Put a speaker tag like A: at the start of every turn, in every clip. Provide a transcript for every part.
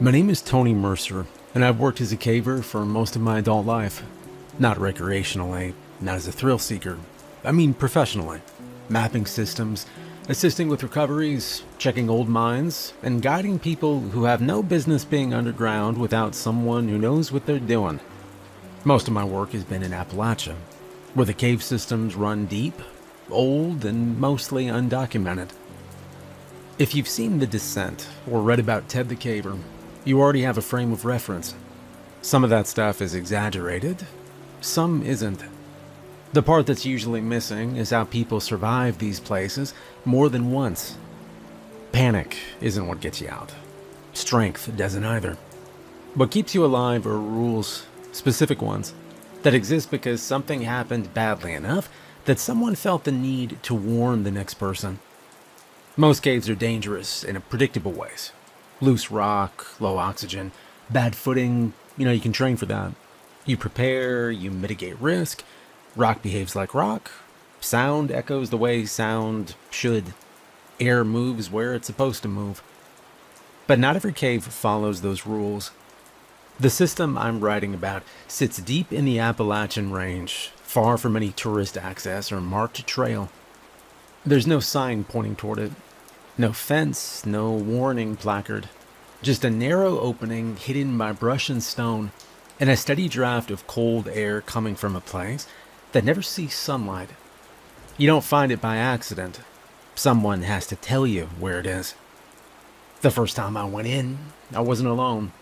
A: My name is Tony Mercer, and I've worked as a caver for most of my adult life. Not recreationally, not as a thrill seeker. I mean professionally. Mapping systems, assisting with recoveries, checking old mines, and guiding people who have no business being underground without someone who knows what they're doing. Most of my work has been in Appalachia, where the cave systems run deep, old, and mostly undocumented. If you've seen The Descent or read about Ted the Caver, you already have a frame of reference. Some of that stuff is exaggerated, some isn't. The part that's usually missing is how people survive these places more than once. Panic isn't what gets you out. Strength doesn't either. What keeps you alive are rules, specific ones, that exist because something happened badly enough that someone felt the need to warn the next person. Most caves are dangerous in predictable ways. Loose rock, low oxygen, bad footing, you can train for that. You prepare, you mitigate risk. Rock behaves like rock. Sound echoes the way sound should. Air moves where it's supposed to move. But not every cave follows those rules. The system I'm writing about sits deep in the Appalachian Range, far from any tourist access or marked trail. There's no sign pointing toward it. No fence, no warning placard. Just a narrow opening hidden by brush and stone, and a steady draft of cold air coming from a place that never sees sunlight. You don't find it by accident. Someone has to tell you where it is. The first time I went in, I wasn't alone.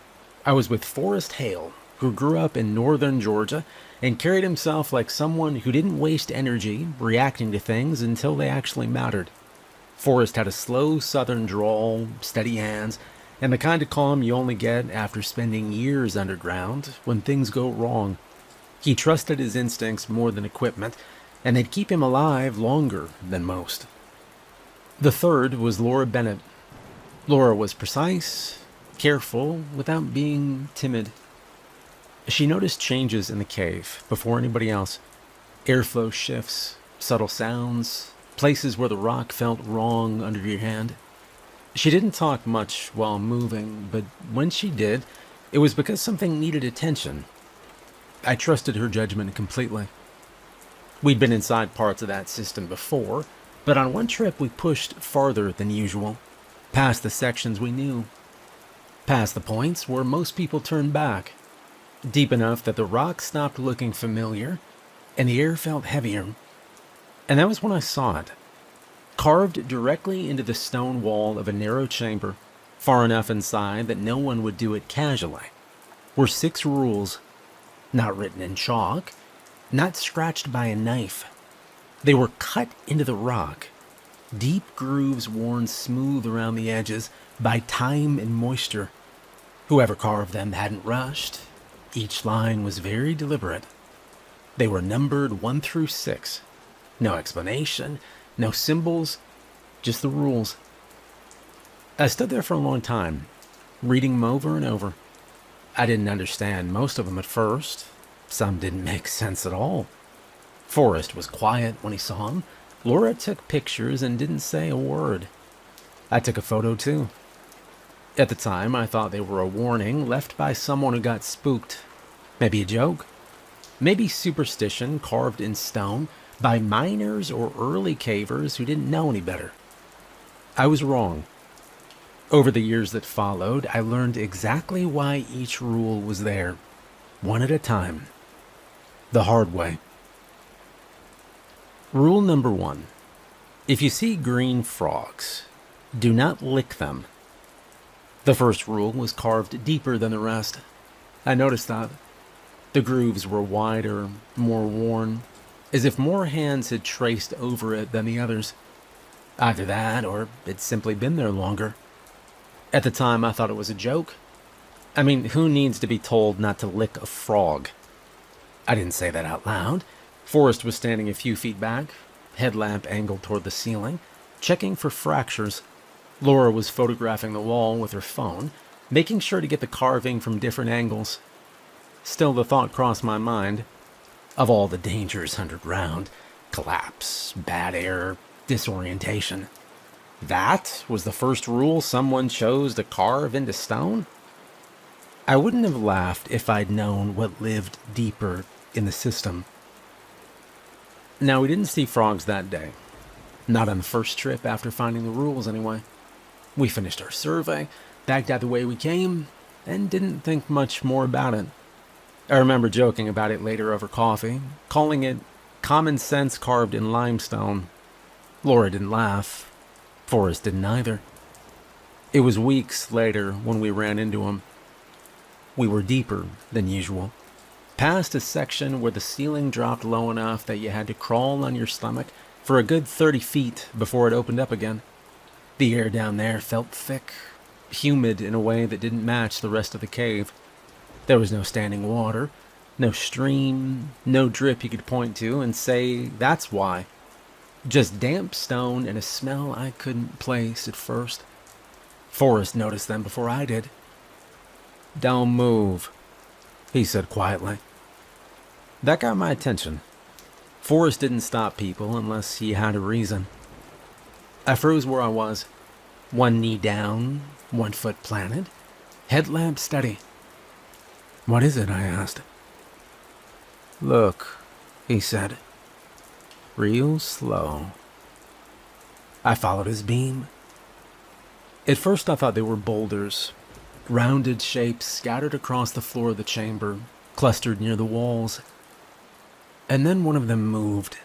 A: I was with Forrest Hale, who grew up in northern Georgia and carried himself like someone who didn't waste energy reacting to things until they actually mattered. Forrest had a slow southern drawl, steady hands, and the kind of calm you only get after spending years underground when things go wrong. He trusted his instincts more than equipment, and they'd keep him alive longer than most. The third was Laura Bennett. Laura was precise, careful, without being timid. She noticed changes in the cave before anybody else. Airflow shifts, subtle sounds, places where the rock felt wrong under your hand. She didn't talk much while moving, but when she did, it was because something needed attention. I trusted her judgment completely. We'd been inside parts of that system before, but on one trip we pushed farther than usual, past the sections we knew, past the points where most people turned back, deep enough that the rock stopped looking familiar, and the air felt heavier. And that was when I saw it. Carved directly into the stone wall of a narrow chamber, far enough inside that no one would do it casually, were 6 rules, not written in chalk, not scratched by a knife. They were cut into the rock, deep grooves worn smooth around the edges by time and moisture. Whoever carved them hadn't rushed. Each line was very deliberate. They were numbered 1 through 6. No explanation, no symbols, just the rules. I stood there for a long time, reading them over and over. I didn't understand most of them at first. Some didn't make sense at all. Forrest was quiet when he saw them. Laura took pictures and didn't say a word. I took a photo too. At the time, I thought they were a warning left by someone who got spooked. Maybe a joke. Maybe superstition carved in stone by miners or early cavers who didn't know any better. I was wrong. Over the years that followed, I learned exactly why each rule was there, one at a time. The hard way. Rule number 1. If you see green frogs, do not lick them. The first rule was carved deeper than the rest. I noticed that. The grooves were wider, more worn, as if more hands had traced over it than the others. Either that, or it's simply been there longer. At the time, I thought it was a joke. I mean, who needs to be told not to lick a frog? I didn't say that out loud. Forrest was standing a few feet back, headlamp angled toward the ceiling, checking for fractures. Laura was photographing the wall with her phone, making sure to get the carving from different angles. Still, the thought crossed my mind. Of all the dangers underground, collapse, bad air, disorientation. That was the first rule someone chose to carve into stone? I wouldn't have laughed if I'd known what lived deeper in the system. Now, we didn't see frogs that day. Not on the first trip after finding the rules, anyway. We finished our survey, backed out the way we came, and didn't think much more about it. I remember joking about it later over coffee, calling it common sense carved in limestone. Laura didn't laugh. Forrest didn't either. It was weeks later when we ran into him. We were deeper than usual, past a section where the ceiling dropped low enough that you had to crawl on your stomach for a good 30 feet before it opened up again. The air down there felt thick, humid in a way that didn't match the rest of the cave. There was no standing water, no stream, no drip you could point to and say that's why. Just damp stone and a smell I couldn't place at first. Forrest noticed them before I did. "Don't move," he said quietly. That got my attention. Forrest didn't stop people unless he had a reason. I froze where I was, one knee down, 1 foot planted, headlamp steady. "What is it?" I asked. "Look," he said. "Real slow." I followed his beam. At first I thought they were boulders, rounded shapes scattered across the floor of the chamber, clustered near the walls. And then one of them moved.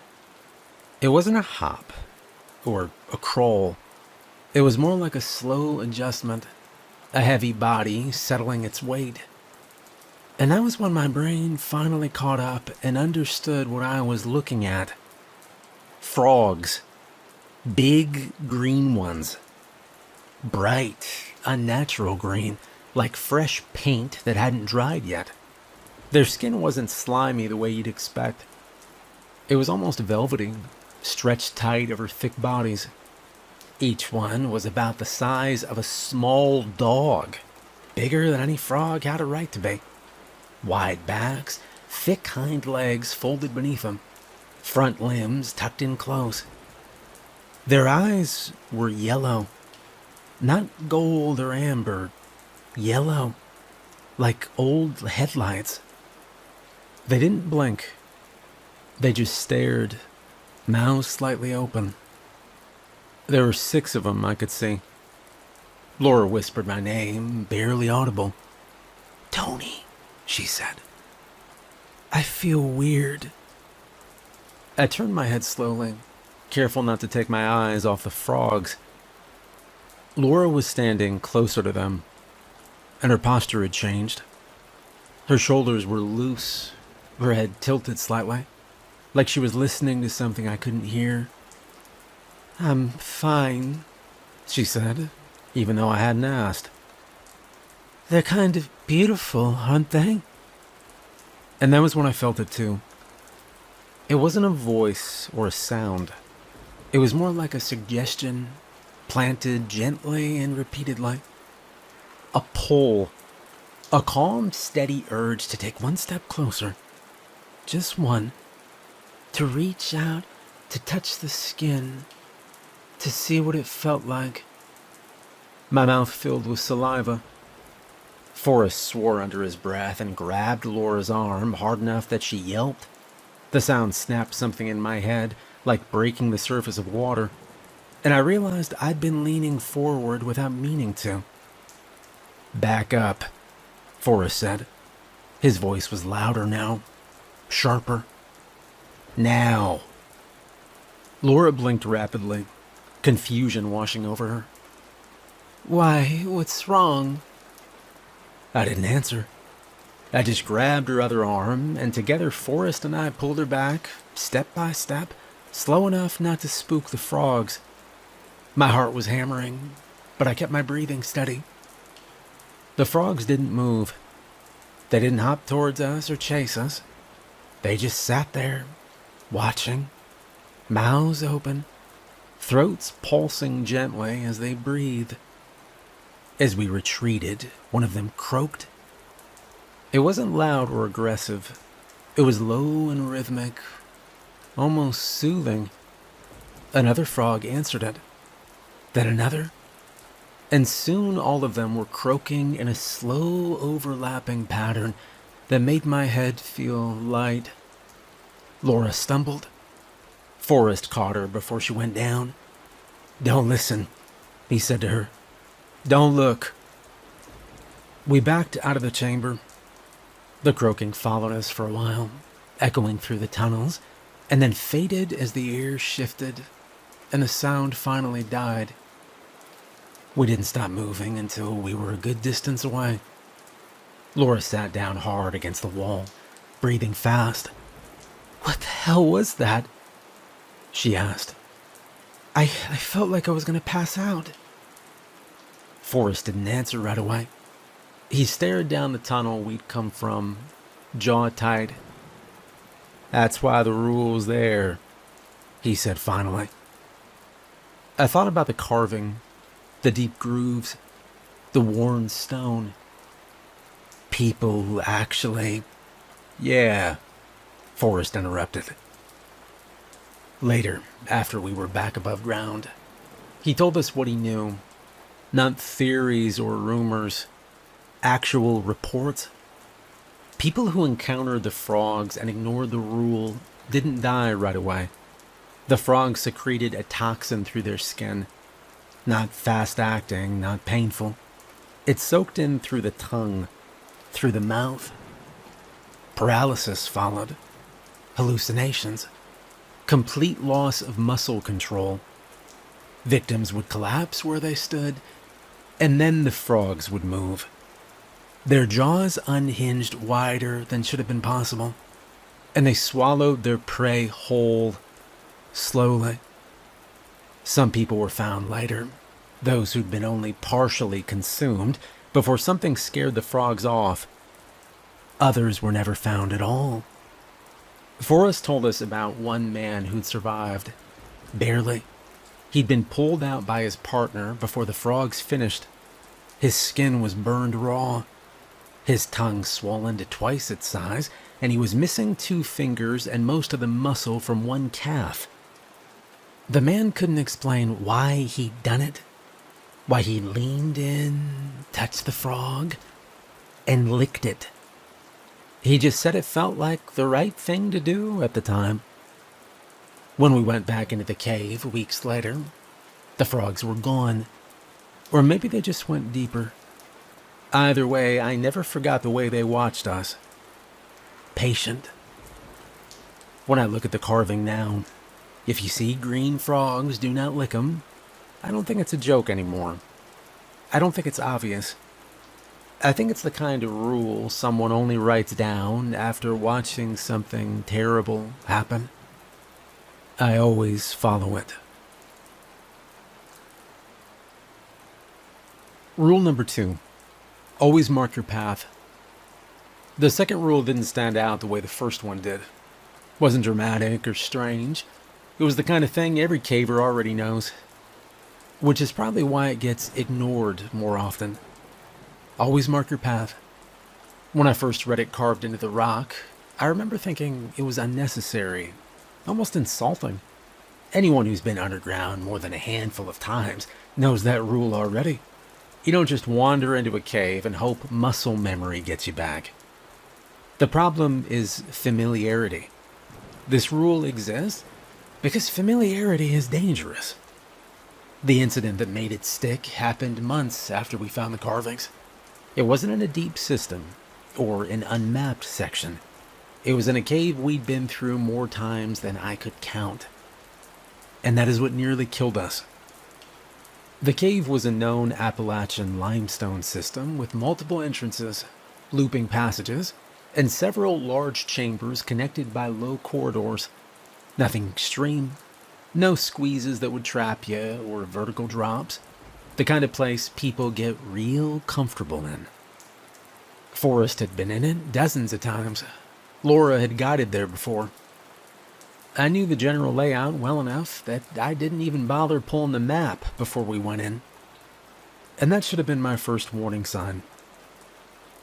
A: It wasn't a hop or a crawl. It was more like a slow adjustment, a heavy body settling its weight. And that was when my brain finally caught up and understood what I was looking at. Frogs. Big green ones. Bright, unnatural green, like fresh paint that hadn't dried yet. Their skin wasn't slimy the way you'd expect. It was almost velvety, stretched tight over thick bodies. Each one was about the size of a small dog, bigger than any frog had a right to be. Wide backs, thick hind legs folded beneath them, front limbs tucked in close. Their eyes were yellow, not gold or amber, yellow, like old headlights. They didn't blink. They just stared, mouths slightly open. There were 6 of them I could see. Laura whispered my name, barely audible. "Tony," she said. "I feel weird." I turned my head slowly, careful not to take my eyes off the frogs. Laura was standing closer to them, and her posture had changed. Her shoulders were loose, her head tilted slightly, like she was listening to something I couldn't hear. "I'm fine," she said, even though I hadn't asked. "They're kind of beautiful, aren't they?" And that was when I felt it too. It wasn't a voice or a sound. It was more like a suggestion, planted gently and repeatedly. A pull. A calm, steady urge to take one step closer. Just one. To reach out, to touch the skin, to see what it felt like. My mouth filled with saliva. Forrest swore under his breath and grabbed Laura's arm hard enough that she yelped. The sound snapped something in my head, like breaking the surface of water, and I realized I'd been leaning forward without meaning to. "Back up," Forrest said. His voice was louder now, sharper. "Now." Laura blinked rapidly, confusion washing over her. "Why, what's wrong?" I didn't answer. I just grabbed her other arm, and together Forrest and I pulled her back, step by step, slow enough not to spook the frogs. My heart was hammering, but I kept my breathing steady. The frogs didn't move. They didn't hop towards us or chase us. They just sat there, watching, mouths open, throats pulsing gently as they breathed. As we retreated, one of them croaked. It wasn't loud or aggressive. It was low and rhythmic, almost soothing. Another frog answered it, then another, and soon all of them were croaking in a slow overlapping pattern that made my head feel light. Laura stumbled. Forrest caught her before she went down. "Don't listen," he said to her. "Don't look." We backed out of the chamber. The croaking followed us for a while, echoing through the tunnels, and then faded as the air shifted and the sound finally died. We didn't stop moving until we were a good distance away. Laura sat down hard against the wall, breathing fast. "What the hell was that?" she asked. I felt like I was going to pass out." Forrest didn't answer right away. He stared down the tunnel we'd come from, jaw tight. "That's why the rule's there," he said finally. I thought about the carving, the deep grooves, the worn stone. People actually... "Yeah," Forrest interrupted. Later, after we were back above ground, he told us what he knew. Not theories or rumors, actual reports. People who encountered the frogs and ignored the rule didn't die right away. The frogs secreted a toxin through their skin. Not fast-acting, not painful. It soaked in through the tongue, through the mouth. Paralysis followed. Hallucinations. Complete loss of muscle control. Victims would collapse where they stood, and then the frogs would move. Their jaws unhinged wider than should have been possible, and they swallowed their prey whole, slowly. Some people were found later, those who'd been only partially consumed before something scared the frogs off. Others were never found at all. Forrest told us about one man who'd survived. Barely. He'd been pulled out by his partner before the frogs finished. His skin was burned raw. His tongue swollen to twice its size, and he was missing 2 fingers and most of the muscle from one calf. The man couldn't explain why he'd done it, why he leaned in, touched the frog, and licked it. He just said it felt like the right thing to do at the time. When we went back into the cave weeks later, the frogs were gone. Or maybe they just went deeper. Either way, I never forgot the way they watched us. Patient. When I look at the carving now, if you see green frogs, do not lick them. I don't think it's a joke anymore. I don't think it's obvious. I think it's the kind of rule someone only writes down after watching something terrible happen. I always follow it. Rule number 2. Always mark your path. The second rule didn't stand out the way the first one did. Wasn't dramatic or strange. It was the kind of thing every caver already knows. Which is probably why it gets ignored more often. Always mark your path. When I first read it carved into the rock, I remember thinking it was unnecessary, almost insulting. Anyone who's been underground more than a handful of times knows that rule already. You don't just wander into a cave and hope muscle memory gets you back. The problem is familiarity. This rule exists because familiarity is dangerous. The incident that made it stick happened months after we found the carvings. It wasn't in a deep system or an unmapped section. It was in a cave we'd been through more times than I could count. And that is what nearly killed us. The cave was a known Appalachian limestone system with multiple entrances, looping passages, and several large chambers connected by low corridors. Nothing extreme. No squeezes that would trap you or vertical drops. The kind of place people get real comfortable in. Forrest had been in it dozens of times. Laura had guided there before. I knew the general layout well enough that I didn't even bother pulling the map before we went in. And that should have been my first warning sign.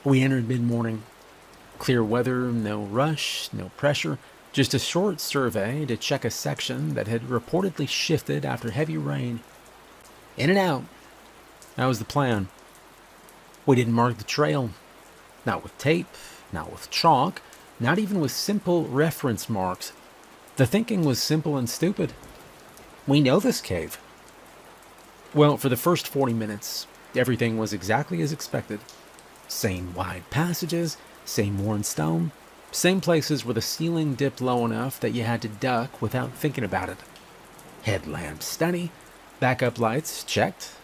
A: We entered mid-morning. Clear weather, no rush, no pressure, just a short survey to check a section that had reportedly shifted after heavy rain. In and out. That was the plan. We didn't mark the trail. Not with tape, not with chalk, not even with simple reference marks. The thinking was simple and stupid. We know this cave. Well, for the first 40 minutes, everything was exactly as expected. Same wide passages, same worn stone, same places where the ceiling dipped low enough that you had to duck without thinking about it. Headlamp steady, backup lights checked,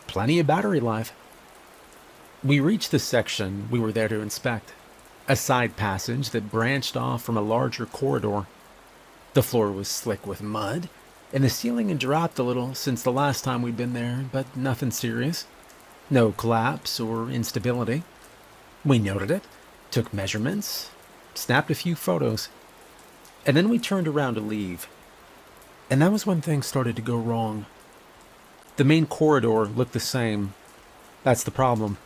A: plenty of battery life. We reached the section we were there to inspect, a side passage that branched off from a larger corridor. The floor was slick with mud, and the ceiling had dropped a little since the last time we'd been there, but nothing serious. No collapse or instability. We noted it, took measurements, snapped a few photos, and then we turned around to leave. And that was when things started to go wrong. The main corridor looked the same. That's the problem.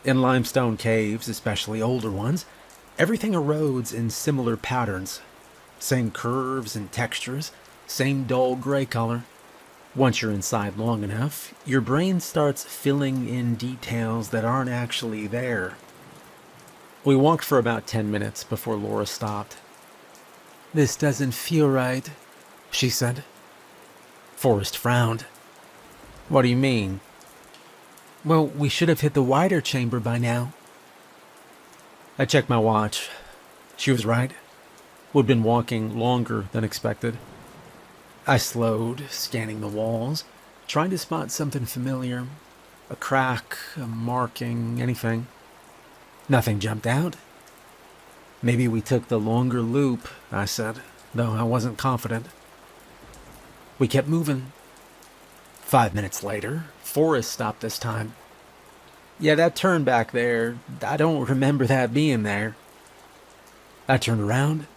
A: In limestone caves, especially older ones, everything erodes in similar patterns. Same curves and textures, same dull gray color. Once you're inside long enough, your brain starts filling in details that aren't actually there. We walked for about 10 minutes before Laura stopped. "This doesn't feel right," she said. Forrest frowned. "What do you mean?" "Well, we should have hit the wider chamber by now." I checked my watch. She was right. We'd been walking longer than expected. I slowed, scanning the walls, trying to spot something familiar. A crack, a marking, anything. Nothing jumped out. "Maybe we took the longer loop," I said, though I wasn't confident. We kept moving. 5 minutes later, Forrest stopped this time. "Yeah, that turn back there, I don't remember that being there." I turned around.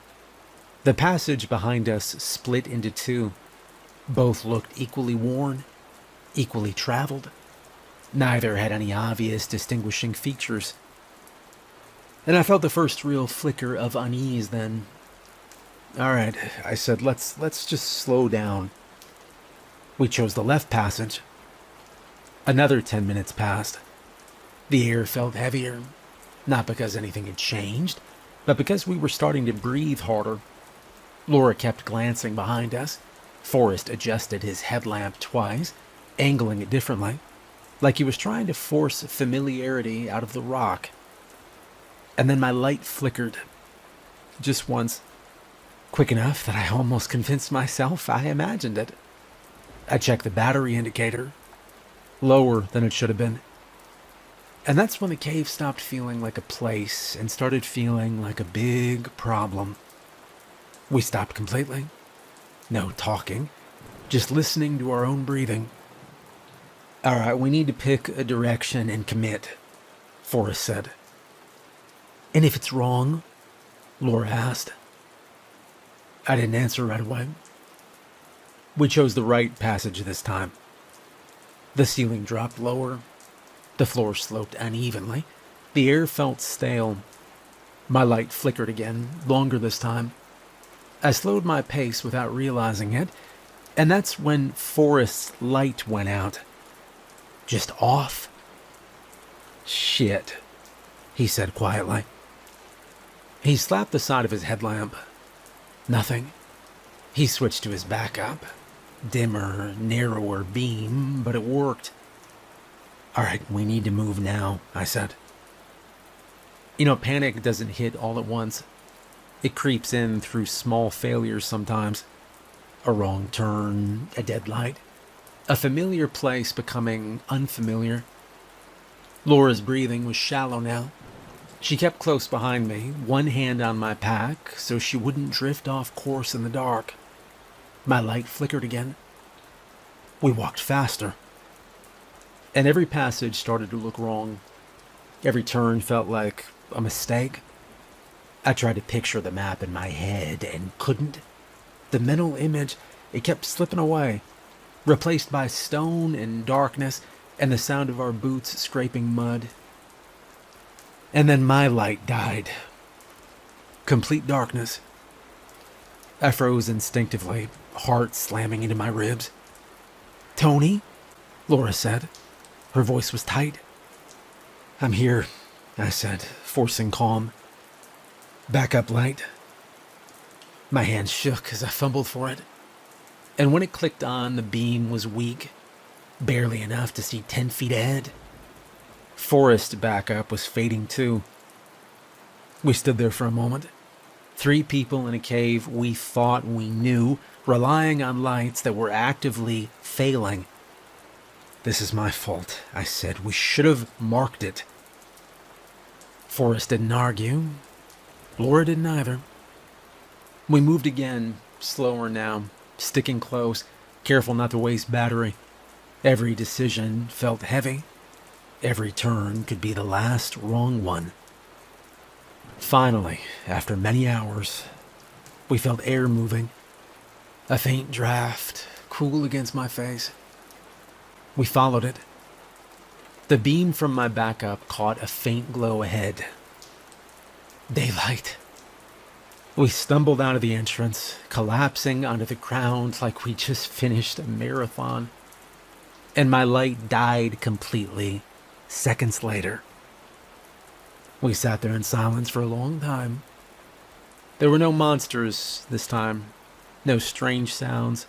A: The passage behind us split into two. Both looked equally worn, equally traveled. Neither had any obvious distinguishing features. And I felt the first real flicker of unease then. "All right," I said, let's just slow down." We chose the left passage. Another 10 minutes passed. The air felt heavier, not because anything had changed, but because we were starting to breathe harder. Laura kept glancing behind us. Forrest adjusted his headlamp twice, angling it differently, like he was trying to force familiarity out of the rock. And then my light flickered. Just once. Quick enough that I almost convinced myself I imagined it. I checked the battery indicator. Lower than it should have been. And that's when the cave stopped feeling like a place and started feeling like a big problem. We stopped completely. No talking. Just listening to our own breathing. "All right, we need to pick a direction and commit," Forrest said. "And if it's wrong?" Laura asked. I didn't answer right away. We chose the right passage this time. The ceiling dropped lower. The floor sloped unevenly. The air felt stale. My light flickered again, longer this time. I slowed my pace without realizing it, and that's when Forrest's light went out. Just off. "Shit," he said quietly. He slapped the side of his headlamp. Nothing. He switched to his backup. Dimmer, narrower beam, but it worked. "All right, we need to move now," I said. Panic doesn't hit all at once. It creeps in through small failures sometimes. A wrong turn, a dead light, a familiar place becoming unfamiliar. Laura's breathing was shallow now. She kept close behind me, one hand on my pack, so she wouldn't drift off course in the dark. My light flickered again. We walked faster. And every passage started to look wrong. Every turn felt like a mistake. I tried to picture the map in my head and couldn't. The mental image, it kept slipping away, replaced by stone and darkness and the sound of our boots scraping mud. And then my light died. Complete darkness. I froze instinctively, heart slamming into my ribs. "Tony?" Laura said. Her voice was tight. "I'm here," I said, forcing calm. "Backup light." My hand shook as I fumbled for it, and when it clicked on, the beam was weak, barely enough to see 10 feet ahead. Forest backup was fading too. We stood there for a moment, 3 people in a cave we thought we knew, relying on lights that were actively failing. "This is my fault," I said. "We should have marked it." Forrest didn't argue. Laura didn't either. We moved again, slower now, sticking close, careful not to waste battery. Every decision felt heavy. Every turn could be the last wrong one. Finally, after many hours, we felt air moving. A faint draft, cool against my face. We followed it. The beam from my backup caught a faint glow ahead. Daylight. We stumbled out of the entrance, collapsing onto the ground like we just finished a marathon. And my light died completely seconds later. We sat there in silence for a long time. There were no monsters this time, no strange sounds,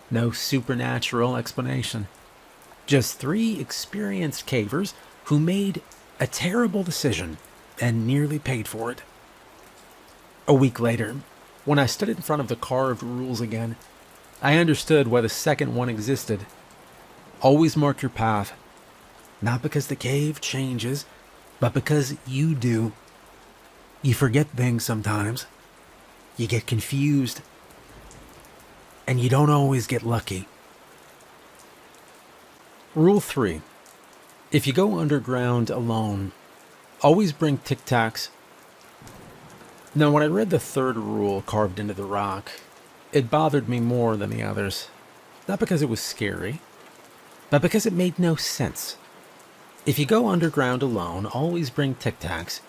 A: no supernatural explanation. Just 3 experienced cavers who made a terrible decision and nearly paid for it. A week later, when I stood in front of the carved rules again, I understood why the second one existed. Always mark your path, not because the cave changes, but because you do. You forget things sometimes. You get confused. And you don't always get lucky. Rule 3. If you go underground alone, always bring Tic Tacs. Now, when I read the 3rd rule carved into the rock, it bothered me more than the others. Not because it was scary, but because it made no sense. If you go underground alone, always bring Tic Tacs.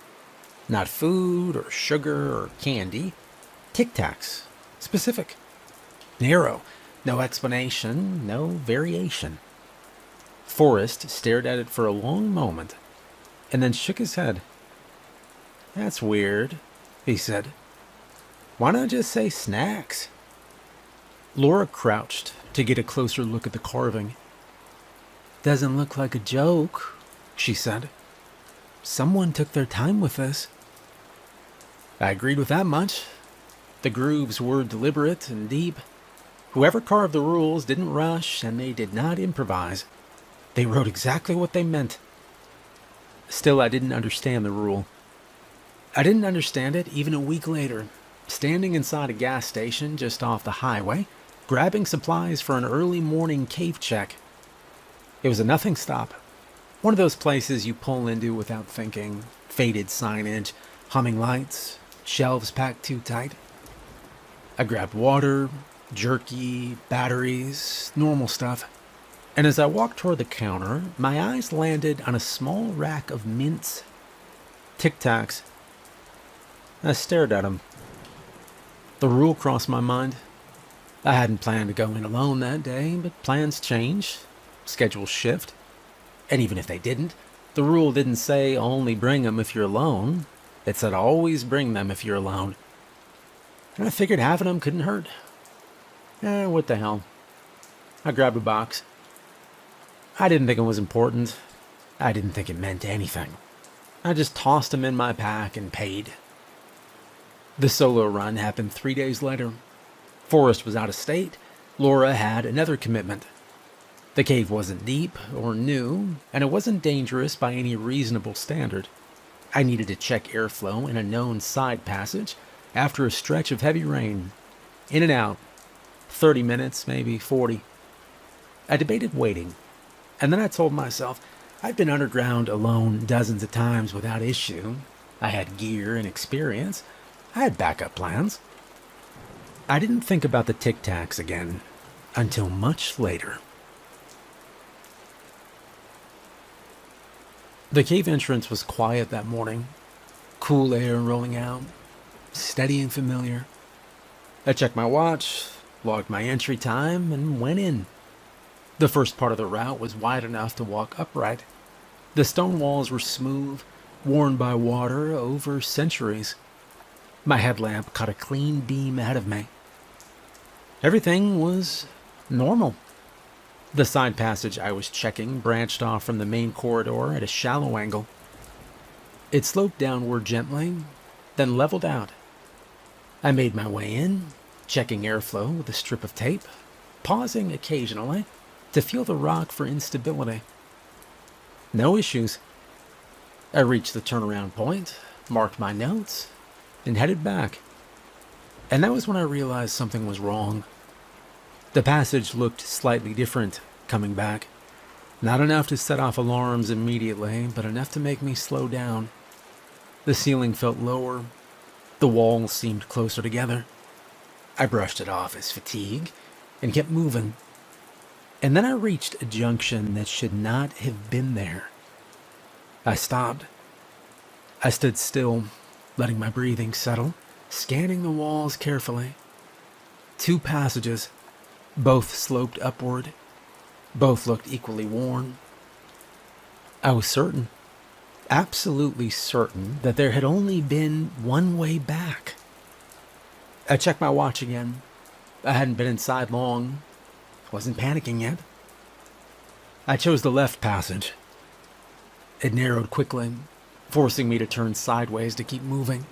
A: Not food or sugar or candy. Tic Tacs. Specific. Narrow. No explanation, no variation. Forrest stared at it for a long moment, and then shook his head. "That's weird," he said. "Why not just say snacks?" Laura crouched to get a closer look at the carving. "Doesn't look like a joke," she said. "Someone took their time with this." I agreed with that much. The grooves were deliberate and deep. Whoever carved the rules didn't rush, and they did not improvise. They wrote exactly what they meant. Still, I didn't understand the rule. I didn't understand it even a week later, standing inside a gas station just off the highway, grabbing supplies for an early morning cave check. It was a nothing stop. One of those places you pull into without thinking. Faded signage, humming lights, shelves packed too tight. I grabbed water, jerky, batteries, normal stuff. And as I walked toward the counter, my eyes landed on a small rack of mints. Tic Tacs. I stared at them. The rule crossed my mind. I hadn't planned to go in alone that day, but plans change. Schedules shift. And even if they didn't, the rule didn't say only bring them if you're alone. It said always bring them if you're alone. And I figured having them couldn't hurt. What the hell. I grabbed a box. I didn't think it was important. I didn't think it meant anything. I just tossed them in my pack and paid. The solo run happened 3 days later. Forrest was out of state. Laura had another commitment. The cave wasn't deep or new, and it wasn't dangerous by any reasonable standard. I needed to check airflow in a known side passage after a stretch of heavy rain. In and out. 30 minutes, maybe 40. I debated waiting, and then I told myself I'd been underground alone dozens of times without issue. I had gear and experience. I had backup plans. I didn't think about the Tic Tacs again until much later. The cave entrance was quiet that morning. Cool air rolling out, steady and familiar. I checked my watch, logged my entry time, and went in. The first part of the route was wide enough to walk upright. The stone walls were smooth, worn by water over centuries. My headlamp caught a clean beam ahead of me. Everything was normal. The side passage I was checking branched off from the main corridor at a shallow angle. It sloped downward gently, then leveled out. I made my way in, checking airflow with a strip of tape, pausing occasionally to feel the rock for instability. No issues. I reached the turnaround point, marked my notes, and headed back. And that was when I realized something was wrong. The passage looked slightly different coming back. Not enough to set off alarms immediately, but enough to make me slow down. The ceiling felt lower. The walls seemed closer together. I brushed it off as fatigue and kept moving. And then I reached a junction that should not have been there. I stopped. I stood still, letting my breathing settle, scanning the walls carefully. 2 passages, both sloped upward, both looked equally worn. I was certain, absolutely certain, that there had only been one way back. I checked my watch again. I hadn't been inside long. Wasn't panicking yet. I chose the left passage. It narrowed quickly, forcing me to turn sideways to keep moving.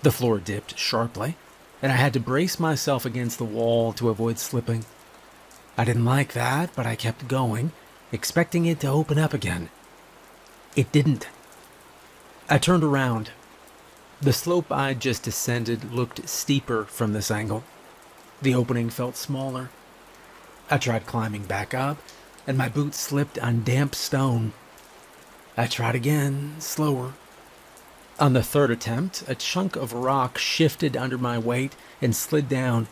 A: The floor dipped sharply, and I had to brace myself against the wall to avoid slipping. I didn't like that, but I kept going, expecting it to open up again. It didn't. I turned around. The slope I'd just descended looked steeper from this angle. The opening felt smaller. I tried climbing back up, and my boots slipped on damp stone. I tried again, slower. On the third attempt, a chunk of rock shifted under my weight and slid down,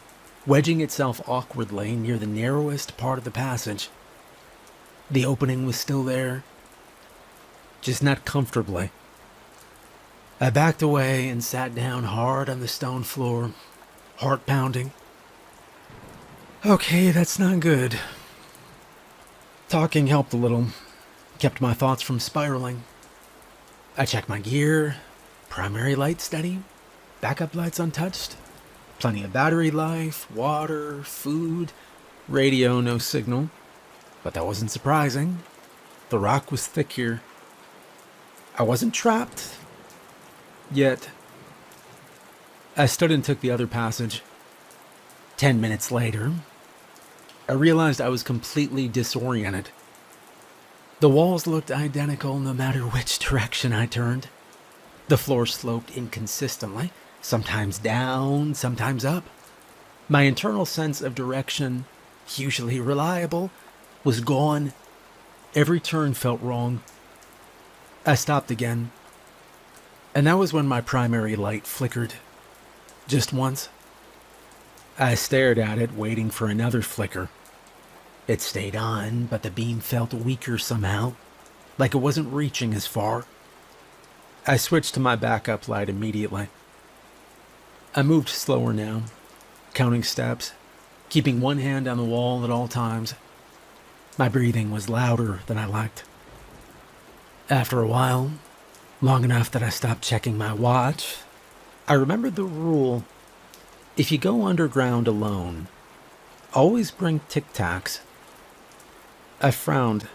A: wedging itself awkwardly near the narrowest part of the passage. The opening was still there, just not comfortably. I backed away and sat down hard on the stone floor, heart pounding. Okay, that's not good. Talking helped a little, kept my thoughts from spiraling. I checked my gear, primary light steady, backup lights untouched, plenty of battery life, water, food, radio no signal. But that wasn't surprising. The rock was thick here. I wasn't trapped. Yet. I stood and took the other passage. 10 minutes later, I realized I was completely disoriented. The walls looked identical no matter which direction I turned. The floor sloped inconsistently, sometimes down, sometimes up. My internal sense of direction, usually reliable, was gone. Every turn felt wrong. I stopped again. And that was when my primary light flickered. Just once. I stared at it, waiting for another flicker. It stayed on, but the beam felt weaker somehow, like it wasn't reaching as far. I switched to my backup light immediately. I moved slower now, counting steps, keeping one hand on the wall at all times. My breathing was louder than I liked. After a while, long enough that I stopped checking my watch, I remembered the rule: if you go underground alone, always bring Tic Tacs. I frowned,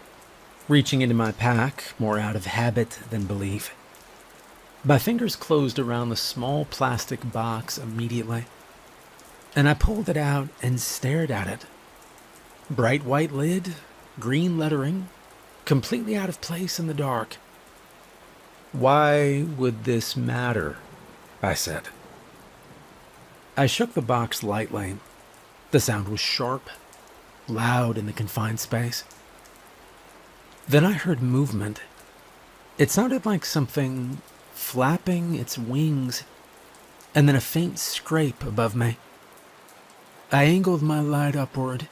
A: reaching into my pack more out of habit than belief. My fingers closed around the small plastic box immediately, and I pulled it out and stared at it. Bright white lid, green lettering, completely out of place in the dark. Why would this matter? I said. I shook the box lightly. The sound was sharp, loud in the confined space. Then I heard movement. It sounded like something flapping its wings, and then a faint scrape above me. I angled my light upward,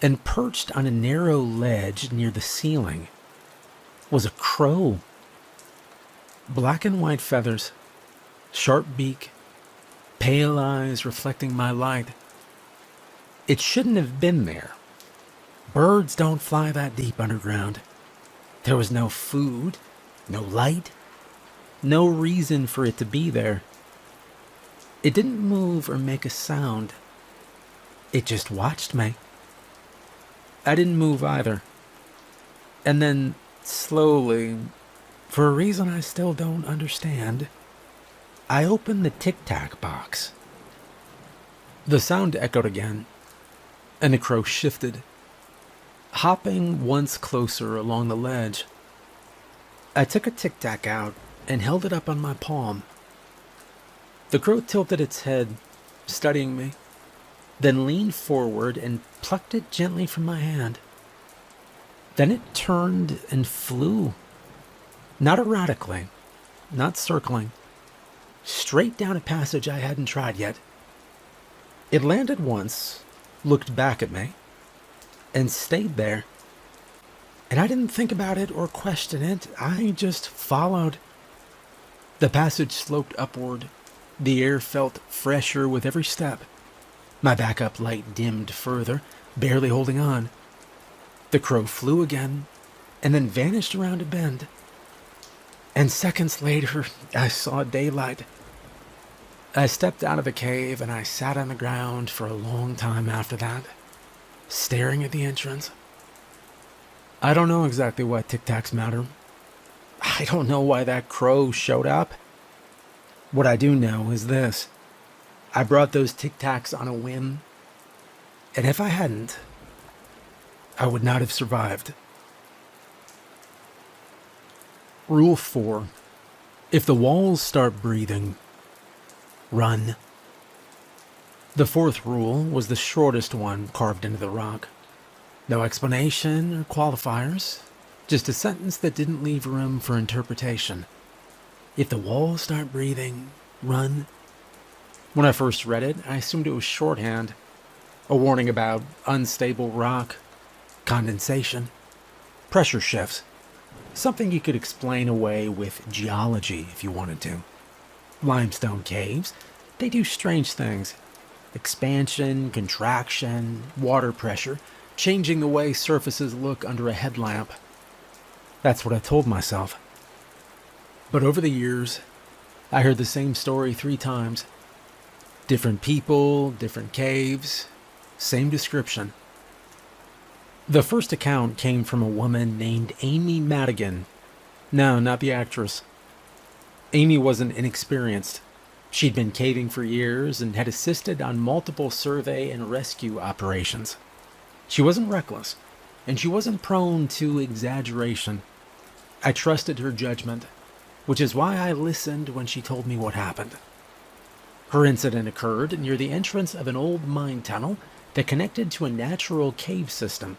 A: and perched on a narrow ledge near the ceiling was a crow. Black and white feathers, sharp beak, pale eyes reflecting my light. It shouldn't have been there, Birds don't fly that deep underground. There was no food, no light, no reason for it to be there. It didn't move or make a sound. It just watched me. I didn't move either. And then, slowly, for a reason I still don't understand, I opened the tic-tac box. The sound echoed again, and the crow shifted, hopping once closer along the ledge. I took a tic-tac out and held it up on my palm. The crow tilted its head, studying me, then leaned forward and plucked it gently from my hand. Then it turned and flew, not erratically, not circling, straight down a passage I hadn't tried yet. It landed once, looked back at me, and stayed there. And I didn't think about it or question it, I just followed. The passage sloped upward. The air felt fresher with every step. My backup light dimmed further, barely holding on. The crow flew again, and then vanished around a bend. And seconds later, I saw daylight. I stepped out of the cave, and I sat on the ground for a long time after that, staring at the entrance. I don't know exactly why tic-tacs matter. I don't know why that crow showed up. What I do know is this. I brought those tic-tacs on a whim, and if I hadn't, I would not have survived. Rule 4. If the walls start breathing, run. The fourth rule was the shortest one carved into the rock. No explanation or qualifiers, just a sentence that didn't leave room for interpretation. If the walls start breathing, run. When I first read it, I assumed it was shorthand, a warning about unstable rock, condensation, pressure shifts, something you could explain away with geology if you wanted to. Limestone caves, they do strange things. Expansion, contraction, water pressure, changing the way surfaces look under a headlamp. That's what I told myself. But over the years, I heard the same story 3 times. Different people, different caves, same description. The first account came from a woman named Amy Madigan. No, not the actress. Amy wasn't inexperienced. She'd been caving for years and had assisted on multiple survey and rescue operations. She wasn't reckless, and she wasn't prone to exaggeration. I trusted her judgment, which is why I listened when she told me what happened. Her incident occurred near the entrance of an old mine tunnel that connected to a natural cave system.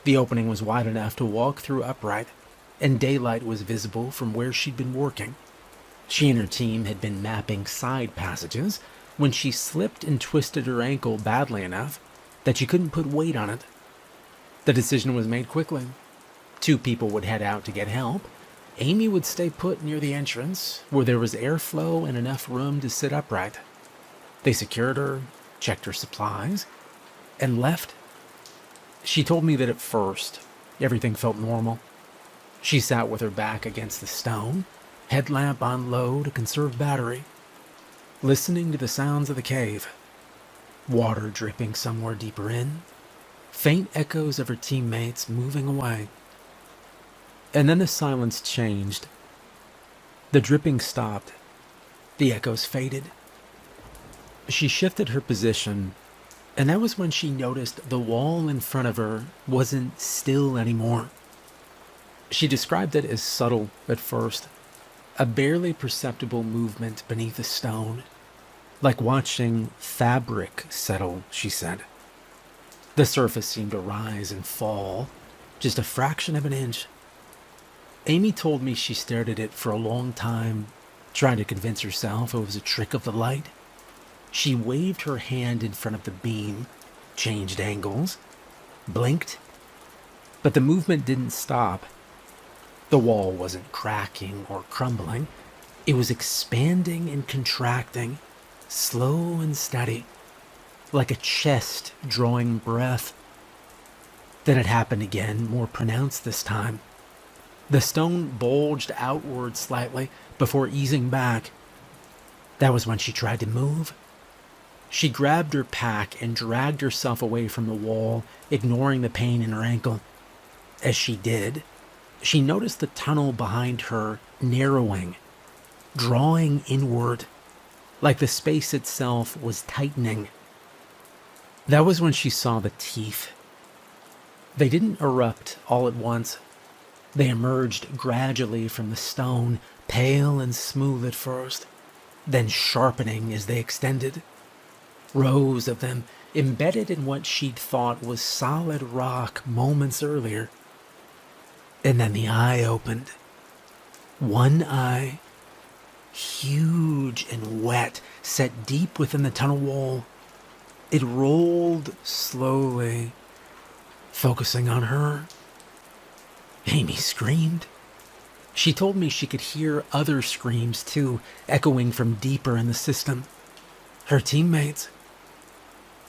A: The opening was wide enough to walk through upright, and daylight was visible from where she'd been working. She and her team had been mapping side passages when she slipped and twisted her ankle badly enough that she couldn't put weight on it. The decision was made quickly. 2 people would head out to get help. Amy would stay put near the entrance, where there was airflow and enough room to sit upright. They secured her, checked her supplies, and left. She told me that at first, everything felt normal. She sat with her back against the stone, headlamp on low to conserve battery, listening to the sounds of the cave. Water dripping somewhere deeper in, faint echoes of her teammates moving away. And then the silence changed. The dripping stopped. The echoes faded. She shifted her position, and that was when she noticed the wall in front of her wasn't still anymore. She described it as subtle at first, a barely perceptible movement beneath the stone, like watching fabric settle, she said. The surface seemed to rise and fall, just a fraction of an inch. Amy told me she stared at it for a long time, trying to convince herself it was a trick of the light. She waved her hand in front of the beam, changed angles, blinked, but the movement didn't stop. The wall wasn't cracking or crumbling. It was expanding and contracting, slow and steady, like a chest drawing breath. Then it happened again, more pronounced this time. The stone bulged outward slightly before easing back. That was when she tried to move. She grabbed her pack and dragged herself away from the wall, ignoring the pain in her ankle. As she did, she noticed the tunnel behind her narrowing, drawing inward, like the space itself was tightening. That was when she saw the teeth. They didn't erupt all at once. They emerged gradually from the stone, pale and smooth at first, then sharpening as they extended. Rows of them embedded in what she'd thought was solid rock moments earlier. And then the eye opened. One eye, huge and wet, set deep within the tunnel wall. It rolled slowly, focusing on her. Amy screamed. She told me she could hear other screams too, echoing from deeper in the system. Her teammates.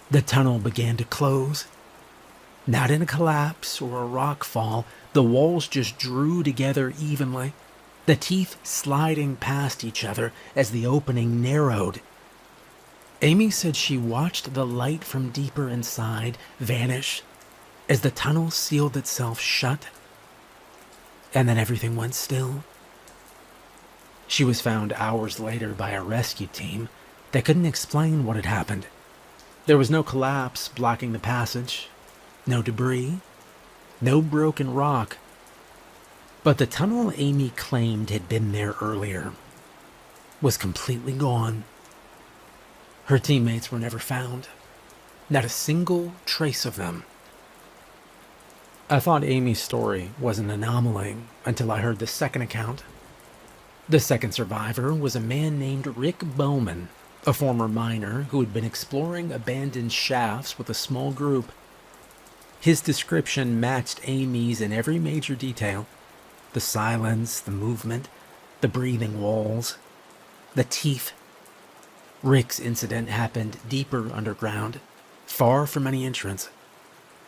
A: The tunnel began to close. Not in a collapse or a rock fall, the walls just drew together evenly, the teeth sliding past each other as the opening narrowed. Amy said she watched the light from deeper inside vanish as the tunnel sealed itself shut, and then everything went still. She was found hours later by a rescue team that couldn't explain what had happened. There was no collapse blocking the passage, no debris, no broken rock. But the tunnel Amy claimed had been there earlier was completely gone. Her teammates were never found. Not a single trace of them. I thought Amy's story was an anomaly until I heard the second account. The second survivor was a man named Rick Bowman, a former miner who had been exploring abandoned shafts with a small group. His description matched Amy's in every major detail. The silence, the movement, the breathing walls, the teeth. Rick's incident happened deeper underground, far from any entrance.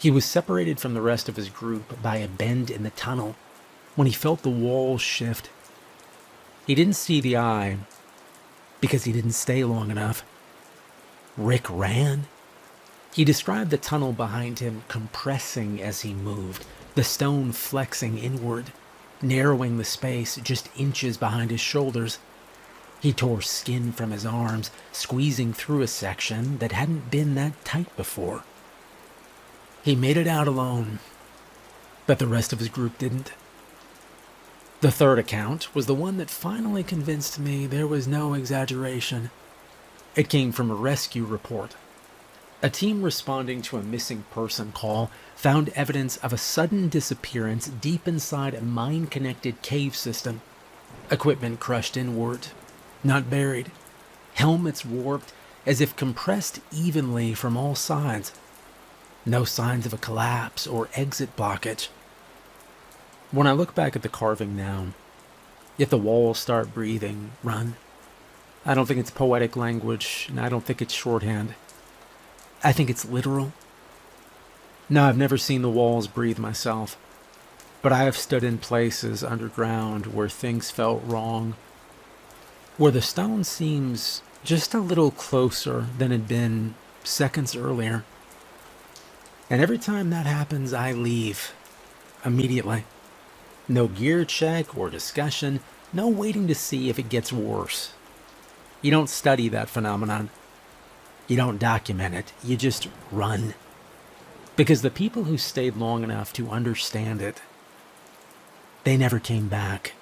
A: He was separated from the rest of his group by a bend in the tunnel when he felt the walls shift. He didn't see the eye because he didn't stay long enough. Rick ran. He described the tunnel behind him compressing as he moved, the stone flexing inward, narrowing the space just inches behind his shoulders. He tore skin from his arms, squeezing through a section that hadn't been that tight before. He made it out alone, but the rest of his group didn't. The third account was the one that finally convinced me there was no exaggeration. It came from a rescue report. A team responding to a missing person call found evidence of a sudden disappearance deep inside a mine-connected cave system. Equipment crushed inward, not buried. Helmets warped as if compressed evenly from all sides. No signs of a collapse or exit blockage. When I look back at the carving now, if the walls start breathing, run. I don't think it's poetic language, and I don't think it's shorthand. I think it's literal. No, I've never seen the walls breathe myself, but I have stood in places underground where things felt wrong, where the stone seems just a little closer than it had been seconds earlier. And every time that happens, I leave immediately. No gear check or discussion, no waiting to see if it gets worse. You don't study that phenomenon. You don't document it. You just run. Because the people who stayed long enough to understand it, they never came back.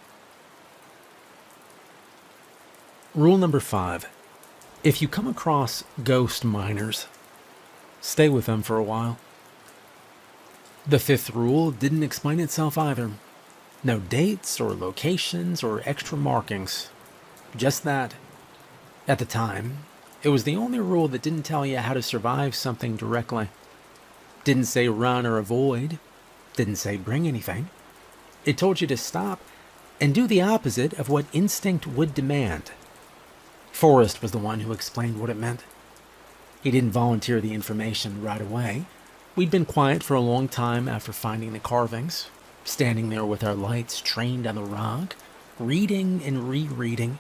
A: Rule number 5. If you come across ghost miners, stay with them for a while. The 5th rule didn't explain itself either. No dates or locations or extra markings. Just that. At the time, it was the only rule that didn't tell you how to survive something directly. Didn't say run or avoid. Didn't say bring anything. It told you to stop and do the opposite of what instinct would demand. Forrest was the one who explained what it meant. He didn't volunteer the information right away, We'd been quiet for a long time after finding the carvings, standing there with our lights trained on the rock, reading and rereading.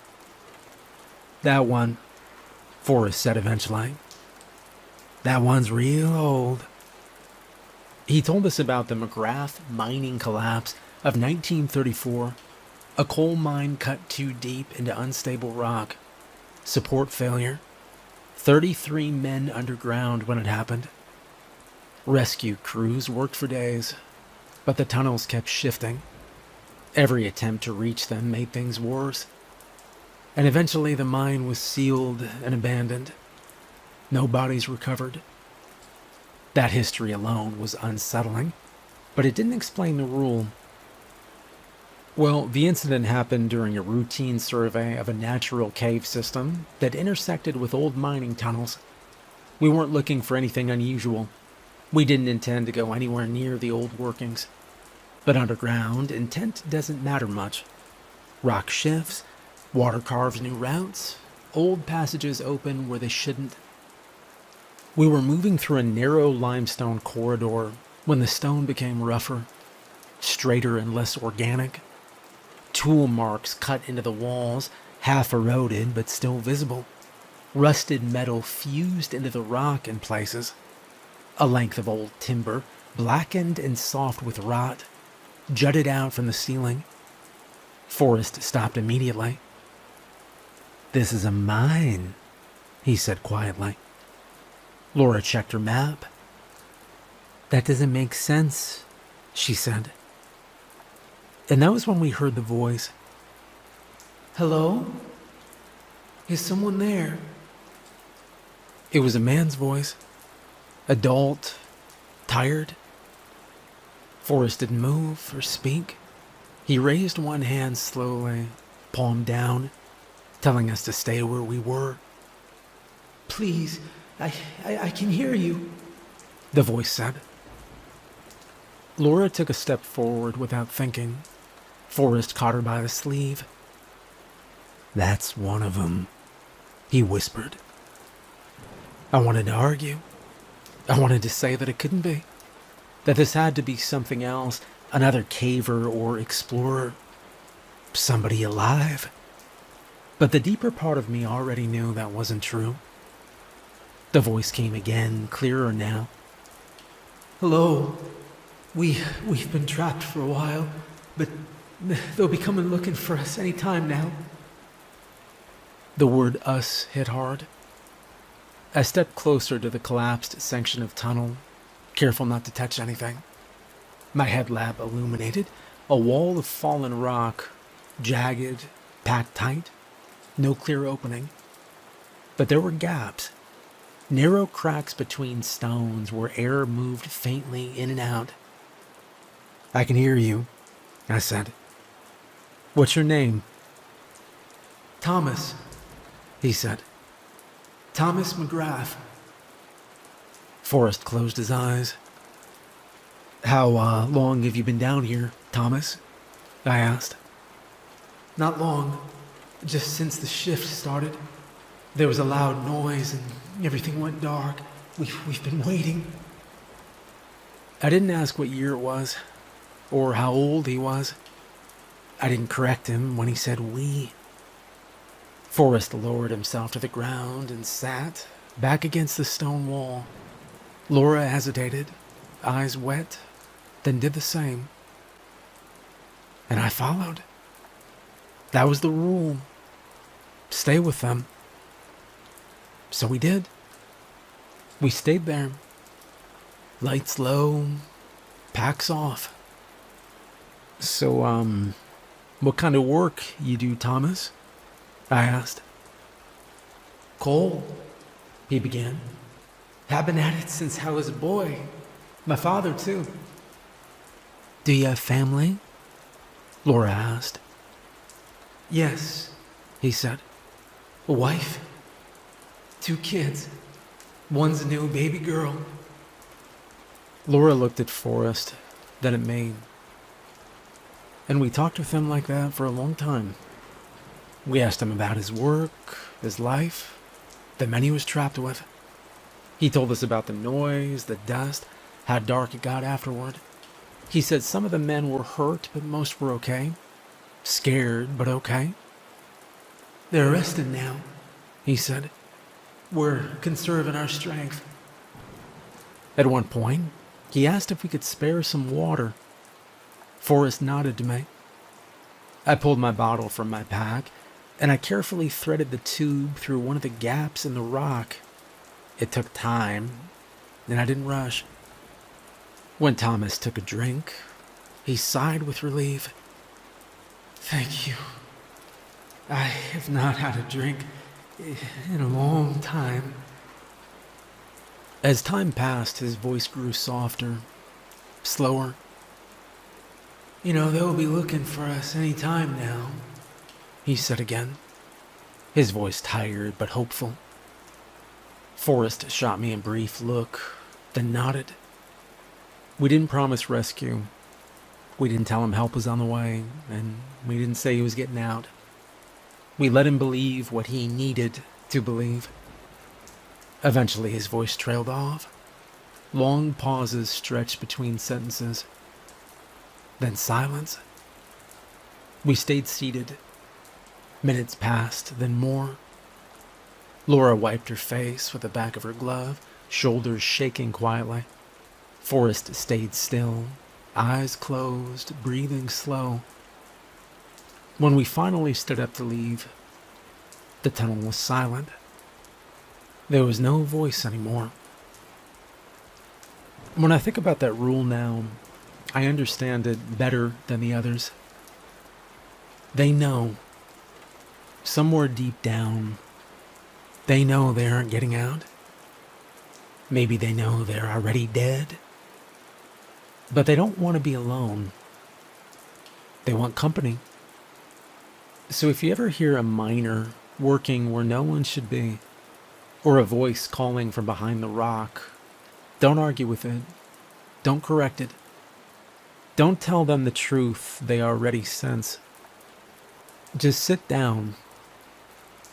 A: "That one," Forrest said eventually. "That one's real old." He told us about the McGrath mining collapse of 1934, a coal mine cut too deep into unstable rock, support failure, 33 men underground when it happened. Rescue crews worked for days, but the tunnels kept shifting. Every attempt to reach them made things worse, and eventually the mine was sealed and abandoned. No bodies recovered. That history alone was unsettling, but it didn't explain the rule. Well, the incident happened during a routine survey of a natural cave system that intersected with old mining tunnels. We weren't looking for anything unusual. We didn't intend to go anywhere near the old workings. But underground, intent doesn't matter much. Rock shifts, water carves new routes, old passages open where they shouldn't. We were moving through a narrow limestone corridor when the stone became rougher, straighter and less organic. Tool marks cut into the walls, half eroded but still visible. Rusted metal fused into the rock in places. A length of old timber, blackened and soft with rot, jutted out from the ceiling. Forrest stopped immediately. "This is a mine," he said quietly. Laura checked her map. "That doesn't make sense," she said. And that was when we heard the voice. "Hello? Is someone there?" It was a man's voice. Adult, tired. Forrest didn't move or speak. He raised one hand slowly, palm down, telling us to stay where we were. "Please, I can hear you," the voice said. Laura took a step forward without thinking. Forrest caught her by the sleeve. "That's one of them," he whispered. I wanted to argue. I wanted to say that it couldn't be. That this had to be something else, another caver or explorer. Somebody alive. But the deeper part of me already knew that wasn't true. The voice came again, clearer now. "Hello. We've been trapped for a while, but they'll be coming looking for us any time now." The word "us" hit hard. I stepped closer to the collapsed section of tunnel, careful not to touch anything. My headlamp illuminated a wall of fallen rock, jagged, packed tight, no clear opening. But there were gaps. Narrow cracks between stones where air moved faintly in and out. "I can hear you," I said. "What's your name?" "Thomas," he said. "Thomas McGrath." Forrest closed his eyes. "How long have you been down here, Thomas?" I asked. "Not long. Just since the shift started. There was a loud noise and everything went dark. We've been waiting." I didn't ask what year it was, or how old he was. I didn't correct him when he said "we." Forrest lowered himself to the ground and sat, back against the stone wall. Laura hesitated, eyes wet, then did the same. And I followed. That was the rule. Stay with them. So we did. We stayed there. Lights low, packs off. "So, what kind of work you do, Thomas?" I asked. "Coal," he began. "I've been at it since I was a boy. My father, too." "Do you have family?" Laura asked. "Yes," he said. "A wife. 2 kids. One's a new baby girl." Laura looked at Forrest, then at me. And we talked with him like that for a long time. We asked him about his work, his life, the men he was trapped with. He told us about the noise, the dust, how dark it got afterward. He said some of the men were hurt, but most were okay. Scared, but okay. "They're rested now," he said. "We're conserving our strength." At one point, he asked if we could spare some water. Forrest nodded to me. I pulled my bottle from my pack, and I carefully threaded the tube through one of the gaps in the rock. It took time, and I didn't rush. When Thomas took a drink, he sighed with relief. "Thank you. I have not had a drink in a long time." As time passed, his voice grew softer, slower. "They'll be looking for us any time now," he said again, his voice tired but hopeful. Forrest shot me a brief look, then nodded. We didn't promise rescue. We didn't tell him help was on the way, and we didn't say he was getting out. We let him believe what he needed to believe. Eventually his voice trailed off. Long pauses stretched between sentences. Then silence. We stayed seated. Minutes passed, then more. Laura wiped her face with the back of her glove, shoulders shaking quietly. Forrest stayed still, eyes closed, breathing slow. When we finally stood up to leave, the tunnel was silent. There was no voice anymore. When I think about that rule now, I understand it better than the others. They know, somewhere deep down, they know they aren't getting out. Maybe they know they're already dead. But they don't want to be alone. They want company. So if you ever hear a miner working where no one should be, or a voice calling from behind the rock, don't argue with it. Don't correct it. Don't tell them the truth they already sense. Just sit down,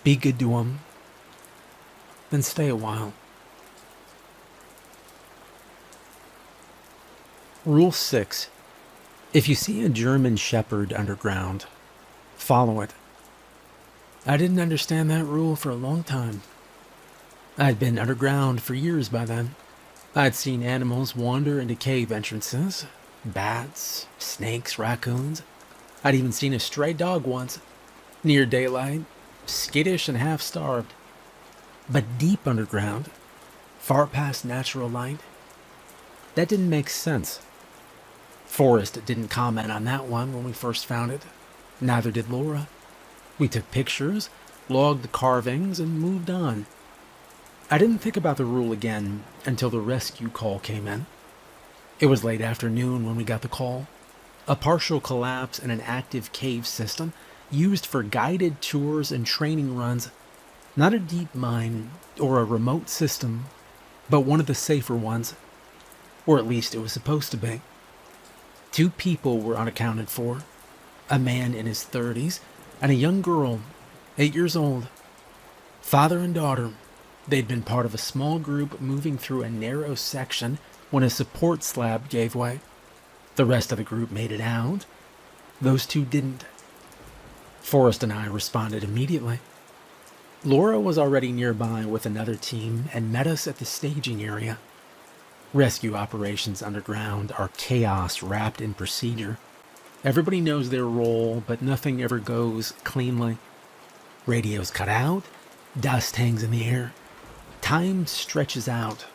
A: be good to them, then stay a while. Rule 6. If you see a German Shepherd underground, follow it. I didn't understand that rule for a long time. I'd been underground for years by then. I'd seen animals wander into cave entrances. Bats, snakes, raccoons. I'd even seen a stray dog once, near daylight, skittish and half-starved. But deep underground, far past natural light, that didn't make sense. Forrest didn't comment on that one when we first found it. Neither did Laura. We took pictures, logged the carvings, and moved on. I didn't think about the rule again until the rescue call came in. It was late afternoon when we got the call. A partial collapse in an active cave system used for guided tours and training runs. Not a deep mine or a remote system, but one of the safer ones. Or at least it was supposed to be. 2 people were unaccounted for. A man in his 30s and a young girl, 8 years old. Father and daughter. They'd been part of a small group moving through a narrow section when a support slab gave way. The rest of the group made it out. Those 2 didn't. Forrest and I responded immediately. Laura was already nearby with another team and met us at the staging area. Rescue operations underground are chaos wrapped in procedure. Everybody knows their role, but nothing ever goes cleanly. Radios cut out, dust hangs in the air. Time stretches out.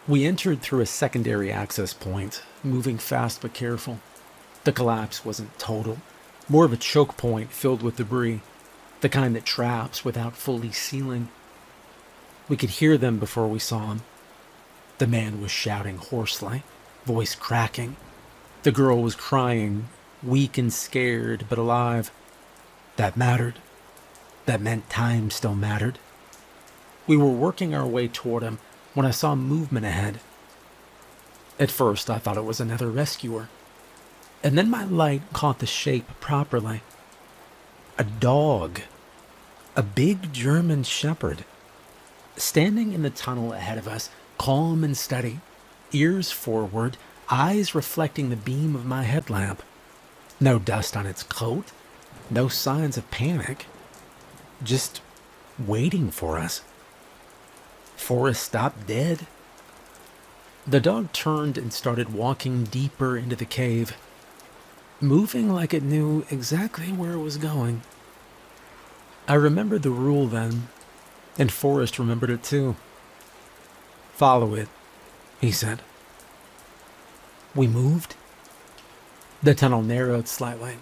A: We entered through a secondary access point, moving fast but careful. The collapse wasn't total, more of a choke point filled with debris, the kind that traps without fully sealing. We could hear them before we saw them. The man was shouting hoarsely, voice cracking. The girl was crying, weak and scared, but alive. That mattered. That meant time still mattered. We were working our way toward him when I saw movement ahead. At first, I thought it was another rescuer. And then my light caught the shape properly. A dog. A big German Shepherd. Standing in the tunnel ahead of us, calm and steady. ears forward, eyes reflecting the beam of my headlamp. No dust on its coat, no signs of panic, just waiting for us. Forrest stopped dead. The dog turned and started walking deeper into the cave, moving like it knew exactly where it was going. I remembered the rule then, and Forrest remembered it too. "Follow it," he said. We moved. The tunnel narrowed slightly,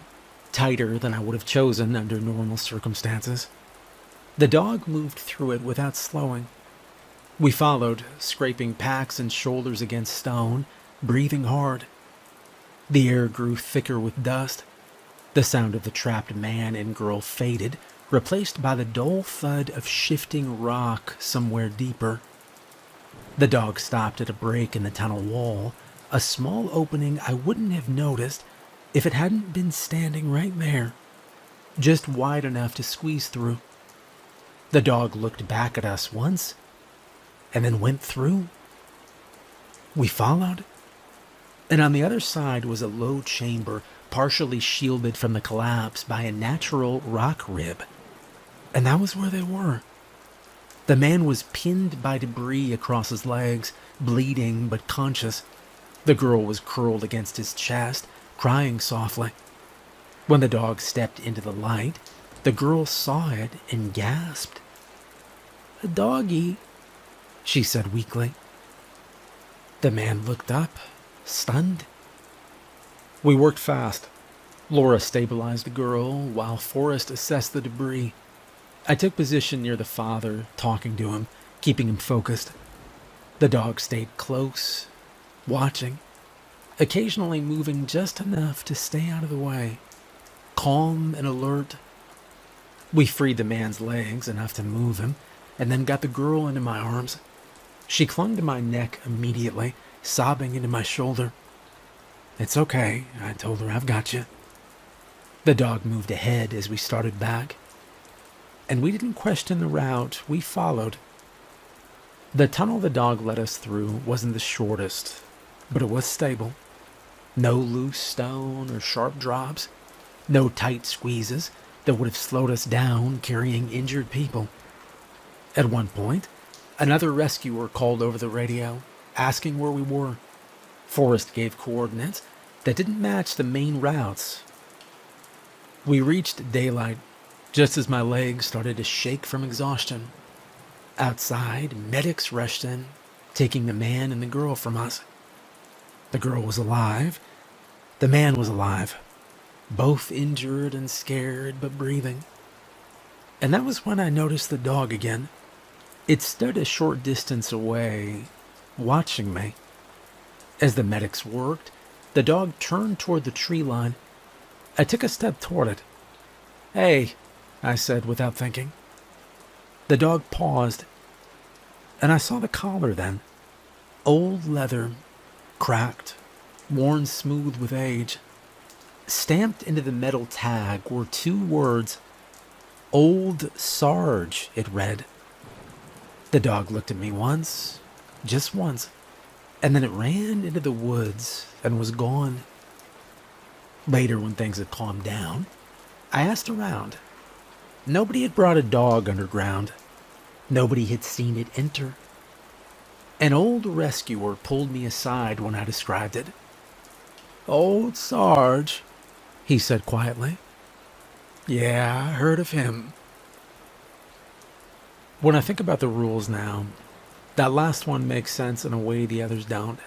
A: tighter than I would have chosen under normal circumstances. The dog moved through it without slowing. We followed, scraping packs and shoulders against stone, breathing hard. The air grew thicker with dust. The sound of the trapped man and girl faded, replaced by the dull thud of shifting rock somewhere deeper. The dog stopped at a break in the tunnel wall, a small opening I wouldn't have noticed if it hadn't been standing right there, just wide enough to squeeze through. The dog looked back at us once, and then went through. We followed, and on the other side was a low chamber, partially shielded from the collapse by a natural rock rib. And that was where they were. The man was pinned by debris across his legs, bleeding but conscious. The girl was curled against his chest, crying softly. When the dog stepped into the light, the girl saw it and gasped. "A doggy," she said weakly. The man looked up, stunned. We worked fast. Laura stabilized the girl while Forrest assessed the debris. I took position near the father, talking to him, keeping him focused. The dog stayed close, watching, occasionally moving just enough to stay out of the way, calm and alert. We freed the man's legs enough to move him, and then got the girl into my arms. She clung to my neck immediately, sobbing into my shoulder. "It's okay," I told her. "I've got you." The dog moved ahead as we started back, and we didn't question the route. We followed. The tunnel the dog led us through wasn't the shortest, but it was stable. No loose stone or sharp drops, no tight squeezes that would have slowed us down carrying injured people. At one point, another rescuer called over the radio, asking where we were. Forrest gave coordinates that didn't match the main routes. We reached daylight, just as my legs started to shake from exhaustion. Outside, medics rushed in, taking the man and the girl from us. The girl was alive. The man was alive. Both injured and scared, but breathing. And that was when I noticed the dog again. It stood a short distance away, watching me. As the medics worked, the dog turned toward the tree line. I took a step toward it. "Hey," I said without thinking. The dog paused, and I saw the collar then. Old leather, cracked, worn smooth with age. Stamped into the metal tag were 2 words. "Old Sarge," it read. The dog looked at me once, just once, and then it ran into the woods and was gone. Later, when things had calmed down, I asked around. Nobody had brought a dog underground. Nobody had seen it enter. An old rescuer pulled me aside when I described it. "Old Sarge," he said quietly. "Yeah, I heard of him." When I think about the rules now, that last one makes sense in a way the others don't.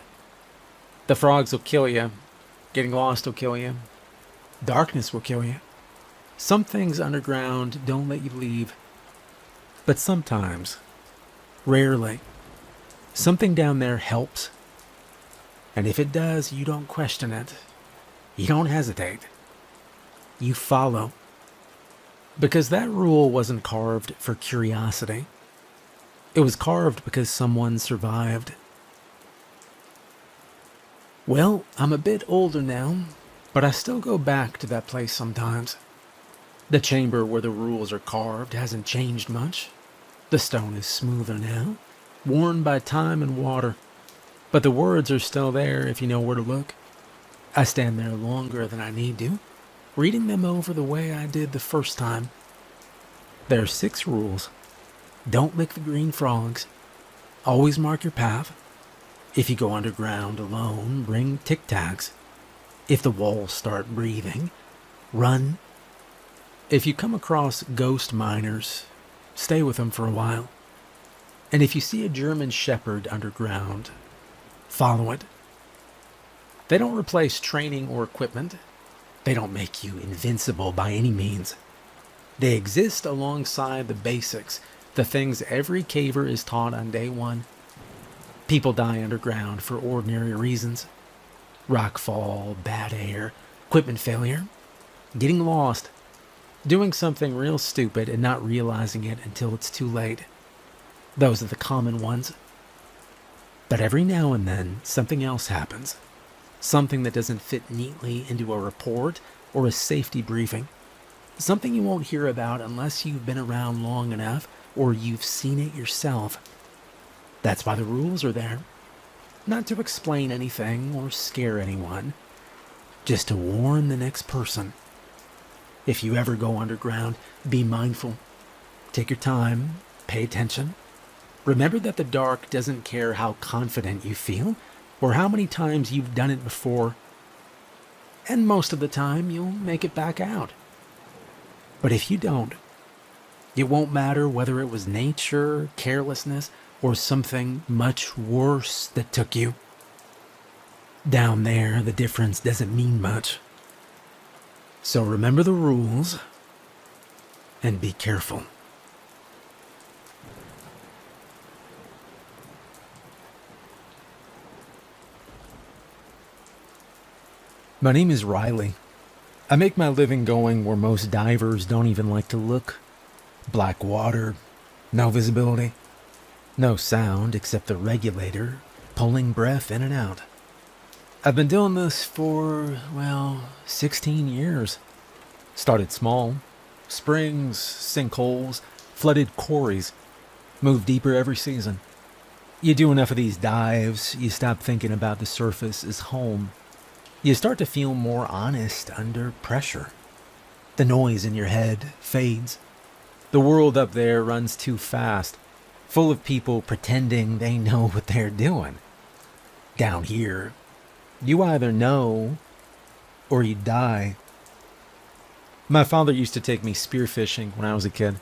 A: The frogs will kill you. Getting lost will kill you. Darkness will kill you. Some things underground don't let you leave. But sometimes, rarely, something down there helps. And if it does, you don't question it. You don't hesitate. You follow. Because that rule wasn't carved for curiosity. It was carved because someone survived. Well, I'm a bit older now, but I still go back to that place sometimes. The chamber where the rules are carved hasn't changed much. The stone is smoother now, worn by time and water. But the words are still there if you know where to look. I stand there longer than I need to, reading them over the way I did the first time. There are 6 rules. Don't lick the green frogs. Always mark your path. If you go underground alone, bring Tic Tacs. If the walls start breathing, run. If you come across ghost miners, stay with them for a while. And if you see a German Shepherd underground, follow it. They don't replace training or equipment. They don't make you invincible by any means. They exist alongside the basics, the things every caver is taught on day one. People die underground for ordinary reasons. Rockfall, bad air, equipment failure, getting lost, doing something real stupid and not realizing it until it's too late. Those are the common ones. But every now and then, something else happens. Something that doesn't fit neatly into a report or a safety briefing. Something you won't hear about unless you've been around long enough or you've seen it yourself. That's why the rules are there. Not to explain anything or scare anyone. Just to warn the next person. If you ever go underground, be mindful. Take your time. Pay attention. Remember that the dark doesn't care how confident you feel or how many times you've done it before. And most of the time, you'll make it back out. But if you don't, it won't matter whether it was nature, carelessness, or something much worse that took you. Down there, the difference doesn't mean much. So remember the rules and be careful. My name is Riley. I make my living going where most divers don't even like to look. Black water, no visibility, no sound except the regulator pulling breath in and out. I've been doing this for, 16 years. Started small. Springs, sinkholes, flooded quarries. Moved deeper every season. You do enough of these dives, you stop thinking about the surface as home. You start to feel more honest under pressure. The noise in your head fades. The world up there runs too fast, full of people pretending they know what they're doing. Down here, you either know or you die. My father used to take me spearfishing when I was a kid.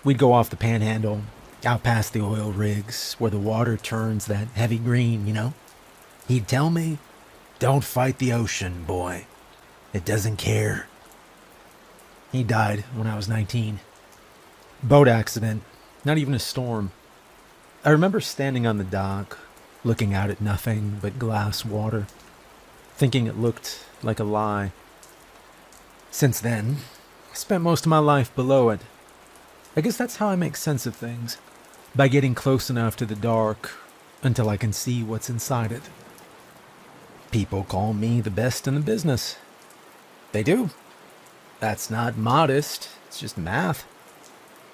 A: We'd go off the panhandle, out past the oil rigs, where the water turns that heavy green, He'd tell me, "Don't fight the ocean, boy. It doesn't care." He died when I was 19. Boat accident, not even a storm. I remember standing on the dock, looking out at nothing but glass water, thinking it looked like a lie. Since then, I spent most of my life below it. I guess that's how I make sense of things, by getting close enough to the dark until I can see what's inside it. People call me the best in the business. They do. That's not modest, it's just math.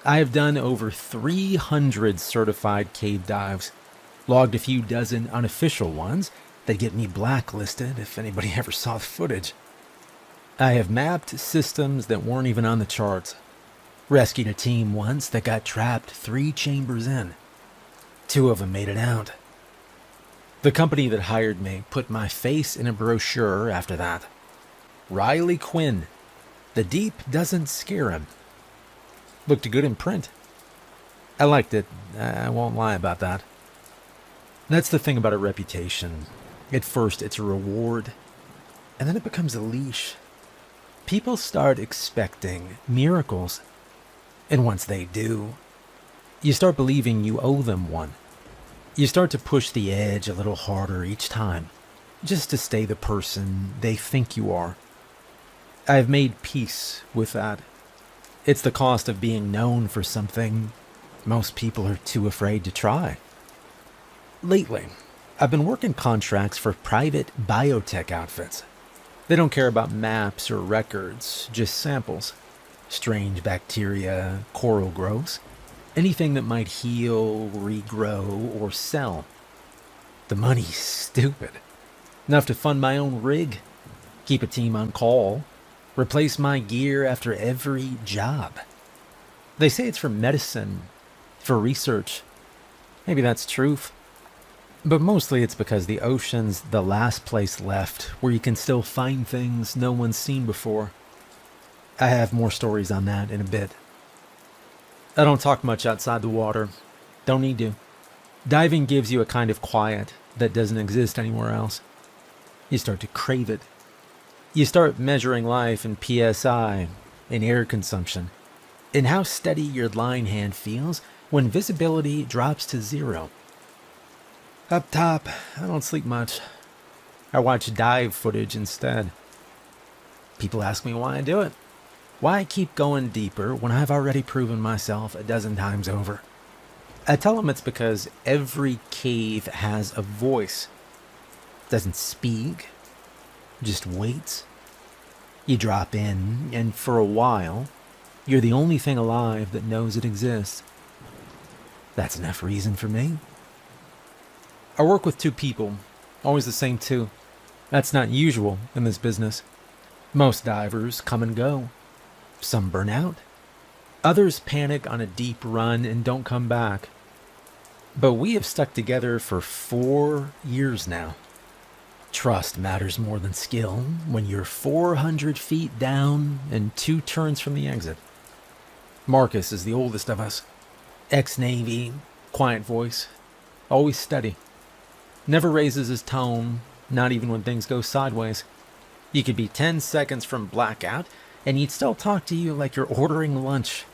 A: I have done over 300 certified cave dives, logged a few dozen unofficial ones that get me blacklisted if anybody ever saw the footage. I have mapped systems that weren't even on the charts. Rescued a team once that got trapped 3 chambers in. 2 of them made it out. The company that hired me put my face in a brochure after that. Riley Quinn. The deep doesn't scare him. Looked good in print. I liked it. I won't lie about that. That's the thing about a reputation. At first, it's a reward, and then it becomes a leash. People start expecting miracles, and once they do, you start believing you owe them one. You start to push the edge a little harder each time, just to stay the person they think you are. I've made peace with that. It's the cost of being known for something most people are too afraid to try. Lately, I've been working contracts for private biotech outfits. They don't care about maps or records, just samples. Strange bacteria, coral growths, anything that might heal, regrow, or sell. The money's stupid. Enough to fund my own rig, keep a team on call, replace my gear after every job. They say it's for medicine, for research. Maybe that's truth. But mostly it's because the ocean's the last place left where you can still find things no one's seen before. I have more stories on that in a bit. I don't talk much outside the water. Don't need to. Diving gives you a kind of quiet that doesn't exist anywhere else. You start to crave it. You start measuring life in PSI, in air consumption, in how steady your line hand feels when visibility drops to 0. Up top, I don't sleep much. I watch dive footage instead. People ask me why I do it. Why I keep going deeper when I've already proven myself a dozen times over. I tell them it's because every cave has a voice. It doesn't speak, just waits. You drop in, and for a while, you're the only thing alive that knows it exists. That's enough reason for me. I work with 2 people, always the same 2. That's not usual in this business. Most divers come and go. Some burn out. Others panic on a deep run and don't come back. But we have stuck together for 4 years now. Trust matters more than skill when you're 400 feet down and 2 turns from the exit. Marcus is the oldest of us. Ex-Navy, quiet voice, always steady. Never raises his tone, not even when things go sideways. You could be 10 seconds from blackout, and he'd still talk to you like you're ordering lunch.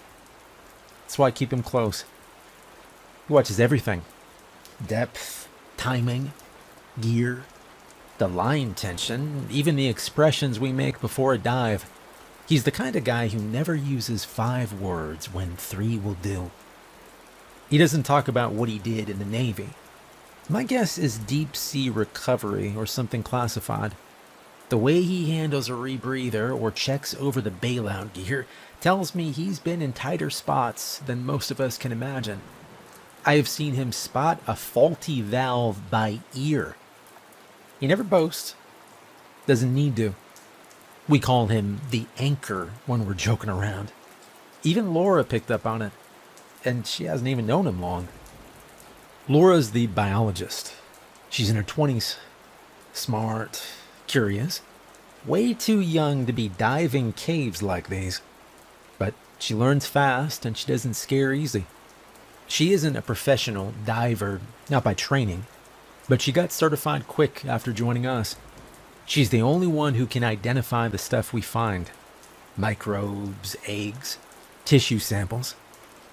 A: That's why I keep him close. He watches everything. Depth, timing, gear, the line tension, even the expressions we make before a dive. He's the kind of guy who never uses 5 words when 3 will do. He doesn't talk about what he did in the Navy. My guess is deep sea recovery or something classified. The way he handles a rebreather or checks over the bailout gear tells me he's been in tighter spots than most of us can imagine. I have seen him spot a faulty valve by ear. He never boasts. Doesn't need to. We call him the anchor when we're joking around. Even Laura picked up on it. And she hasn't even known him long. Laura's the biologist. She's in her 20s. Smart, curious. Way too young to be diving caves like these. But she learns fast and she doesn't scare easy. She isn't a professional diver, not by training, but she got certified quick after joining us. She's the only one who can identify the stuff we find. Microbes, eggs, tissue samples.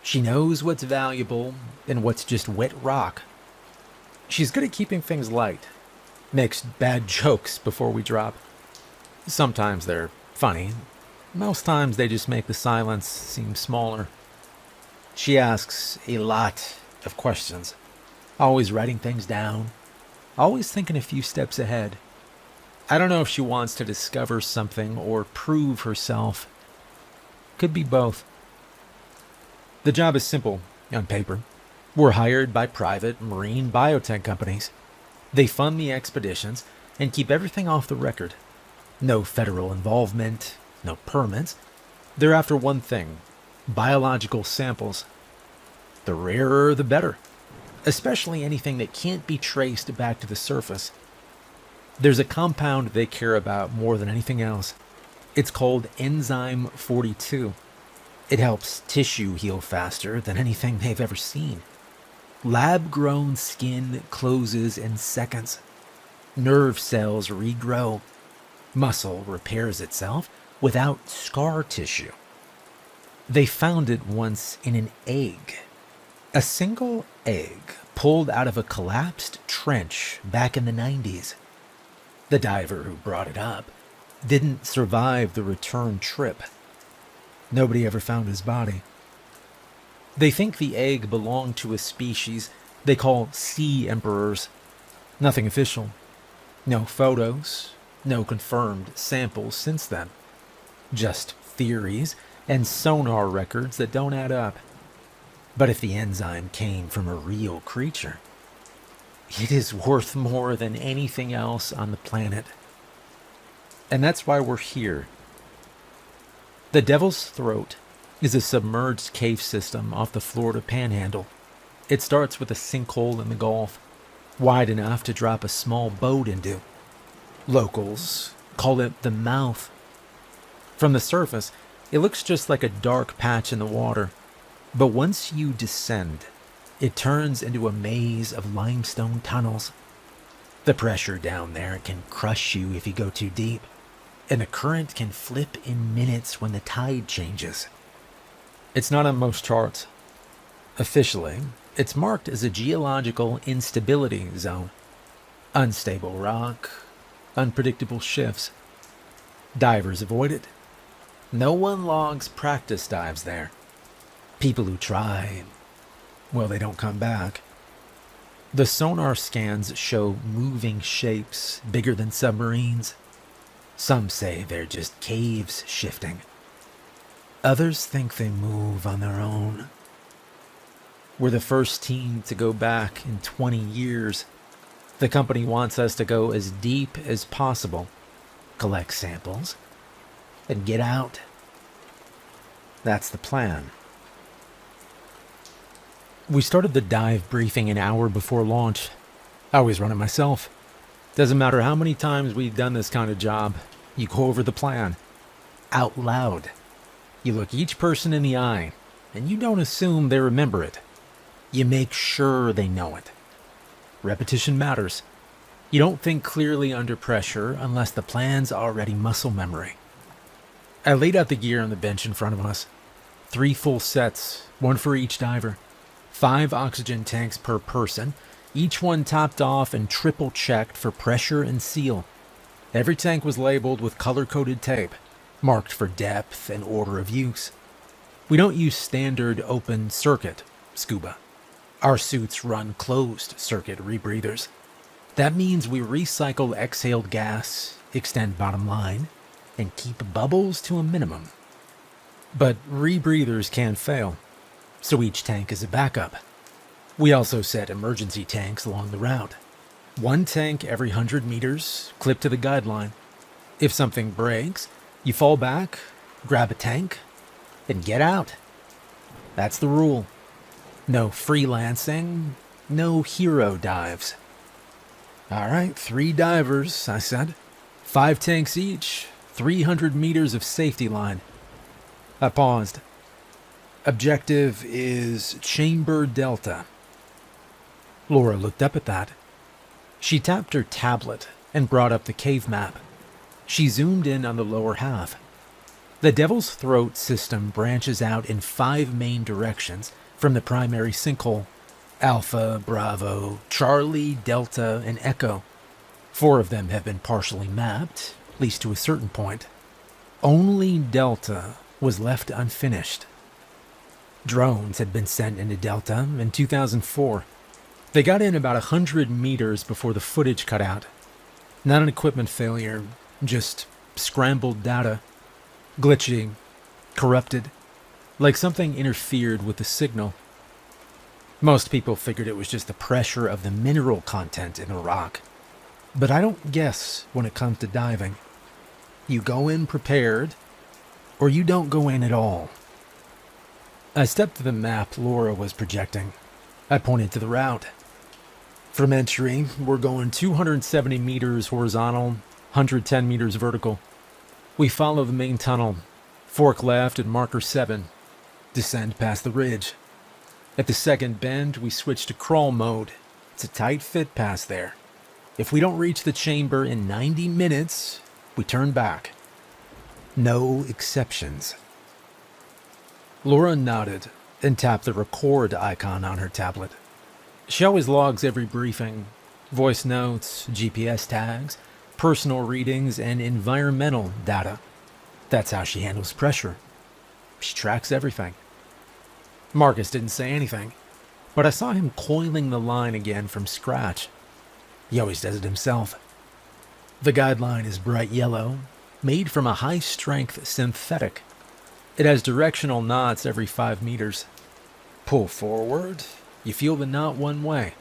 A: She knows what's valuable and what's just wet rock. She's good at keeping things light. Makes bad jokes before we drop. Sometimes they're funny. Most times they just make the silence seem smaller. She asks a lot of questions. Always writing things down. Always thinking a few steps ahead. I don't know if she wants to discover something or prove herself. Could be both. The job is simple, on paper. We're hired by private marine biotech companies. They fund the expeditions and keep everything off the record. No federal involvement, no permits. They're after one thing, biological samples. The rarer the better, especially anything that can't be traced back to the surface. There's a compound they care about more than anything else. It's called enzyme 42. It helps tissue heal faster than anything they've ever seen. Lab-grown skin closes in seconds. Nerve cells regrow. Muscle repairs itself without scar tissue. They found it once in an egg. A single egg pulled out of a collapsed trench back in the 90s. The diver who brought it up didn't survive the return trip. Nobody ever found his body. They think the egg belonged to a species they call sea emperors. Nothing official. No photos. No confirmed samples since then. Just theories and sonar records that don't add up. But if the enzyme came from a real creature, It is worth more than anything else on the planet. And that's why we're here. The Devil's Throat is a submerged cave system off the Florida Panhandle. It starts with a sinkhole in the Gulf, wide enough to drop a small boat into. Locals call it the mouth. From the surface, it looks just like a dark patch in the water, but once you descend, it turns into a maze of limestone tunnels. The pressure down there can crush you if you go too deep, and the current can flip in minutes when the tide changes. It's not on most charts. Officially, it's marked as a geological instability zone. Unstable rock, unpredictable shifts. Divers avoid it. No one logs practice dives there. People who try, well, they don't come back. The sonar scans show moving shapes bigger than submarines. Some say they're just caves shifting. Others think they move on their own. We're the first team to go back in 20 years. The company wants us to go as deep as possible, collect samples, and get out. That's the plan. We started the dive briefing an hour before launch. I always run it myself. Doesn't matter how many times we've done this kind of job, you go over the plan. Out loud. You look each person in the eye, and you don't assume they remember it. You make sure they know it. Repetition matters. You don't think clearly under pressure unless the plan's already muscle memory. I laid out the gear on the bench in front of us. 3 full sets, 1 for each diver. 5 oxygen tanks per person, each one topped off and triple checked for pressure and seal. Every tank was labeled with color-coded tape, marked for depth and order of use. We don't use standard open circuit scuba. Our suits run closed circuit rebreathers. That means we recycle exhaled gas, extend bottom line, and keep bubbles to a minimum. But rebreathers can fail, so each tank is a backup. We also set emergency tanks along the route. 1 tank every 100 meters, clipped to the guideline. If something breaks, you fall back, grab a tank, and get out. That's the rule. No freelancing, no hero dives. All right, 3 divers, I said. 5 tanks each, 300 meters of safety line. I paused. Objective is Chamber Delta. Laura looked up at that. She tapped her tablet and brought up the cave map. She zoomed in on the lower half. The Devil's Throat system branches out in 5 main directions from the primary sinkhole: Alpha, Bravo, Charlie, Delta, and Echo. 4 of them have been partially mapped, at least to a certain point. Only Delta was left unfinished. Drones had been sent into Delta in 2004. They got in about 100 meters before the footage cut out. Not an equipment failure, just scrambled data. Glitchy, corrupted, like something interfered with the signal. Most people figured it was just the pressure of the mineral content in the rock. But I don't guess when it comes to diving. You go in prepared, or you don't go in at all. I stepped to the map Laura was projecting. I pointed to the route. From entry, we're going 270 meters horizontal, 110 meters vertical. We follow the main tunnel, fork left at marker 7, descend past the ridge. At the second bend, we switch to crawl mode. It's a tight fit past there. If we don't reach the chamber in 90 minutes, we turn back. No exceptions. Laura nodded and tapped the record icon on her tablet. She always logs every briefing: voice notes, GPS tags, personal readings, and environmental data. That's how she handles pressure. She tracks everything. Marcus didn't say anything, but I saw him coiling the line again from scratch. He always does it himself. The guideline is bright yellow, made from a high-strength synthetic. It has directional knots every 5 meters. Pull forward, you feel the knot one way.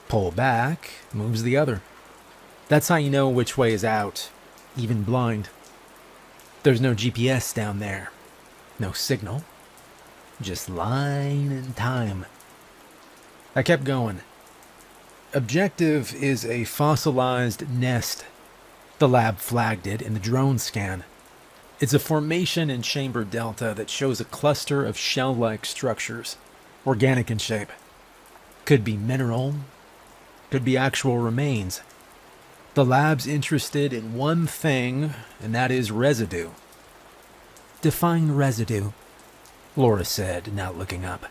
A: Pull back, moves the other. That's how you know which way is out, even blind. There's no GPS down there. No signal. Just line and time. I kept going. Objective is a fossilized nest. The lab flagged it in the drone scan. It's a formation in chamber delta that shows a cluster of shell-like structures, organic in shape. Could be mineral, could be actual remains. The lab's interested in one thing, and that is residue. Define residue, Laura said, not looking up.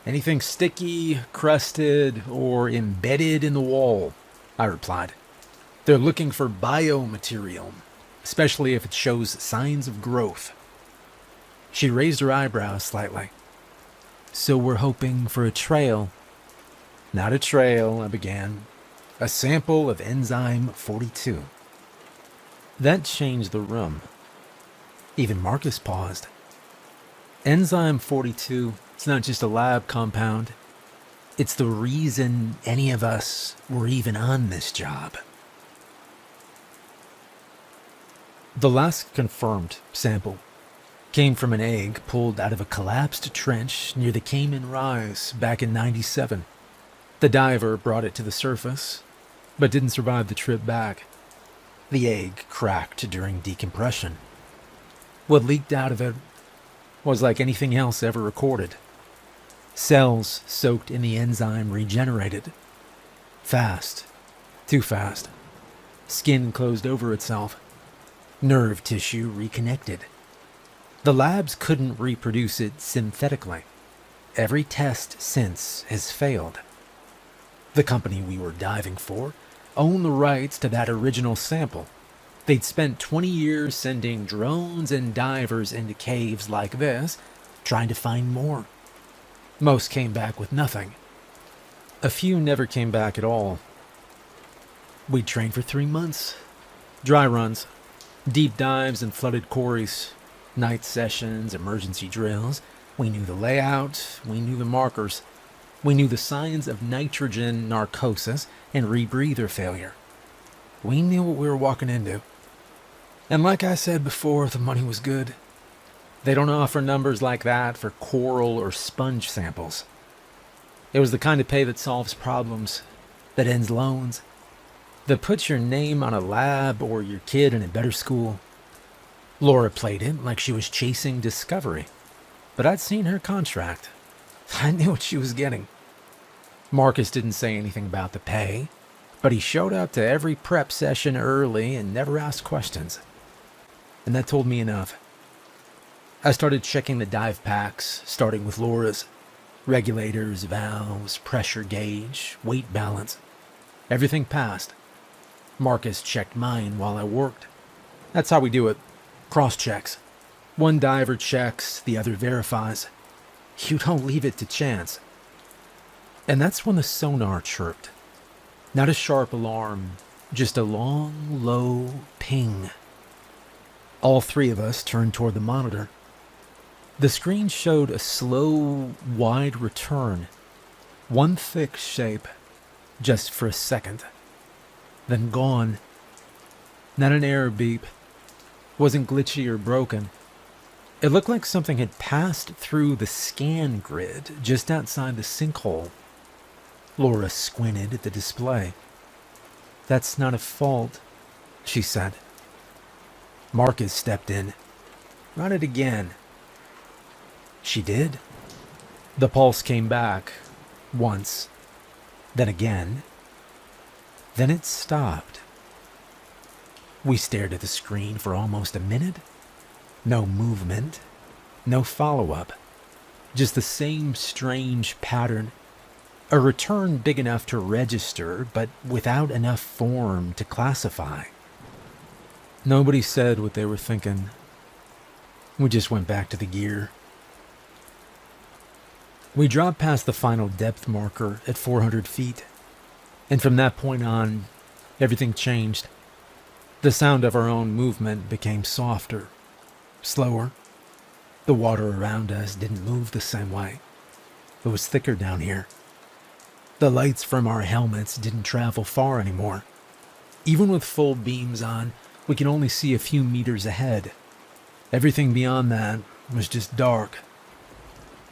A: Anything sticky, crusted, or embedded in the wall, I replied. They're looking for biomaterial, especially if it shows signs of growth. She raised her eyebrows slightly. So we're hoping for a trail. Not a trail, I began. A sample of enzyme 42. That changed the room. Even Marcus paused. Enzyme 42, it's not just a lab compound. It's the reason any of us were even on this job. The last confirmed sample came from an egg pulled out of a collapsed trench near the Cayman Rise back in '97. The diver brought it to the surface, but didn't survive the trip back. The egg cracked during decompression. What leaked out of it was like anything else ever recorded. Cells soaked in the enzyme regenerated. Fast. Too fast. Skin closed over itself. Nerve tissue reconnected. The labs couldn't reproduce it synthetically. Every test since has failed. The company we were diving for owned the rights to that original sample. They'd spent 20 years sending drones and divers into caves like this, trying to find more. Most came back with nothing. A few never came back at all. We'd trained for 3 months. Dry runs, deep dives in flooded quarries, night sessions, emergency drills. We knew the layout, we knew the markers. We knew the signs of nitrogen narcosis and rebreather failure. We knew what we were walking into. And like I said before, the money was good. They don't offer numbers like that for coral or sponge samples. It was the kind of pay that solves problems, that ends loans, that puts your name on a lab or your kid in a better school. Laura played it like she was chasing discovery, but I'd seen her contract. I knew what she was getting. Marcus didn't say anything about the pay, but he showed up to every prep session early and never asked questions. And that told me enough. I started checking the dive packs, starting with Laura's. Regulators, valves, pressure gauge, weight balance. Everything passed. Marcus checked mine while I worked. That's how we do it. Cross-checks. One diver checks, the other verifies. You don't leave it to chance. And that's when the sonar chirped. Not a sharp alarm, just a long, low ping. All three of us turned toward the monitor. The screen showed a slow, wide return. One thick shape, just for a second. Then gone. Not an error beep. Wasn't glitchy or broken. It looked like something had passed through the scan grid just outside the sinkhole. Laura squinted at the display. That's not a fault, she said. Marcus stepped in. Run it again. She did. The pulse came back. Once. Then again. Then it stopped. We stared at the screen for almost a minute. No movement. No follow-up. Just the same strange pattern. A return big enough to register, but without enough form to classify. Nobody said what they were thinking. We just went back to the gear. We dropped past the final depth marker at 400 feet. And from that point on, everything changed. The sound of our own movement became softer, slower. The water around us didn't move the same way. It was thicker down here. The lights from our helmets didn't travel far anymore. Even with full beams on, we could only see a few meters ahead. Everything beyond that was just dark.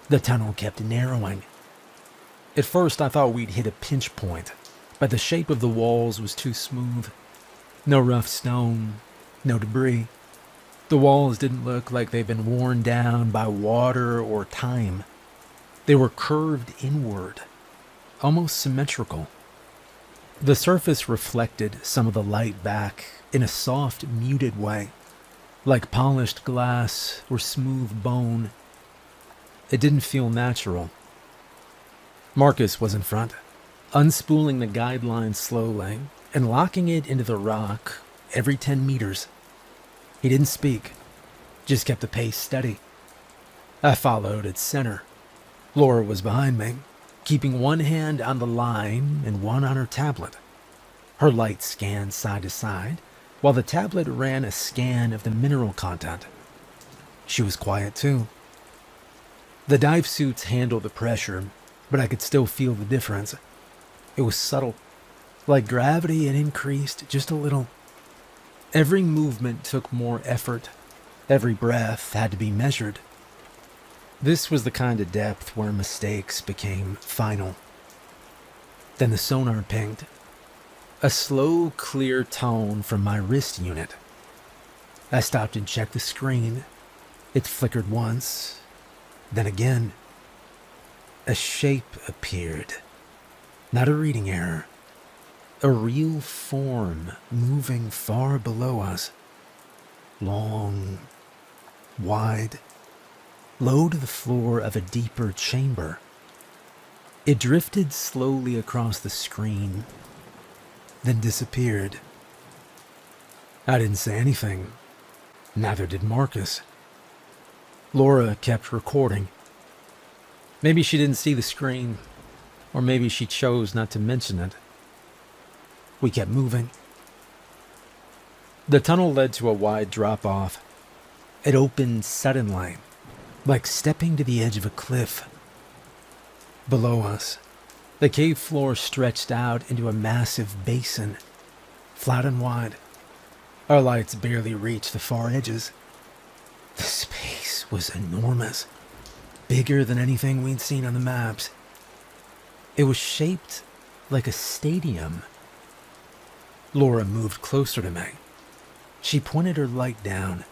A: The tunnel kept narrowing. At first, I thought we'd hit a pinch point, but the shape of the walls was too smooth. No rough stone, no debris. The walls didn't look like they'd been worn down by water or time. They were curved inward, almost symmetrical. The surface reflected some of the light back in a soft, muted way, like polished glass or smooth bone. It didn't feel natural. Marcus was in front, unspooling the guideline slowly and locking it into the rock every 10 meters. He didn't speak, just kept the pace steady. I followed its center. Laura was behind me, keeping one hand on the line and one on her tablet. Her light scanned side to side, while the tablet ran a scan of the mineral content. She was quiet too. The dive suits handled the pressure, but I could still feel the difference. It was subtle, like gravity had increased just a little. Every movement took more effort. Every breath had to be measured. This was the kind of depth where mistakes became final. Then the sonar pinged. A slow, clear tone from my wrist unit. I stopped and checked the screen. It flickered once, then again. A shape appeared. Not a reading error. A real form moving far below us. Long, wide, low to the floor of a deeper chamber. It drifted slowly across the screen, then disappeared. I didn't say anything. Neither did Marcus. Laura kept recording. Maybe she didn't see the screen, or maybe she chose not to mention it. We kept moving. The tunnel led to a wide drop-off. It opened suddenly, like stepping to the edge of a cliff. Below us, the cave floor stretched out into a massive basin, flat and wide. Our lights barely reached the far edges. The space was enormous, bigger than anything we'd seen on the maps. It was shaped like a stadium. Laura moved closer to me. She pointed her light down,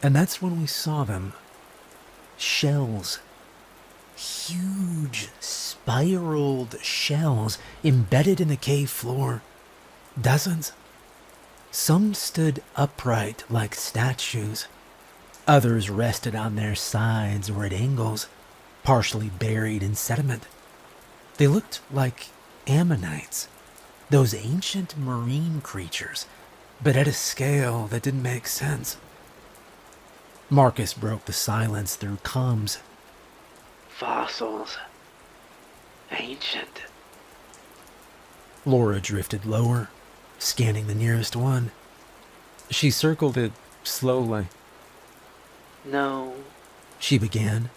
A: and that's when we saw them. Shells. Huge, spiraled shells embedded in the cave floor. Dozens. Some stood upright like statues. Others rested on their sides or at angles, partially buried in sediment. They looked like ammonites, those ancient marine creatures, but at a scale that didn't make sense. Marcus broke the silence through comms. Fossils. Ancient. Laura drifted lower, scanning the nearest one. She circled it slowly. No, she began.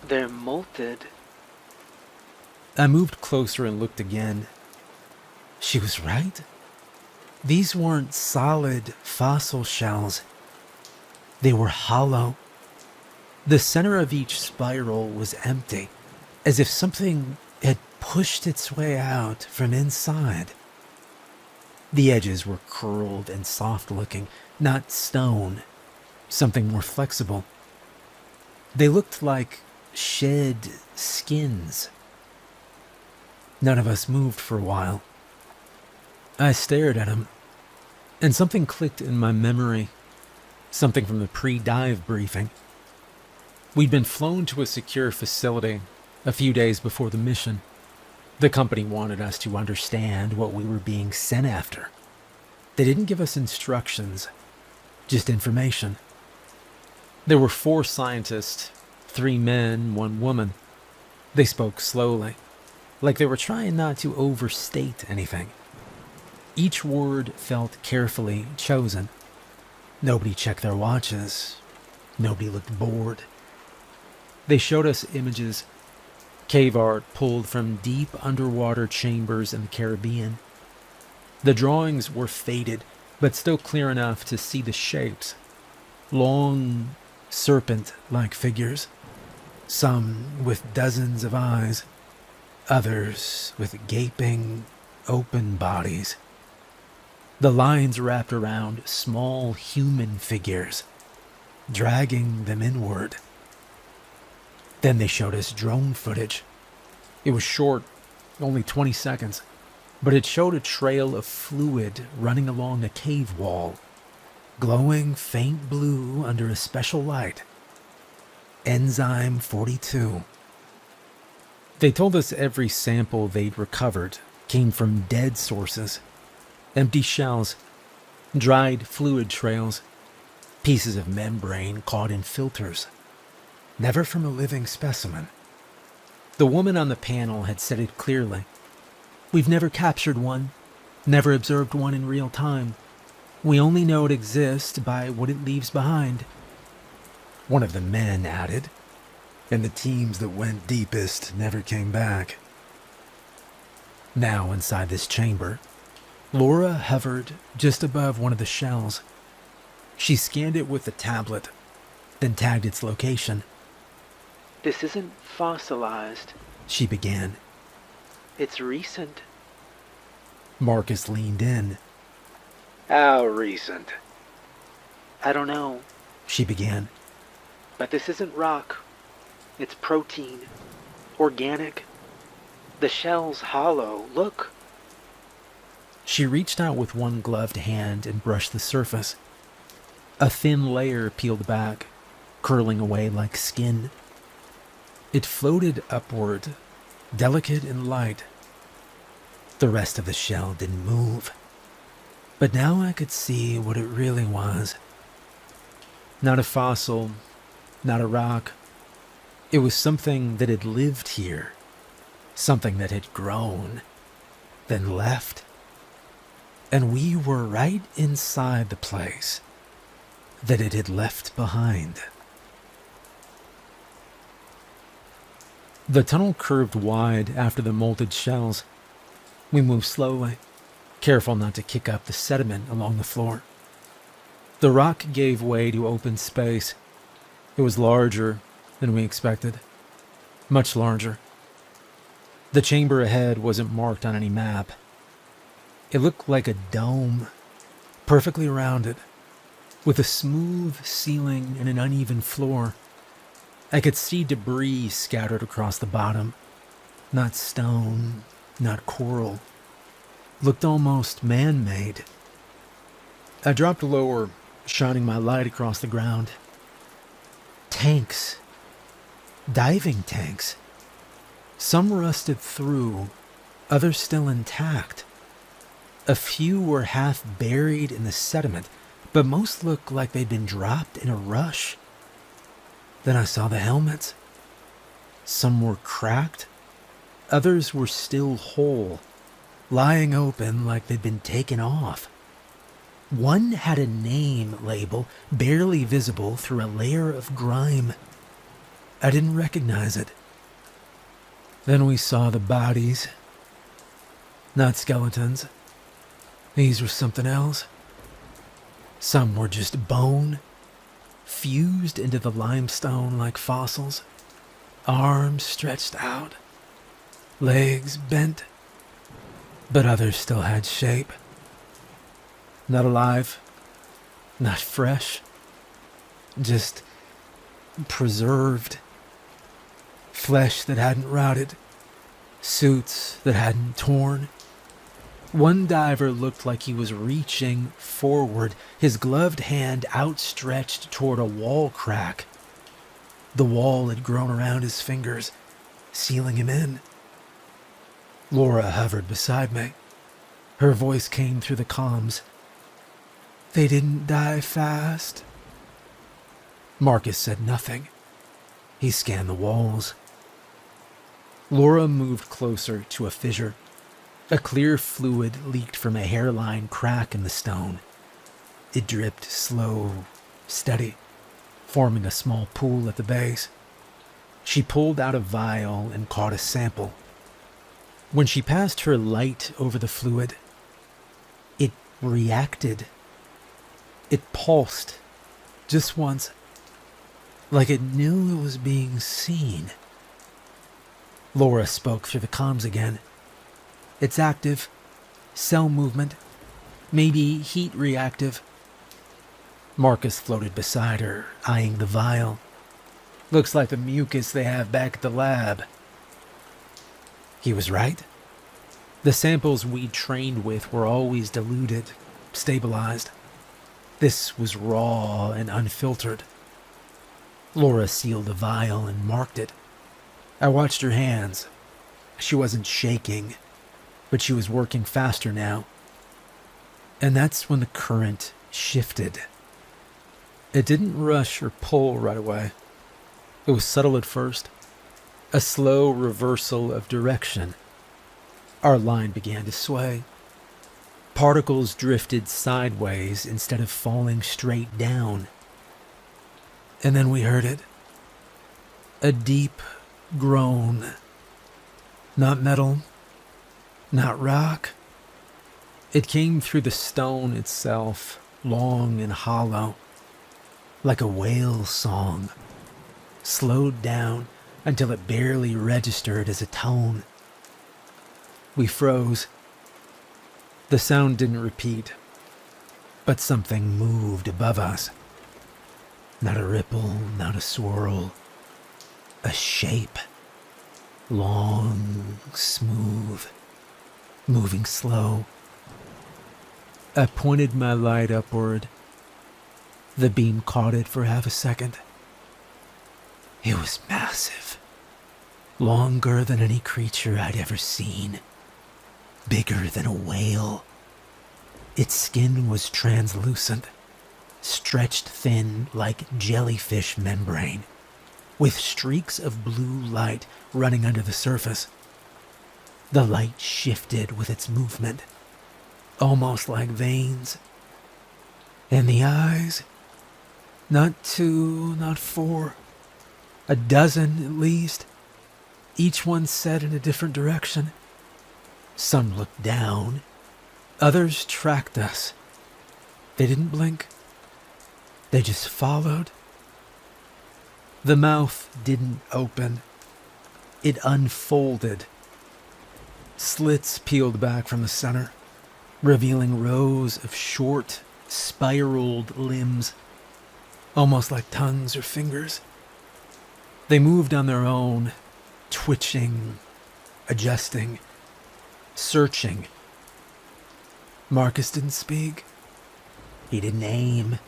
A: They're molted. I moved closer and looked again. She was right. These weren't solid fossil shells. They were hollow. The center of each spiral was empty, as if something had pushed its way out from inside. The edges were curled and soft-looking, not stone, something more flexible. They looked like shed skins. None of us moved for a while. I stared at him, and something clicked in my memory, something from the pre-dive briefing. We'd been flown to a secure facility a few days before the mission. The company wanted us to understand what we were being sent after. They didn't give us instructions, just information. There were 4 scientists, 3 men, 1 woman. They spoke slowly, like they were trying not to overstate anything. Each word felt carefully chosen. Nobody checked their watches. Nobody looked bored. They showed us images, cave art pulled from deep underwater chambers in the Caribbean. The drawings were faded, but still clear enough to see the shapes. Long, serpent-like figures, some with dozens of eyes, others with gaping, open bodies. The lines wrapped around small human figures, dragging them inward. Then they showed us drone footage. It was short, only 20 seconds, but it showed a trail of fluid running along a cave wall, glowing faint blue under a special light. Enzyme 42. They told us every sample they'd recovered came from dead sources. Empty shells, dried fluid trails, pieces of membrane caught in filters. Never from a living specimen. The woman on the panel had said it clearly. We've never captured one, never observed one in real time. We only know it exists by what it leaves behind. One of the men added, and the teams that went deepest never came back. Now inside this chamber, Laura hovered just above one of the shells. She scanned it with the tablet, then tagged its location.
B: This isn't fossilized,
A: she began.
B: It's recent.
A: Marcus leaned in.
B: How recent? I don't know,
A: she began.
B: But this isn't rock. It's protein. Organic. The shell's hollow. Look.
A: She reached out with one gloved hand and brushed the surface. A thin layer peeled back, curling away like skin. It floated upward, delicate and light. The rest of the shell didn't move. But now I could see what it really was. Not a fossil, not a rock. It was something that had lived here. Something that had grown, then left. And we were right inside the place that it had left behind. The tunnel curved wide after the molted shells. We moved slowly, careful not to kick up the sediment along the floor. The rock gave way to open space. It was larger than we expected. Much larger. The chamber ahead wasn't marked on any map. It looked like a dome, perfectly rounded, with a smooth ceiling and an uneven floor. I could see debris scattered across the bottom. Not stone, not coral. Looked almost man-made. I dropped lower, shining my light across the ground. Tanks. Diving tanks. Some rusted through, others still intact. A few were half buried in the sediment, but most looked like they'd been dropped in a rush. Then I saw the helmets. Some were cracked, others were still whole, lying open like they'd been taken off. One had a name label barely visible through a layer of grime. I didn't recognize it. Then we saw the bodies. Not skeletons. These were something else. Some were just bone, fused into the limestone like fossils. Arms stretched out, legs bent, but others still had shape. Not alive, not fresh, just preserved. Flesh that hadn't rotted, suits that hadn't torn. One diver looked like he was reaching forward, his gloved hand outstretched toward a wall crack. The wall had grown around his fingers, sealing him in. Laura hovered beside me. Her voice came through the comms. They didn't die fast. Marcus said nothing. He scanned the walls. Laura moved closer to a fissure. A clear fluid leaked from a hairline crack in the stone. It dripped slow, steady, forming a small pool at the base. She pulled out a vial and caught a sample. When she passed her light over the fluid, it reacted. It pulsed just once, like it knew it was being seen. Laura spoke through the comms again. It's active. Cell movement. Maybe heat reactive. Marcus floated beside her, eyeing the vial. Looks like the mucus they have back at the lab. He was right. The samples we'd trained with were always diluted, stabilized. This was raw and unfiltered. Laura sealed the vial and marked it. I watched her hands. She wasn't shaking, but she was working faster now. And that's when the current shifted. It didn't rush or pull right away. It was subtle at first, a slow reversal of direction. Our line began to sway. Particles drifted sideways instead of falling straight down. And then we heard it. A deep groan. Not metal, not rock. It came through the stone itself, long and hollow, like a whale song, slowed down until it barely registered as a tone. We froze. The sound didn't repeat, but something moved above us. Not a ripple, not a swirl. A shape. Long, smooth, moving slow. I pointed my light upward. The beam caught it for half a second. It was massive. Longer than any creature I'd ever seen. Bigger than a whale. Its skin was translucent, stretched thin like jellyfish membrane, with streaks of blue light running under the surface. The light shifted with its movement, almost like veins. And the eyes, not 2, not 4, a dozen at least, each one set in a different direction. Some looked down, others tracked us. They didn't blink. They just followed. The mouth didn't open. It unfolded. Slits peeled back from the center, revealing rows of short, spiraled limbs, almost like tongues or fingers. They moved on their own, twitching, adjusting, searching. Marcus didn't speak. He didn't aim.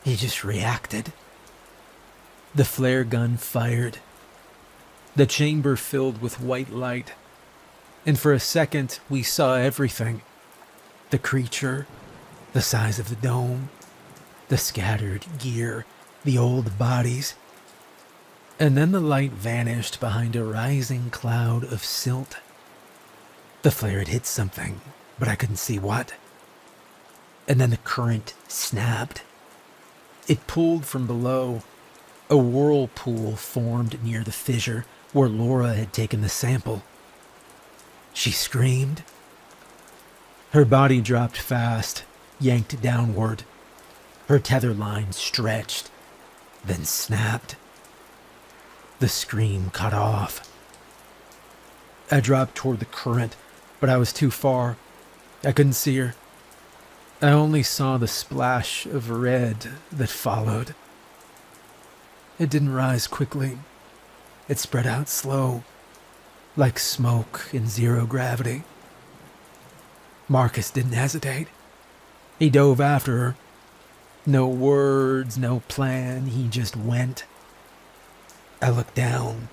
A: He just reacted. The flare gun fired. The chamber filled with white light. And for a second, we saw everything. The creature, the size of the dome, the scattered gear, the old bodies. And then the light vanished behind a rising cloud of silt. The flare had hit something, but I couldn't see what. And then the current snapped. It pulled from below. A whirlpool formed near the fissure where Laura had taken the sample. She screamed. Her body dropped fast, yanked downward. Her tether line stretched, then snapped. The scream cut off. I dropped toward the current, but I was too far. I couldn't see her. I only saw the splash of red that followed. It didn't rise quickly. It spread out slow, like smoke in zero gravity. Marcus didn't hesitate. He dove after her. No words, no plan, he just went. I looked down.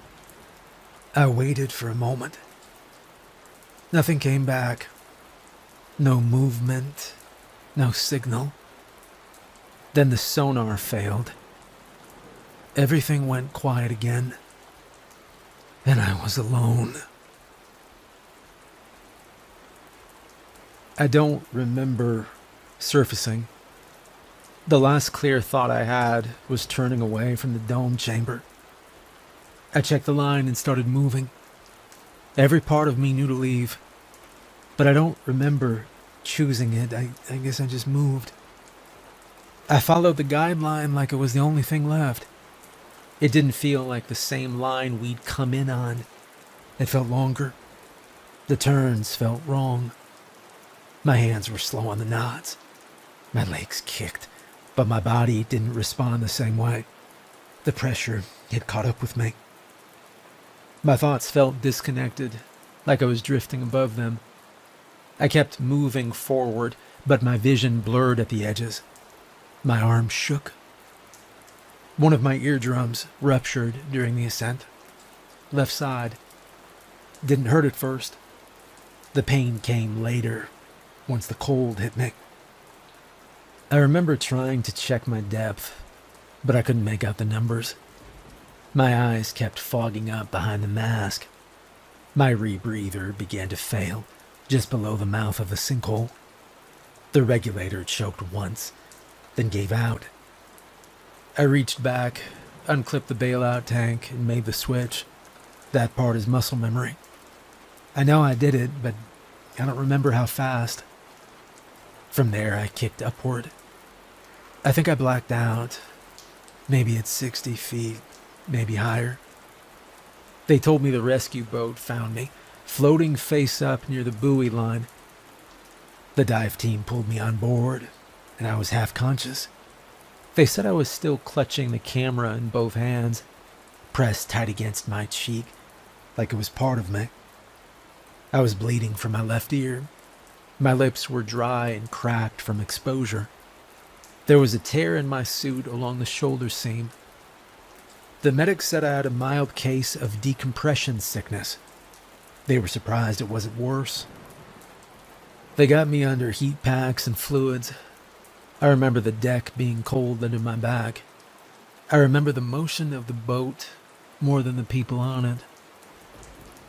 A: I waited for a moment. Nothing came back. No movement, no signal. Then the sonar failed. Everything went quiet again. And I was alone. I don't remember surfacing. The last clear thought I had was turning away from the dome chamber. I checked the line and started moving. Every part of me knew to leave, but I don't remember choosing it. I guess I just moved. I followed the guideline like it was the only thing left. It didn't feel like the same line we'd come in on. It felt longer. The turns felt wrong. My hands were slow on the knots. My legs kicked, but my body didn't respond the same way. The pressure had caught up with me. My thoughts felt disconnected, like I was drifting above them. I kept moving forward, but my vision blurred at the edges. My arms shook. One of my eardrums ruptured during the ascent. Left side. Didn't hurt at first. The pain came later, once the cold hit me. I remember trying to check my depth, but I couldn't make out the numbers. My eyes kept fogging up behind the mask. My rebreather began to fail, just below the mouth of the sinkhole. The regulator choked once, then gave out. I reached back, unclipped the bailout tank, and made the switch. That part is muscle memory. I know I did it, but I don't remember how fast. From there, I kicked upward. I think I blacked out. Maybe at 60 feet, maybe higher. They told me the rescue boat found me, floating face up near the buoy line. The dive team pulled me on board, and I was half conscious. They said I was still clutching the camera in both hands, pressed tight against my cheek, like it was part of me. I was bleeding from my left ear. My lips were dry and cracked from exposure. There was a tear in my suit along the shoulder seam. The medics said I had a mild case of decompression sickness. They were surprised it wasn't worse. They got me under heat packs and fluids. I remember the deck being cold under my back. I remember the motion of the boat more than the people on it.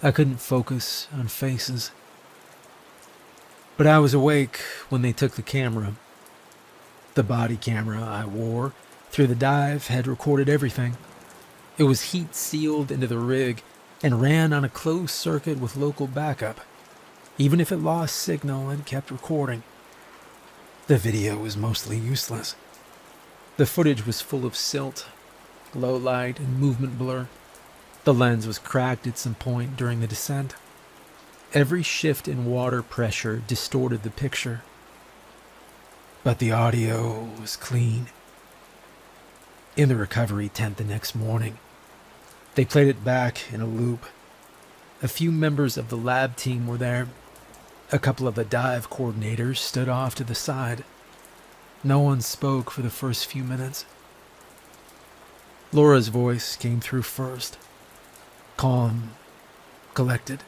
A: I couldn't focus on faces. But I was awake when they took the camera. The body camera I wore through the dive had recorded everything. It was heat sealed into the rig and ran on a closed circuit with local backup. Even if it lost signal, it kept recording. The video was mostly useless. The footage was full of silt, low light, and movement blur. The lens was cracked at some point during the descent. Every shift in water pressure distorted the picture. But the audio was clean. In the recovery tent the next morning, they played it back in a loop. A few members of the lab team were there. A couple of the dive coordinators stood off to the side. No one spoke for the first few minutes. Laura's voice came through first. Calm, collected.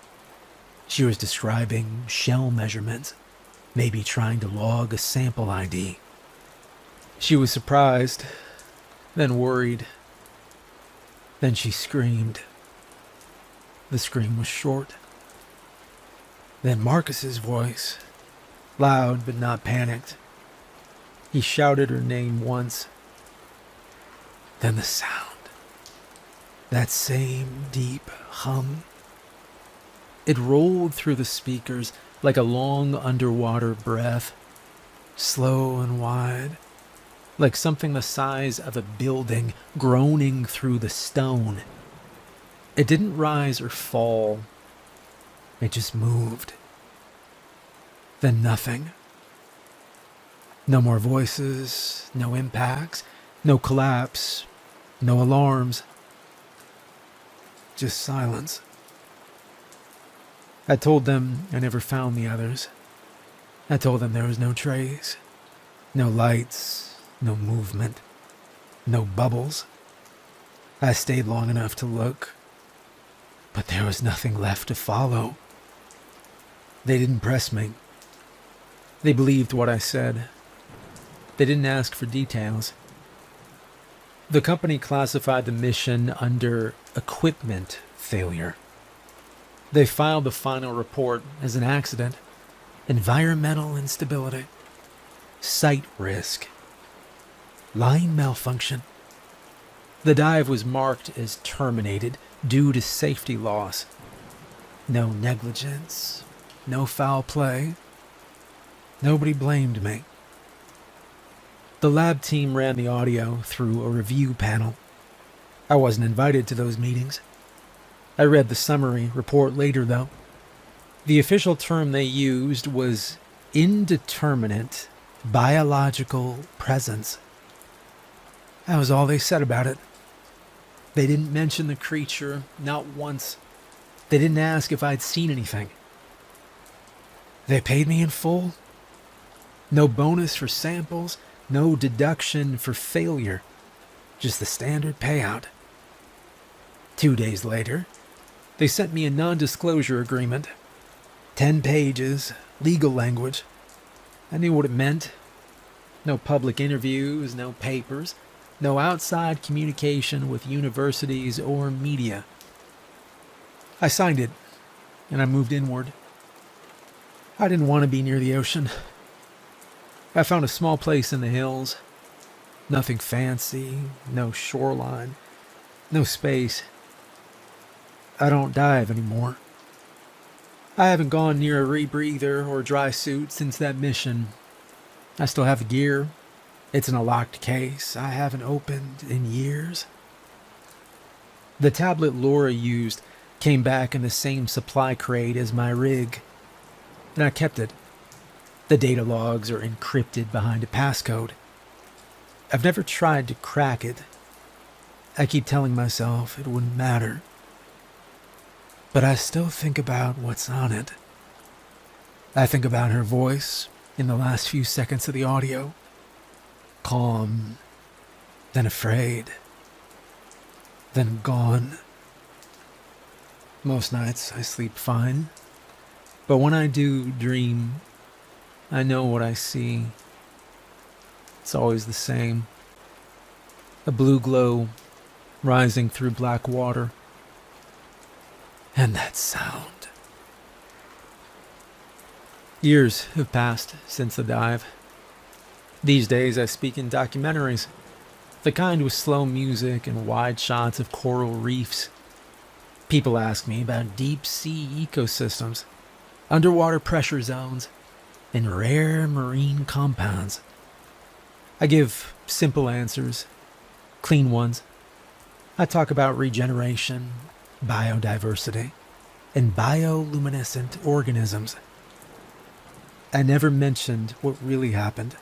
A: She was describing shell measurements, maybe trying to log a sample ID. She was surprised, then worried. Then she screamed. The scream was short. Then Marcus's voice, loud but not panicked. He shouted her name once. Then the sound. That same deep hum. It rolled through the speakers like a long underwater breath, slow and wide, like something the size of a building groaning through the stone. It didn't rise or fall. It just moved. Then nothing. No more voices, no impacts, no collapse, no alarms. Just silence. I told them I never found the others. I told them there was no trace, no lights, no movement, no bubbles. I stayed long enough to look, but there was nothing left to follow. They didn't press me. They believed what I said. They didn't ask for details. The company classified the mission under equipment failure. They filed the final report as an accident, environmental instability, site risk, line malfunction. The dive was marked as terminated due to safety loss. No negligence, no foul play. Nobody blamed me. The lab team ran the audio through a review panel. I wasn't invited to those meetings. I read the summary report later, though. The official term they used was indeterminate biological presence. That was all they said about it. They didn't mention the creature, not once. They didn't ask if I'd seen anything. They paid me in full. No bonus for samples, no deduction for failure. Just the standard payout. 2 days later, they sent me a non-disclosure agreement. 10 pages, legal language. I knew what it meant. No public interviews, no papers, no outside communication with universities or media. I signed it, and I moved inward. I didn't want to be near the ocean. I found a small place in the hills. Nothing fancy, no shoreline, no space. I don't dive anymore. I haven't gone near a rebreather or dry suit since that mission. I still have the gear. It's in a locked case I haven't opened in years. The tablet Laura used came back in the same supply crate as my rig, and I kept it. The data logs are encrypted behind a passcode. I've never tried to crack it. I keep telling myself it wouldn't matter. But I still think about what's on it. I think about her voice in the last few seconds of the audio. Calm, then afraid, then gone. Most nights I sleep fine, but when I do dream, I know what I see. It's always the same. A blue glow rising through black water. And that sound. Years have passed since the dive. These days I speak in documentaries, the kind with slow music and wide shots of coral reefs. People ask me about deep sea ecosystems, underwater pressure zones, and rare marine compounds. I give simple answers, clean ones. I talk about regeneration, biodiversity, and bioluminescent organisms. I never mentioned what really happened.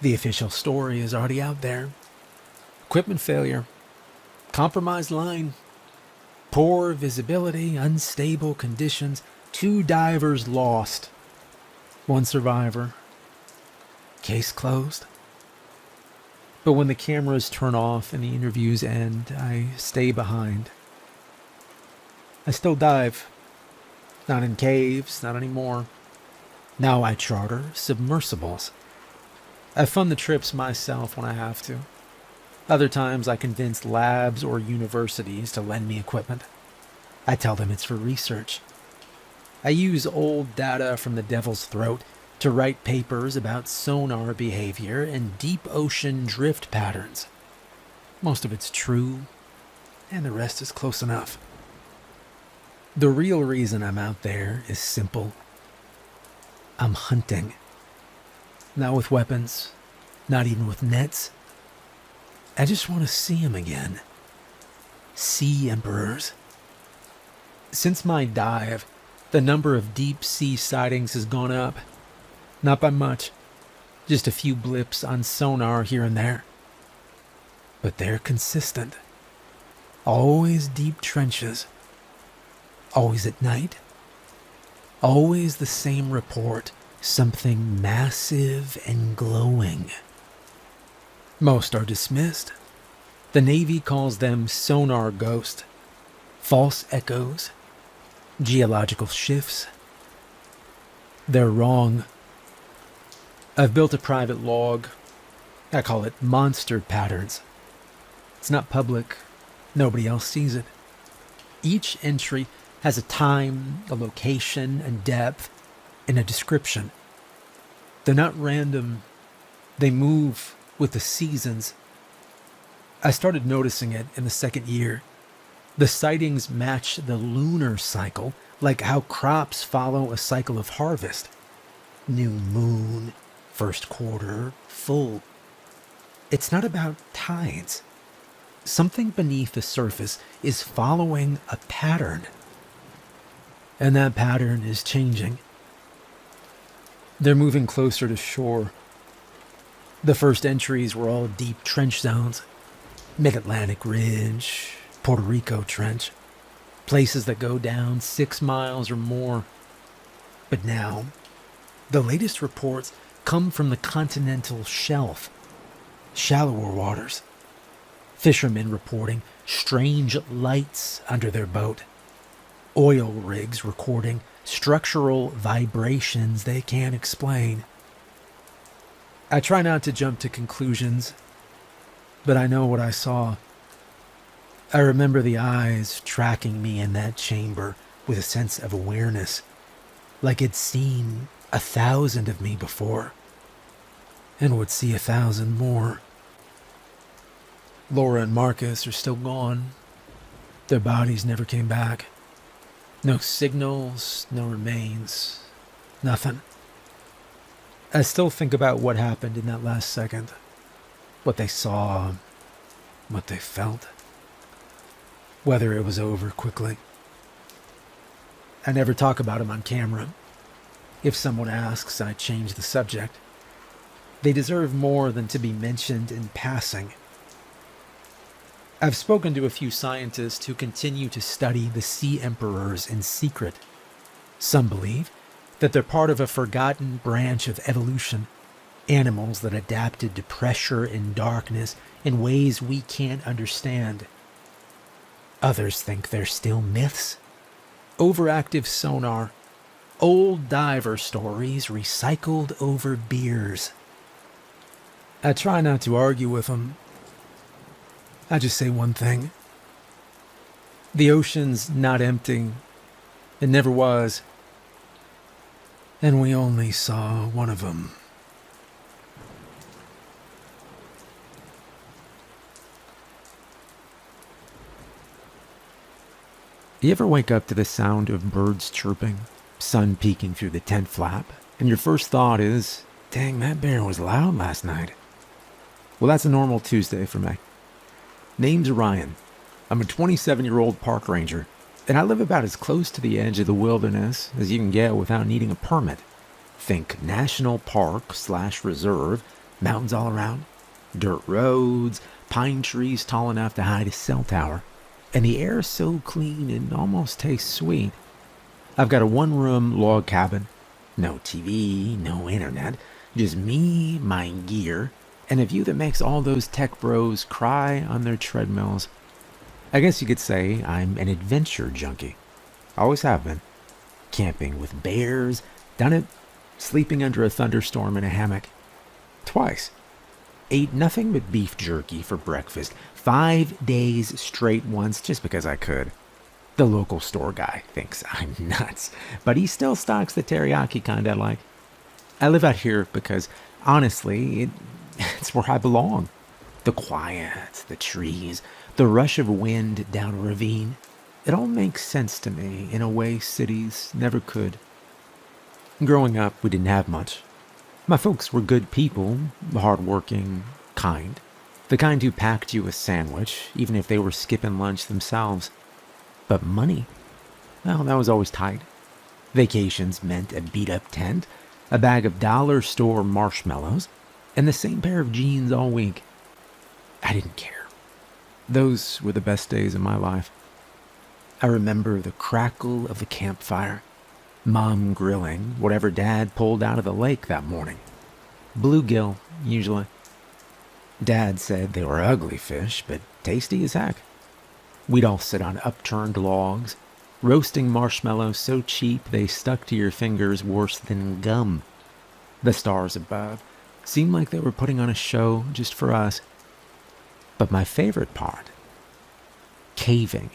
A: The official story is already out there. Equipment failure, compromised line, poor visibility, unstable conditions, 2 divers lost, 1 survivor. Case closed. But when the cameras turn off and the interviews end, I stay behind. I still dive. Not in caves, not anymore. Now I charter submersibles. I fund the trips myself when I have to. Other times I convince labs or universities to lend me equipment. I tell them it's for research. I use old data from the Devil's Throat to write papers about sonar behavior and deep ocean drift patterns. Most of it's true, and the rest is close enough. The real reason I'm out there is simple. I'm hunting. Not with weapons, not even with nets. I just want to see them again. Sea emperors. Since my dive, the number of deep sea sightings has gone up. Not by much. Just a few blips on sonar here and there. But they're consistent. Always deep trenches. Always at night. Always the same report. Something massive and glowing. Most are dismissed. The Navy calls them sonar ghost, false echoes, geological shifts. They're wrong. I've built a private log. I call it monster patterns. It's not public. Nobody else sees it. Each entry has a time, a location, and depth, and a description. They're not random. They move with the seasons. I started noticing it in the second year. The sightings match the lunar cycle, like how crops follow a cycle of harvest. New moon, first quarter, full. It's not about tides. Something beneath the surface is following a pattern. And that pattern is changing. They're moving closer to shore. The first entries were all deep trench zones. Mid-Atlantic Ridge, Puerto Rico Trench. Places that go down 6 miles or more. But now, the latest reports come from the continental shelf. Shallower waters. Fishermen reporting strange lights under their boat. Oil rigs recording structural vibrations they can't explain. I try not to jump to conclusions, but I know what I saw. I remember the eyes tracking me in that chamber with a sense of awareness, like it'd seen 1,000 of me before, and would see 1,000 more. Laura and Marcus are still gone. Their bodies never came back. No signals, no remains, nothing. I still think about what happened in that last second. What they saw, what they felt. Whether it was over quickly. I never talk about them on camera. If someone asks, I change the subject. They deserve more than to be mentioned in passing. I've spoken to a few scientists who continue to study the sea emperors in secret. Some believe that they're part of a forgotten branch of evolution, animals that adapted to pressure and darkness in ways we can't understand. Others think they're still myths, overactive sonar, old diver stories recycled over beers. I try not to argue with them. I just say one thing. The ocean's not empty. It never was. And we only saw one of them. You ever wake up to the sound of birds chirping, sun peeking through the tent flap, and your first thought is, dang, that bear was loud last night? Well, that's a normal Tuesday for me. Name's Ryan. I'm a 27-year-old park ranger, and I live about as close to the edge of the wilderness as you can get without needing a permit. Think national park/reserve, mountains all around, dirt roads, pine trees tall enough to hide a cell tower, and the air so clean it almost tastes sweet. I've got a one-room log cabin, no TV, no internet, just me, my gear, and a view that makes all those tech bros cry on their treadmills. I guess you could say I'm an adventure junkie. Always have been. Camping with bears, done it, sleeping under a thunderstorm in a hammock. Twice. Ate nothing but beef jerky for breakfast, 5 days straight once just because I could. The local store guy thinks I'm nuts, but he still stocks the teriyaki kind I like. I live out here because, honestly, it's where I belong. The quiet, the trees, the rush of wind down a ravine. It all makes sense to me in a way cities never could. Growing up, we didn't have much. My folks were good people, hardworking, kind. The kind who packed you a sandwich, even if they were skipping lunch themselves. But money, well, that was always tight. Vacations meant a beat-up tent, a bag of dollar store marshmallows, and the same pair of jeans all week. I didn't care. Those were the best days of my life. I remember the crackle of the campfire, Mom grilling whatever Dad pulled out of the lake that morning. Bluegill, usually. Dad said they were ugly fish, but tasty as heck. We'd all sit on upturned logs, roasting marshmallows so cheap they stuck to your fingers worse than gum. The stars above seemed like they were putting on a show just for us. But my favorite part, caving.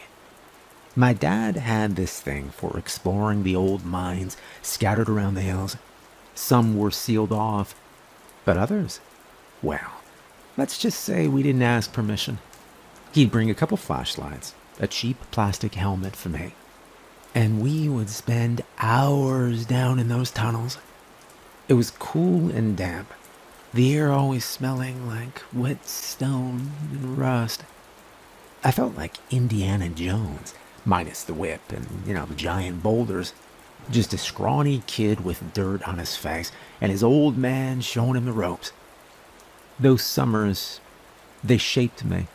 A: My dad had this thing for exploring the old mines scattered around the hills. Some were sealed off, but others, well, let's just say we didn't ask permission. He'd bring a couple flashlights, a cheap plastic helmet for me. And we would spend hours down in those tunnels. It was cool and damp, the air always smelling like wet stone and rust. I felt like Indiana Jones, minus the whip and, the giant boulders. Just a scrawny kid with dirt on his face and his old man showing him the ropes. Those summers, they shaped me.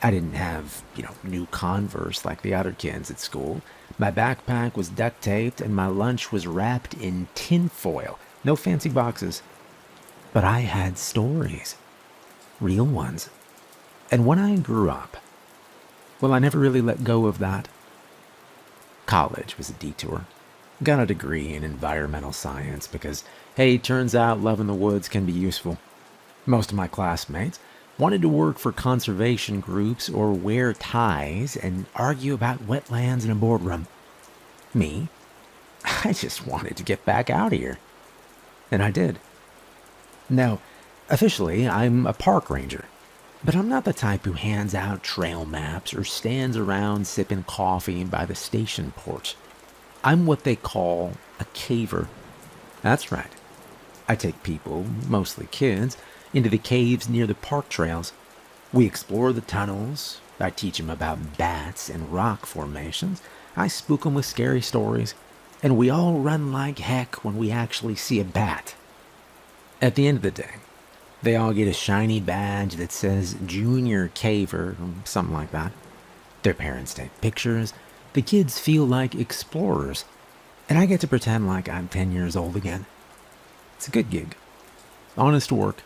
A: I didn't have, new Converse like the other kids at school. My backpack was duct taped and my lunch was wrapped in tin foil. No fancy boxes. But I had stories. Real ones. And when I grew up, well, I never really let go of that. College was a detour. Got a degree in environmental science because, hey, turns out loving the woods can be useful. Most of my classmates wanted to work for conservation groups or wear ties and argue about wetlands in a boardroom. Me? I just wanted to get back out here. And I did. Now, officially, I'm a park ranger. But I'm not the type who hands out trail maps or stands around sipping coffee by the station porch. I'm what they call a caver. That's right. I take people, mostly kids, into the caves near the park trails. We explore the tunnels. I teach them about bats and rock formations. I spook them with scary stories. And we all run like heck when we actually see a bat. At the end of the day, they all get a shiny badge that says Junior Caver, or something like that. Their parents take pictures. The kids feel like explorers. And I get to pretend like I'm 10 years old again. It's a good gig. Honest work.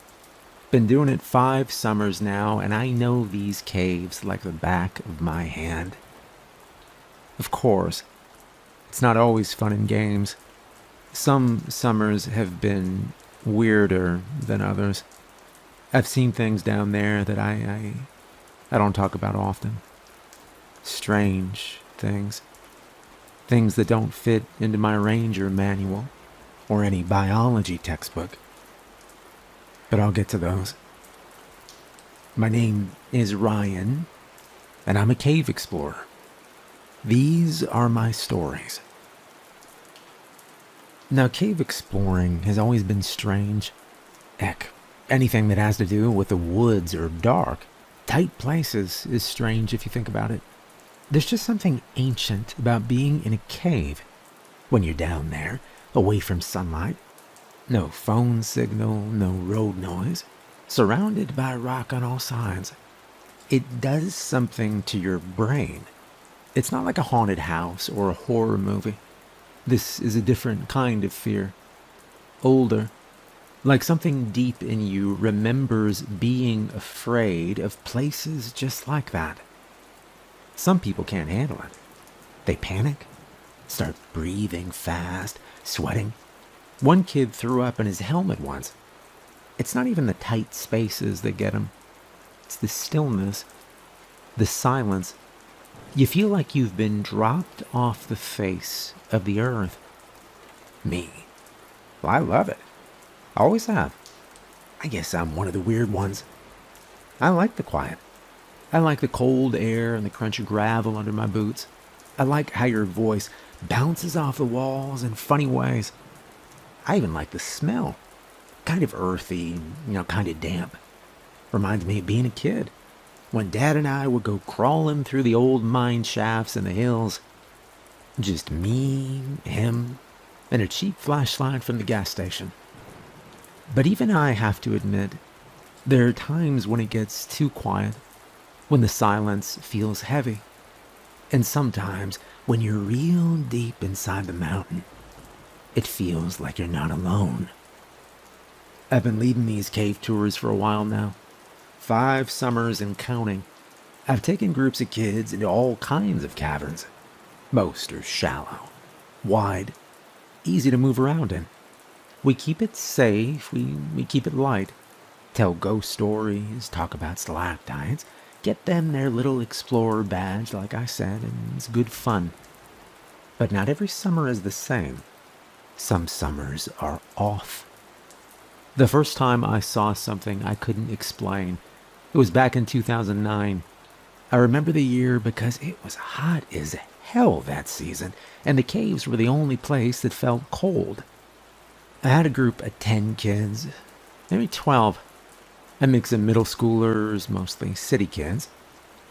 A: Been doing it 5 summers now, and I know these caves like the back of my hand. Of course, it's not always fun and games. Some summers have been weirder than others. I've seen things down there that I don't talk about often. Strange things. Things that don't fit into my ranger manual or any biology textbook. But I'll get to those. My name is Ryan, and I'm a cave explorer. These are my stories. Now, cave exploring has always been strange. Heck, anything that has to do with the woods or dark, tight places is strange if you think about it. There's just something ancient about being in a cave. When you're down there, away from sunlight, no phone signal, no road noise, surrounded by rock on all sides. It does something to your brain. It's not like a haunted house or a horror movie. This is a different kind of fear. Older. Like something deep in you remembers being afraid of places just like that. Some people can't handle it. They panic, start breathing fast, sweating. One kid threw up in his helmet once. It's not even the tight spaces that get him. It's the stillness, the silence. You feel like you've been dropped off the face of the earth. Me? Well, I love it. I always have. I guess I'm one of the weird ones. I like the quiet. I like the cold air and the crunch of gravel under my boots. I like how your voice bounces off the walls in funny ways. I even like the smell. Kind of earthy, kind of damp. Reminds me of being a kid. When Dad and I would go crawling through the old mine shafts in the hills. Just me, him, and a cheap flashlight from the gas station. But even I have to admit, there are times when it gets too quiet, when the silence feels heavy, and sometimes when you're real deep inside the mountain, it feels like you're not alone. I've been leading these cave tours for a while now. 5 summers and counting. I've taken groups of kids into all kinds of caverns. Most are shallow, wide, easy to move around in. We keep it safe, we keep it light. Tell ghost stories, talk about stalactites, get them their little explorer badge, like I said, and it's good fun. But not every summer is the same. Some summers are off. The first time I saw something I couldn't explain, it was back in 2009. I remember the year because it was hot as hell that season, and the caves were the only place that felt cold. I had a group of 10 kids, maybe 12, a mix of middle schoolers, mostly city kids.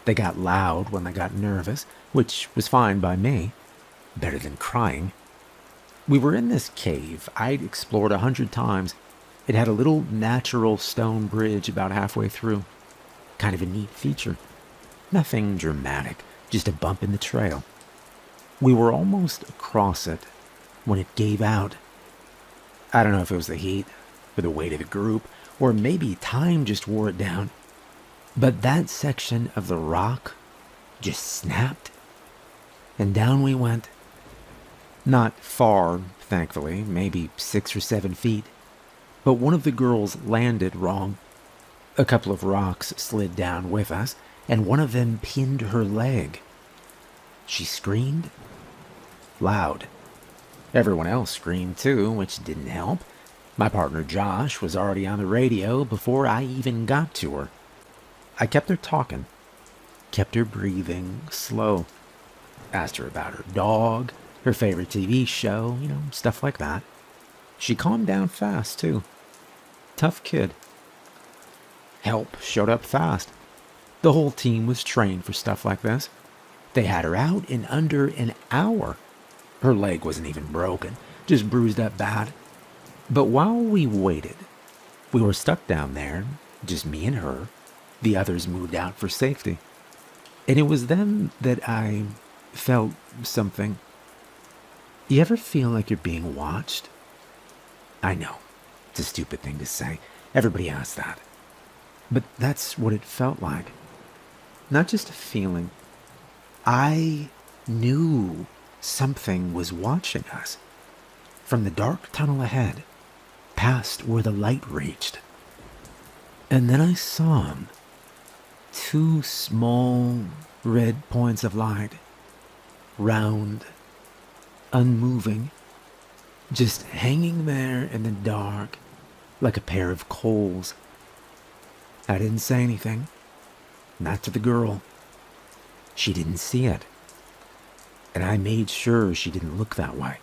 A: They got loud when they got nervous, which was fine by me, better than crying. We were in this cave I'd explored 100 times. It had a little natural stone bridge about halfway through. Kind of a neat feature. Nothing dramatic, just a bump in the trail. We were almost across it when it gave out. I don't know if it was the heat, or the weight of the group, or maybe time just wore it down. But that section of the rock just snapped, and down we went. Not far, thankfully, maybe 6 or 7 feet. But one of the girls landed wrong. A couple of rocks slid down with us, and one of them pinned her leg. She screamed loud. Everyone else screamed too, which didn't help. My partner Josh was already on the radio before I even got to her. I kept her talking, kept her breathing slow. Asked her about her dog, her favorite TV show, stuff like that. She calmed down fast too. Tough kid. Help showed up fast. The whole team was trained for stuff like this. They had her out in under an hour. Her leg wasn't even broken, just bruised up bad. But while we waited, we were stuck down there, just me and her. The others moved out for safety. And it was then that I felt something. You ever feel like you're being watched? I know, it's a stupid thing to say. Everybody asks that. But that's what it felt like. Not just a feeling. I knew something was watching us. From the dark tunnel ahead, past where the light reached. And then I saw him. 2 small red points of light. Round. Unmoving. Just hanging there in the dark like a pair of coals. I didn't say anything. Not to the girl. She didn't see it. And I made sure she didn't look that way.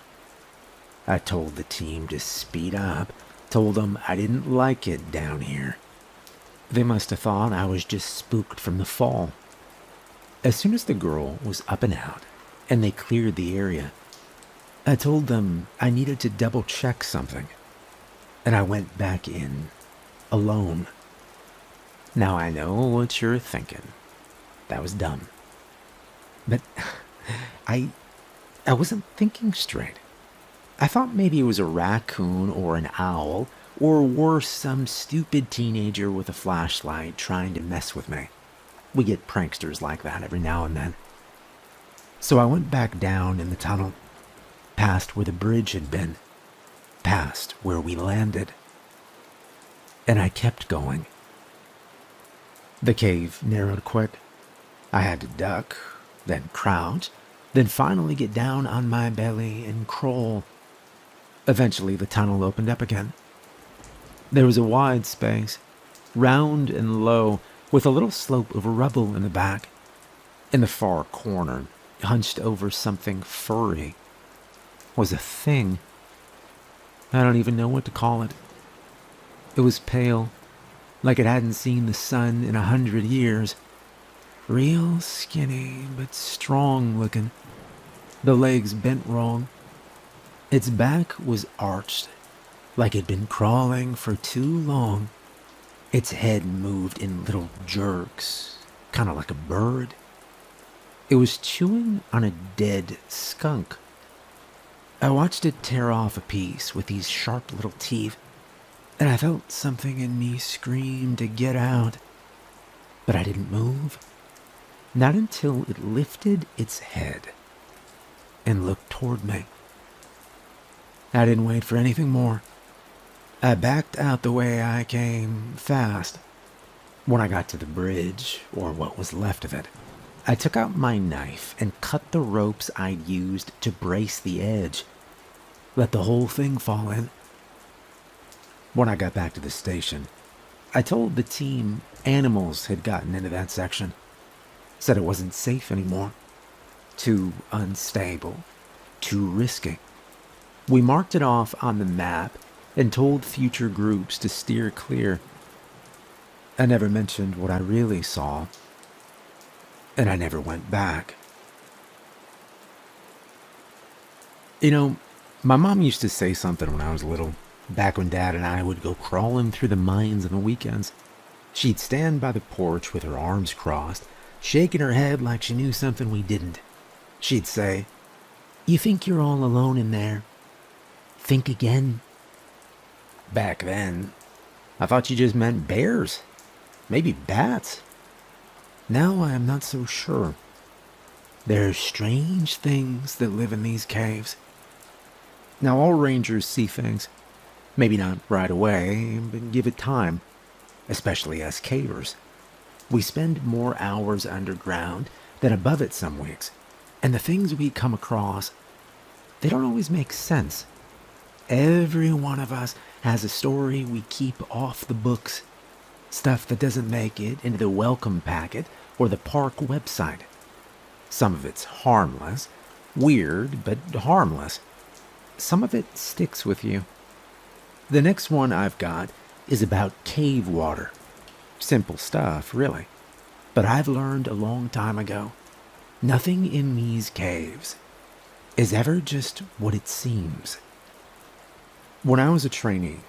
A: I told the team to speed up. Told them I didn't like it down here. They must have thought I was just spooked from the fall. As soon as the girl was up and out, and they cleared the area, I told them I needed to double check something. And I went back in, alone. Now I know what you're thinking. That was dumb. But I wasn't thinking straight. I thought maybe it was a raccoon or an owl, or worse, some stupid teenager with a flashlight trying to mess with me. We get pranksters like that every now and then. So I went back down in the tunnel, past where the bridge had been, past where we landed. And I kept going. The cave narrowed quick. I had to duck, then crouch, then finally get down on my belly and crawl. Eventually the tunnel opened up again. There was a wide space, round and low, with a little slope of rubble in the back. In the far corner, hunched over something furry, was a thing. I don't even know what to call it. It was pale, like it hadn't seen the sun in 100 years. Real skinny, but strong looking. The legs bent wrong. Its back was arched, like it'd been crawling for too long. Its head moved in little jerks, kind of like a bird. It was chewing on a dead skunk. I watched it tear off a piece with these sharp little teeth, and I felt something in me scream to get out. But I didn't move. Not until it lifted its head and looked toward me. I didn't wait for anything more. I backed out the way I came, fast. When I got to the bridge, or what was left of it, I took out my knife and cut the ropes I'd used to brace the edge. Let the whole thing fall in. When I got back to the station, I told the team animals had gotten into that section. Said it wasn't safe anymore. Too unstable. Too risky. We marked it off on the map and told future groups to steer clear. I never mentioned what I really saw, and I never went back. You know, my mom used to say something when I was little, back when Dad and I would go crawling through the mines on the weekends. She'd stand by the porch with her arms crossed, shaking her head like she knew something we didn't. She'd say, "You think you're all alone in there? Think again." Back then, I thought she just meant bears. Maybe bats. Now I am not so sure. There are strange things that live in these caves. Now all rangers see things. Maybe not right away, but give it time. Especially us cavers. We spend more hours underground than above it some weeks. And the things we come across, they don't always make sense. Every one of us has a story we keep off the books. Stuff that doesn't make it into the welcome packet or the park website. Some of it's harmless, weird, but harmless. Some of it sticks with you. The next one I've got is about cave water. Simple stuff, really. But I've learned a long time ago, nothing in these caves is ever just what it seems. When I was a trainee,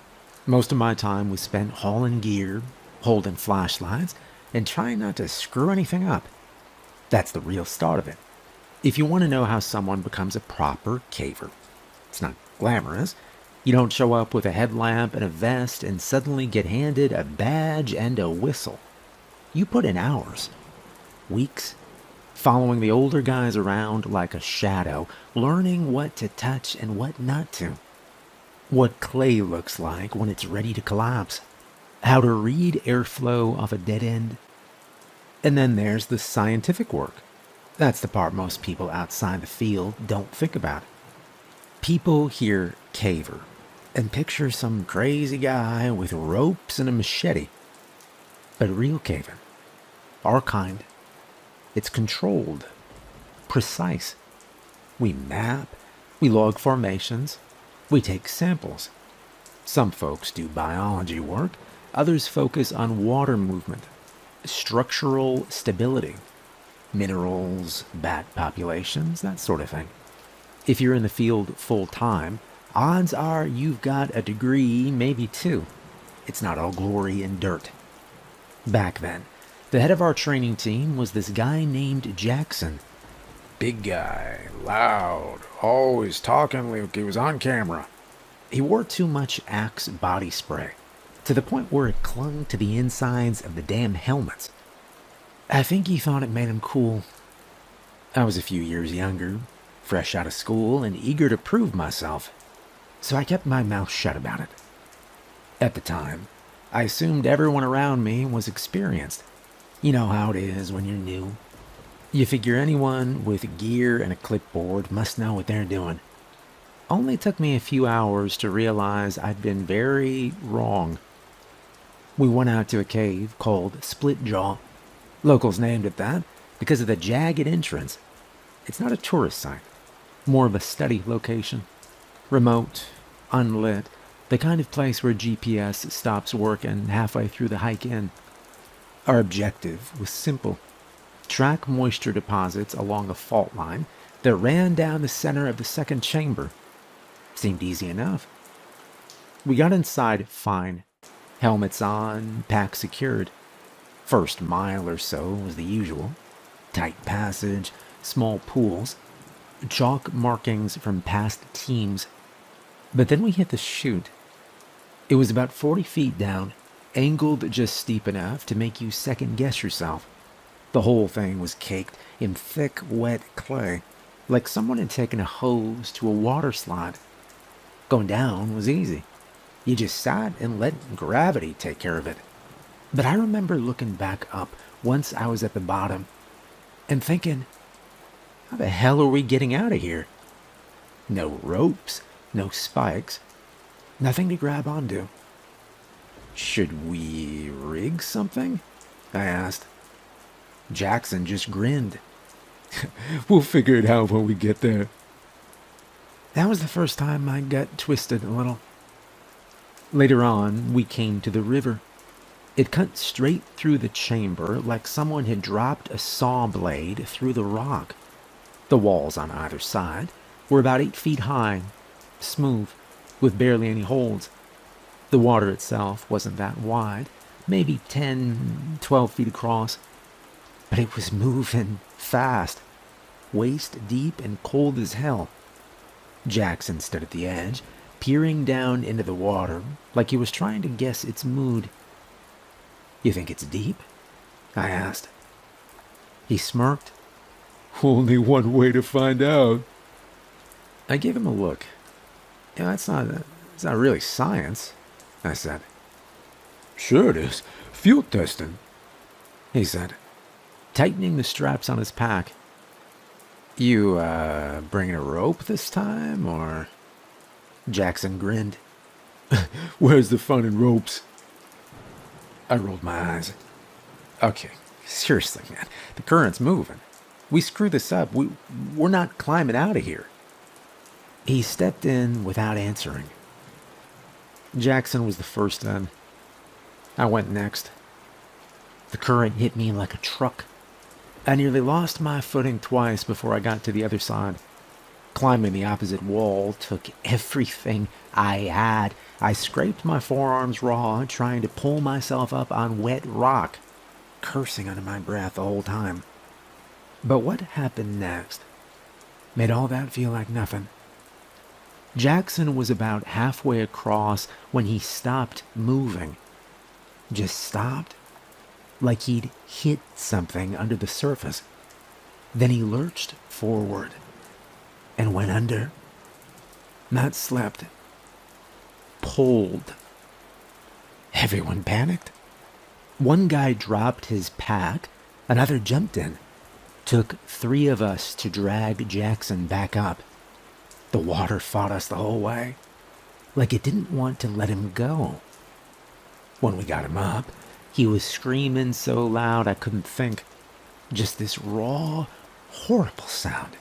A: most of my time was spent hauling gear, holding flashlights, and trying not to screw anything up. That's the real start of it. If you want to know how someone becomes a proper caver, it's not glamorous. You don't show up with a headlamp and a vest and suddenly get handed a badge and a whistle. You put in hours, weeks, following the older guys around like a shadow, learning what to touch and what not to. What clay looks like when it's ready to collapse. How to read airflow off a dead end. And then there's the scientific work. That's the part most people outside the field don't think about. People hear caver and picture some crazy guy with ropes and a machete. But real caving, our kind, it's controlled, precise. We map, we log formations, we take samples. Some folks do biology work, others focus on water movement, structural stability, minerals, bat populations, that sort of thing. If you're in the field full time, odds are you've got a degree, maybe two. It's not all glory and dirt. Back then, the head of our training team was this guy named Jackson. Big guy, loud, always talking like he was on camera. He wore too much Axe body spray, to the point where it clung to the insides of the damn helmets. I think he thought it made him cool. I was a few years younger, fresh out of school and eager to prove myself, so I kept my mouth shut about it. At the time, I assumed everyone around me was experienced. You know how it is when you're new. You figure anyone with gear and a clipboard must know what they're doing. Only took me a few hours to realize I'd been very wrong. We went out to a cave called Split Jaw. Locals named it that because of the jagged entrance. It's not a tourist site, more of a study location. Remote, unlit, the kind of place where GPS stops working halfway through the hike in. Our objective was simple. Track moisture deposits along a fault line that ran down the center of the second chamber. Seemed easy enough. We got inside fine. Helmets on, pack secured. First mile or so was the usual. Tight passage, small pools, chalk markings from past teams. But then we hit the chute. It was about 40 feet down, angled just steep enough to make you second guess yourself. The whole thing was caked in thick, wet clay, like someone had taken a hose to a water slide. Going down was easy. You just sat and let gravity take care of it. But I remember looking back up once I was at the bottom and thinking, how the hell are we getting out of here? No ropes, no spikes, nothing to grab onto. Should we rig something? I asked. Jackson just grinned. We'll figure it out when we get there. That was the first time my gut twisted a little. Later on, we came to the river. It cut straight through the chamber like someone had dropped a saw blade through the rock. The walls on either side were about 8 feet high, smooth, with barely any holes. The water itself wasn't that wide, maybe 10, 12 feet across. But it was moving fast, waist deep and cold as hell. Jackson stood at the edge, peering down into the water like he was trying to guess its mood. You think it's deep? I asked. He smirked. Only one way to find out. I gave him a look. It's not really science, I said. Sure it is. Field testing, he said, tightening the straps on his pack. You, bringing a rope this time, or? Jackson grinned. Where's the fun in ropes? I rolled my eyes. Okay, seriously, man. The current's moving. We screw this up. We're not climbing out of here. He stepped in without answering. Jackson was the first then. I went next. The current hit me like a truck. I nearly lost my footing twice before I got to the other side. Climbing the opposite wall took everything I had. I scraped my forearms raw, trying to pull myself up on wet rock, cursing under my breath the whole time. But what happened next made all that feel like nothing. Jackson was about halfway across when he stopped moving. Just stopped, like he'd hit something under the surface. Then he lurched forward and went under. Not slept. Pulled. Everyone panicked. One guy dropped his pack, another jumped in. Took 3 of us to drag Jackson back up. The water fought us the whole way, like it didn't want to let him go. When we got him up, he was screaming so loud I couldn't think. Just this raw, horrible sound.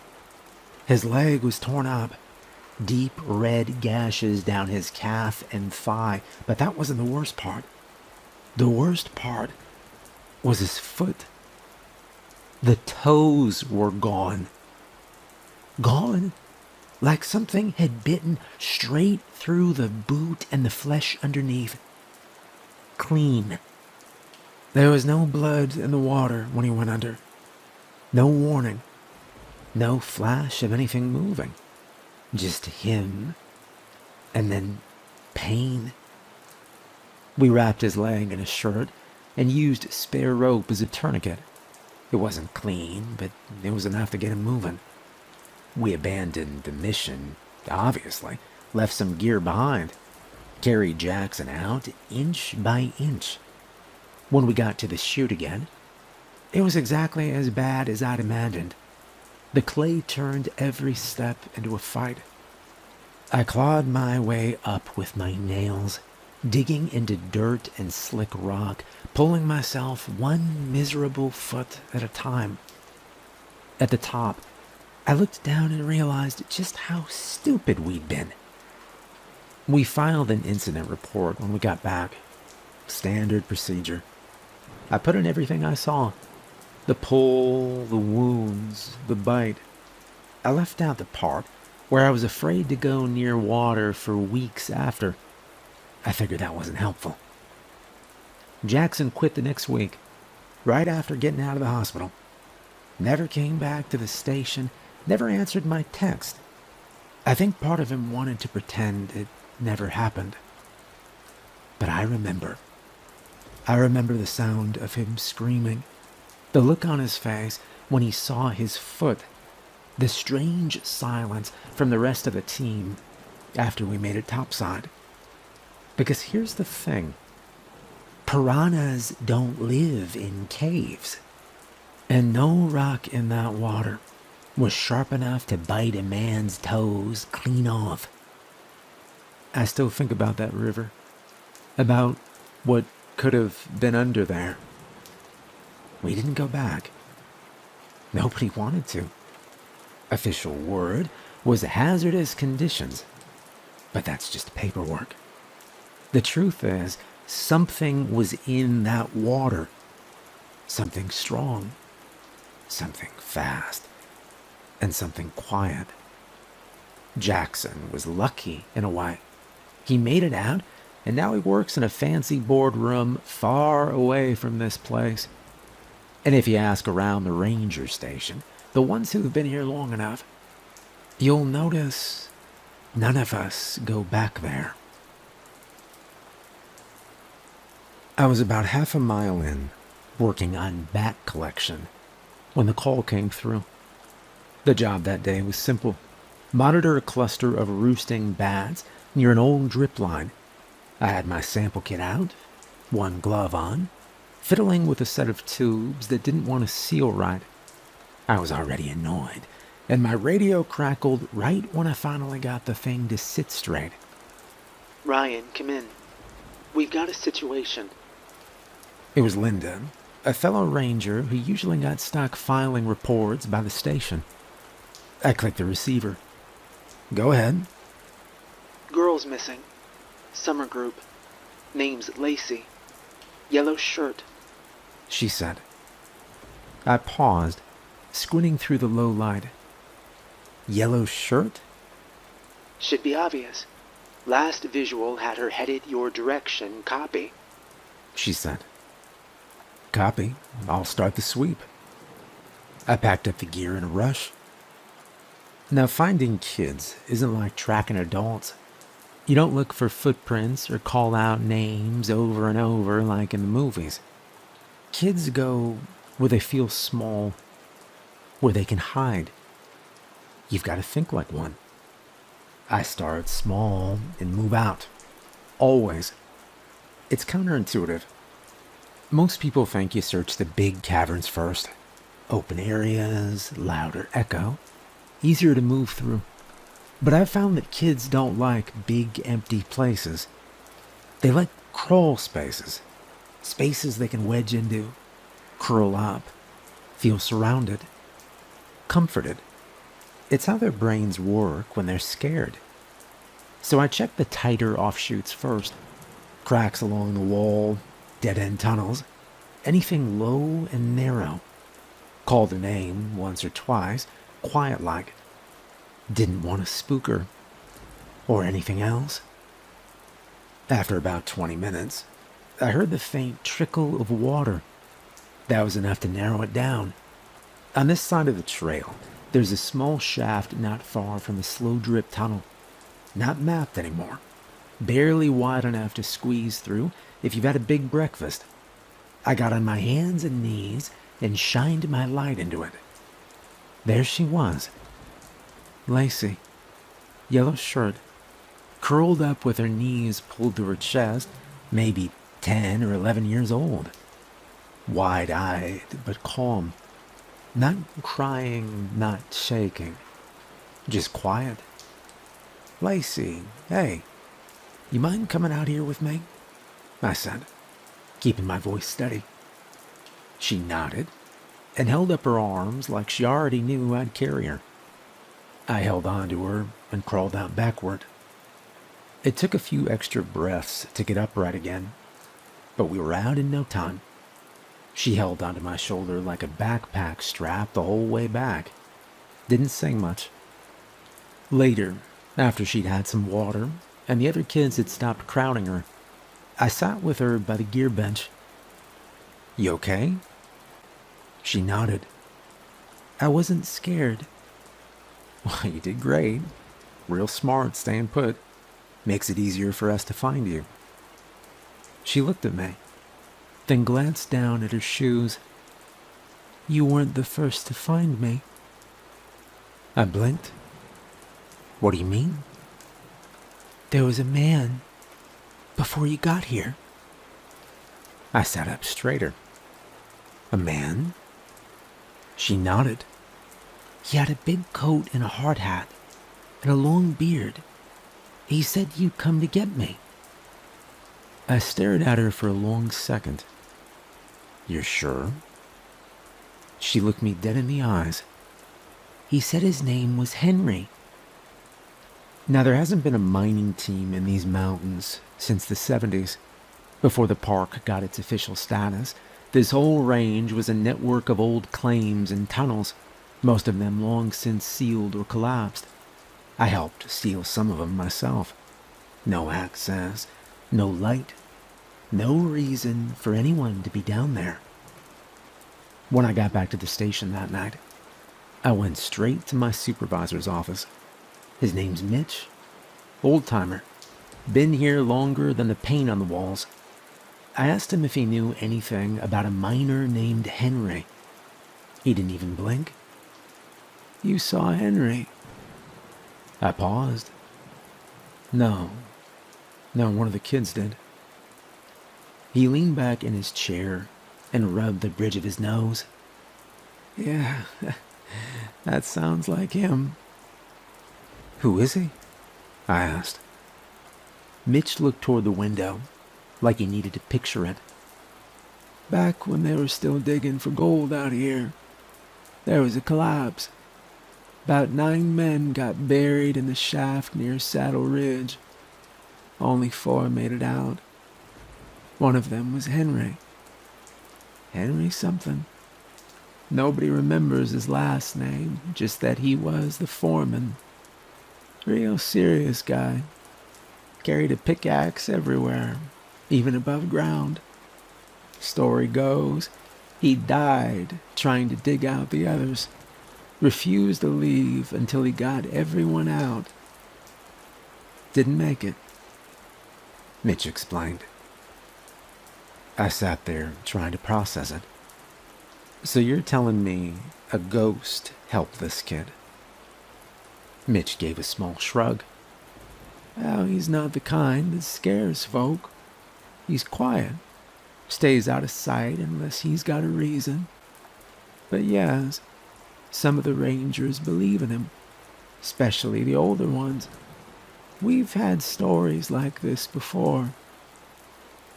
A: His leg was torn up, deep red gashes down his calf and thigh, but that wasn't the worst part. The worst part was his foot. The toes were gone. Gone, like something had bitten straight through the boot and the flesh underneath. Clean. There was no blood in the water when he went under. No warning. No flash of anything moving. Just him. And then pain. We wrapped his leg in a shirt and used spare rope as a tourniquet. It wasn't clean, but it was enough to get him moving. We abandoned the mission, obviously, left some gear behind, carried Jackson out inch by inch. When we got to the chute again, it was exactly as bad as I'd imagined. The clay turned every step into a fight. I clawed my way up with my nails, digging into dirt and slick rock, pulling myself one miserable foot at a time. At the top, I looked down and realized just how stupid we'd been. We filed an incident report when we got back. Standard procedure. I put in everything I saw. The pull, the wounds, the bite. I left out the part where I was afraid to go near water for weeks after. I figured that wasn't helpful. Jackson quit the next week, right after getting out of the hospital. Never came back to the station, never answered my text. I think part of him wanted to pretend it never happened. But I remember. I remember the sound of him screaming, the look on his face when he saw his foot, the strange silence from the rest of the team after we made it topside. Because here's the thing. Piranhas don't live in caves. And no rock in that water was sharp enough to bite a man's toes clean off. I still think about that river. About what could have been under there. We didn't go back. Nobody wanted to. Official word was hazardous conditions, but that's just paperwork. The truth is, something was in that water. Something strong, something fast, and something quiet. Jackson was lucky in a way. He made it out, and now he works in a fancy boardroom far away from this place. And if you ask around the ranger station, the ones who've been here long enough, you'll notice none of us go back there. I was about half a mile in, working on bat collection, when the call came through. The job that day was simple. Monitor a cluster of roosting bats near an old drip line. I had my sample kit out, one glove on, fiddling with a set of tubes that didn't want to seal right. I was already annoyed, and my radio crackled right when I finally got the thing to sit straight.
B: Ryan, come in. We've got a situation.
A: It was Linda, a fellow ranger who usually got stuck filing reports by the station. I clicked the receiver. Go ahead.
B: Girl's missing. Summer group. Name's Lacey. Yellow shirt.
A: She said. I paused, squinting through the low light. Yellow shirt?
B: Should be obvious. Last visual had her headed your direction, copy.
A: She said. Copy. I'll start the sweep. I packed up the gear in a rush. Now, finding kids isn't like tracking adults. You don't look for footprints or call out names over and over like in the movies. Kids go where they feel small, where they can hide. You've got to think like one. I start small and move out. Always. It's counterintuitive. Most people think you search the big caverns first. Open areas, louder echo, easier to move through. But I've found that kids don't like big empty places. They like crawl spaces. Spaces they can wedge into, curl up, feel surrounded, comforted. It's how their brains work when they're scared. So I check the tighter offshoots first. Cracks along the wall, dead-end tunnels, anything low and narrow. Called her name once or twice, quiet-like. Didn't want to spook her. Or anything else. After about 20 minutes, I heard the faint trickle of water. That was enough to narrow it down. On this side of the trail, there's a small shaft not far from the slow drip tunnel. Not mapped anymore. Barely wide enough to squeeze through if you've had a big breakfast. I got on my hands and knees and shined my light into it. There she was. Lacey. Yellow shirt. Curled up with her knees pulled to her chest, maybe 10 or 11 years old. Wide-eyed but calm. Not crying, not shaking. Just quiet. Lacey, hey, you mind coming out here with me? I said, keeping my voice steady. She nodded and held up her arms like she already knew I'd carry her. I held on to her and crawled out backward. It took a few extra breaths to get upright again, but we were out in no time. She held onto my shoulder like a backpack strap the whole way back. Didn't say much. Later, after she'd had some water and the other kids had stopped crowding her, I sat with her by the gear bench. You okay? She nodded. I wasn't scared. Well, you did great. Real smart staying put. Makes it easier for us to find you. She looked at me, then glanced down at her shoes. You weren't the first to find me. I blinked. What do you mean? There was a man before you got here. I sat up straighter. A man? She nodded. He had a big coat and a hard hat and a long beard. He said you'd come to get me. I stared at her for a long second. You're sure? She looked me dead in the eyes. He said his name was Henry. Now, there hasn't been a mining team in these mountains since the 70s. Before the park got its official status, this whole range was a network of old claims and tunnels, most of them long since sealed or collapsed. I helped seal some of them myself. No access, no light, no reason for anyone to be down there. When I got back to the station that night, I went straight to my supervisor's office. His name's Mitch. Old-timer. Been here longer than the paint on the walls. I asked him if he knew anything about a miner named Henry. He didn't even blink. You saw Henry? I paused. No, one of the kids did. He leaned back in his chair and rubbed the bridge of his nose. Yeah, that sounds like him. Who is he? I asked. Mitch looked toward the window, like he needed to picture it. Back when they were still digging for gold out here, there was a collapse. About 9 men got buried in the shaft near Saddle Ridge. Only 4 made it out. One of them was Henry. Henry something. Nobody remembers his last name, just that he was the foreman. Real serious guy. Carried a pickaxe everywhere, even above ground. Story goes, he died trying to dig out the others. Refused to leave until he got everyone out. Didn't make it. Mitch explained. I sat there trying to process it. So you're telling me a ghost helped this kid? Mitch gave a small shrug. Well, he's not the kind that scares folk. He's quiet. Stays out of sight unless he's got a reason. But yes, some of the rangers believe in him, especially the older ones. We've had stories like this before.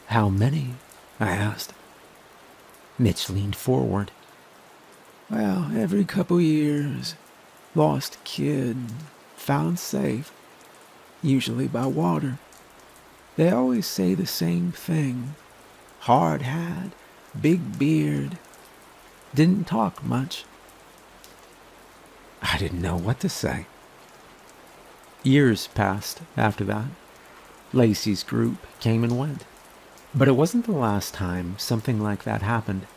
A: How many? I asked. Mitch leaned forward. Well, every couple years, lost kid, found safe, usually by water. They always say the same thing. Hard hat, big beard, didn't talk much. I didn't know what to say. Years passed after that. Lacey's group came and went. But it wasn't the last time something like that happened.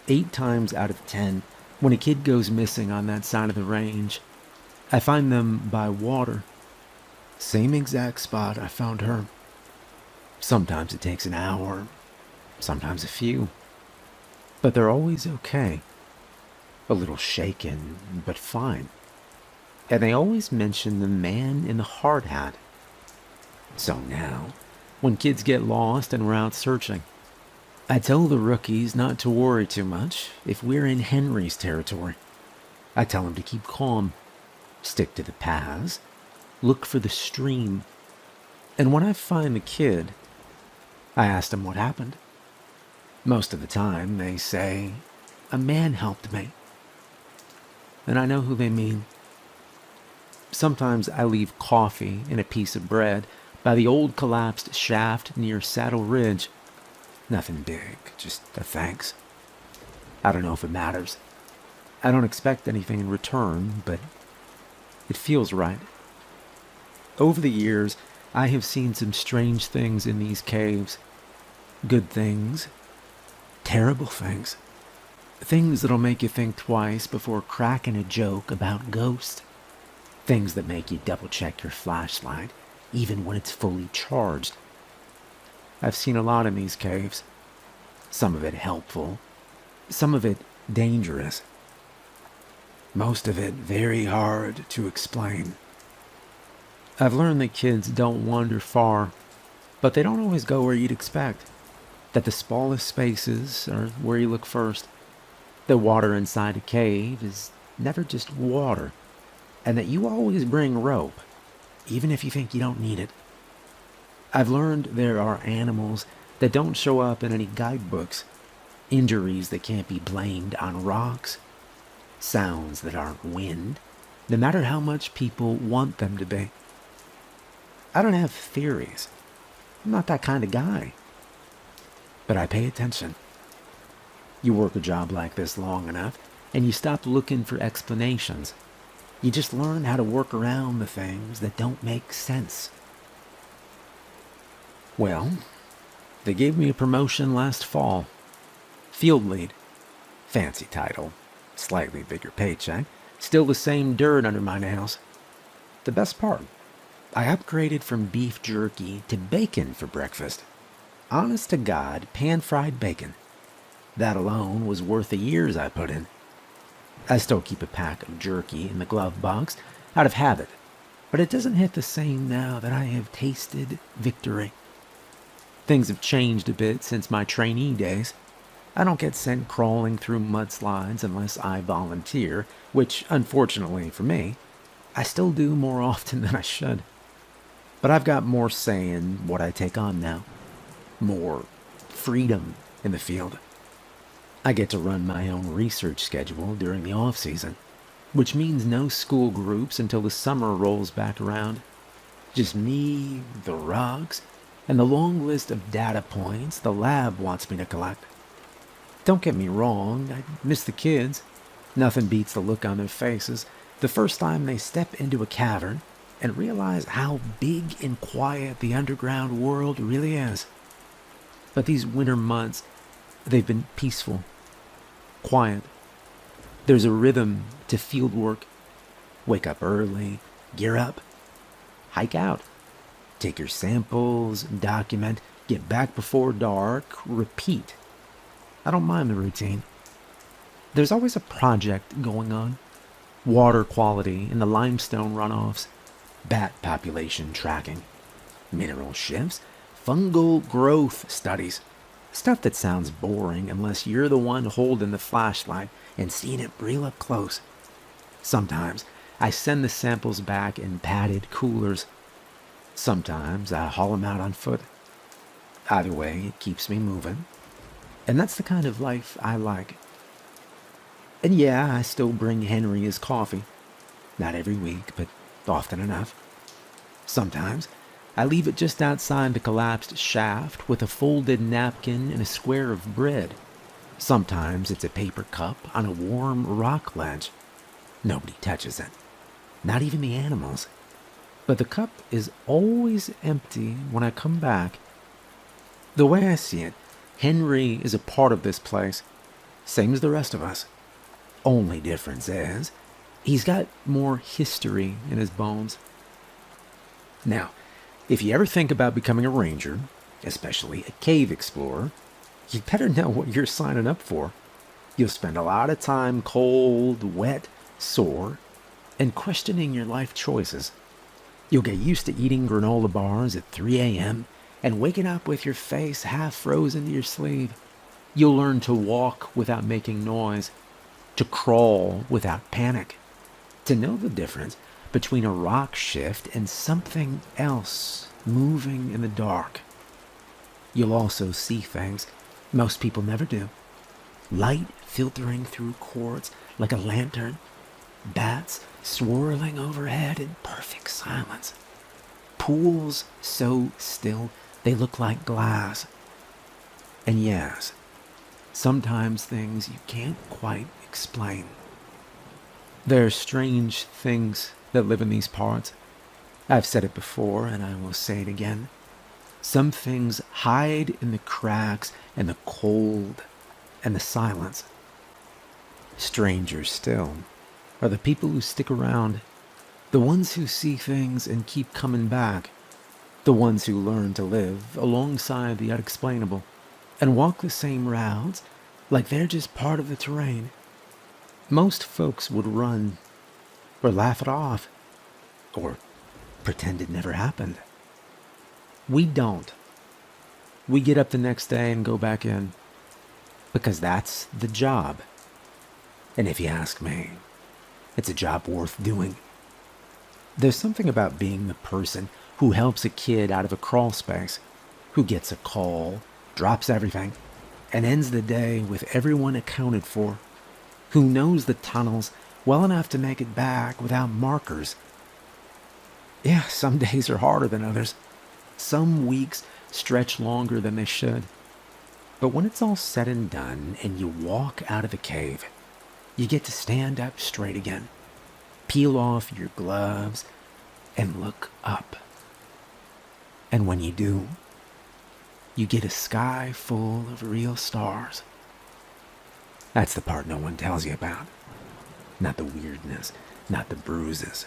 A: 8 times out of 10, when a kid goes missing on that side of the range, I find them by water. Same exact spot I found her. Sometimes it takes an hour, sometimes a few. But they're always okay. A little shaken, but fine. And they always mention the man in the hard hat. So now, when kids get lost and we're out searching, I tell the rookies not to worry too much if we're in Henry's territory. I tell them to keep calm, stick to the paths, look for the stream. And when I find the kid, I ask them what happened. Most of the time, they say, a man helped me. And I know who they mean. Sometimes I leave coffee and a piece of bread by the old collapsed shaft near Saddle Ridge. Nothing big, just a thanks. I don't know if it matters. I don't expect anything in return, but it feels right. Over the years, I have seen some strange things in these caves. Good things, terrible things. Things that'll make you think twice before cracking a joke about ghosts. Things that make you double-check your flashlight, even when it's fully charged. I've seen a lot in these caves. Some of it helpful, some of it dangerous. Most of it very hard to explain. I've learned that kids don't wander far, but they don't always go where you'd expect. That the smallest spaces are where you look first. The water inside a cave is never just water, and that you always bring rope, even if you think you don't need it. I've learned there are animals that don't show up in any guidebooks. injuries that can't be blamed on rocks, sounds that aren't wind, no matter how much people want them to be. I don't have theories. I'm not that kind of guy. But I pay attention. You work a job like this long enough, and you stop looking for explanations. You just learn how to work around the things that don't make sense. Well, they gave me a promotion last fall. Field lead. Fancy title. Slightly bigger paycheck. Still the same dirt under my nails. The best part, I upgraded from beef jerky to bacon for breakfast. Honest to God, pan-fried bacon. That alone was worth the years I put in. I still keep a pack of jerky in the glove box, out of habit, but it doesn't hit the same now that I have tasted victory. Things have changed a bit since my trainee days. I don't get sent crawling through mudslides unless I volunteer, which, unfortunately for me, I still do more often than I should. But I've got more say in what I take on now. More freedom in the field. I get to run my own research schedule during the off-season, which means no school groups until the summer rolls back around. Just me, the rocks, and the long list of data points the lab wants me to collect. Don't get me wrong, I miss the kids. Nothing beats the look on their faces the first time they step into a cavern and realize how big and quiet the underground world really is. But these winter months, they've been peaceful, quiet. There's a rhythm to field work. Wake up early, gear up, hike out, take your samples, document, get back before dark, repeat. I don't mind the routine. There's always a project going on. Water quality in the limestone runoffs, bat population tracking, mineral shifts, fungal growth studies. Stuff that sounds boring unless you're the one holding the flashlight and seeing it real up close. Sometimes I send the samples back in padded coolers. Sometimes I haul them out on foot. Either way, it keeps me moving. And that's the kind of life I like. And yeah, I still bring Henry his coffee. Not every week, but often enough. Sometimes I leave it just outside the collapsed shaft with a folded napkin and a square of bread. Sometimes it's a paper cup on a warm rock ledge. Nobody touches it. Not even the animals. But the cup is always empty when I come back. The way I see it, Henry is a part of this place, same as the rest of us. Only difference is, he's got more history in his bones. Now, if you ever think about becoming a ranger, especially a cave explorer, you better know what you're signing up for. You'll spend a lot of time cold, wet, sore, and questioning your life choices. You'll get used to eating granola bars at 3 a.m., and waking up with your face half frozen to your sleeve. You'll learn to walk without making noise, to crawl without panic, to know the difference between a rock shift and something else moving in the dark. You'll also see things most people never do. Light filtering through quartz like a lantern, bats swirling overhead in perfect silence, pools so still they look like glass. And yes, sometimes things you can't quite explain. There are strange things that live in these parts. I've said it before, and I will say it again. Some things hide in the cracks and the cold and the silence. Stranger still are the people who stick around, the ones who see things and keep coming back, the ones who learn to live alongside the unexplainable and walk the same routes like they're just part of the terrain. Most folks would run or laugh it off or pretend it never happened. We don't. We get up the next day and go back in because that's the job. And if you ask me, it's a job worth doing. There's something about being the person who helps a kid out of a crawl space, who gets a call, drops everything, and ends the day with everyone accounted for, who knows the tunnels well enough to make it back without markers. Yeah, some days are harder than others. Some weeks stretch longer than they should. But when it's all said and done and you walk out of the cave, you get to stand up straight again, peel off your gloves, and look up. And when you do, you get a sky full of real stars. That's the part no one tells you about. Not the weirdness, not the bruises,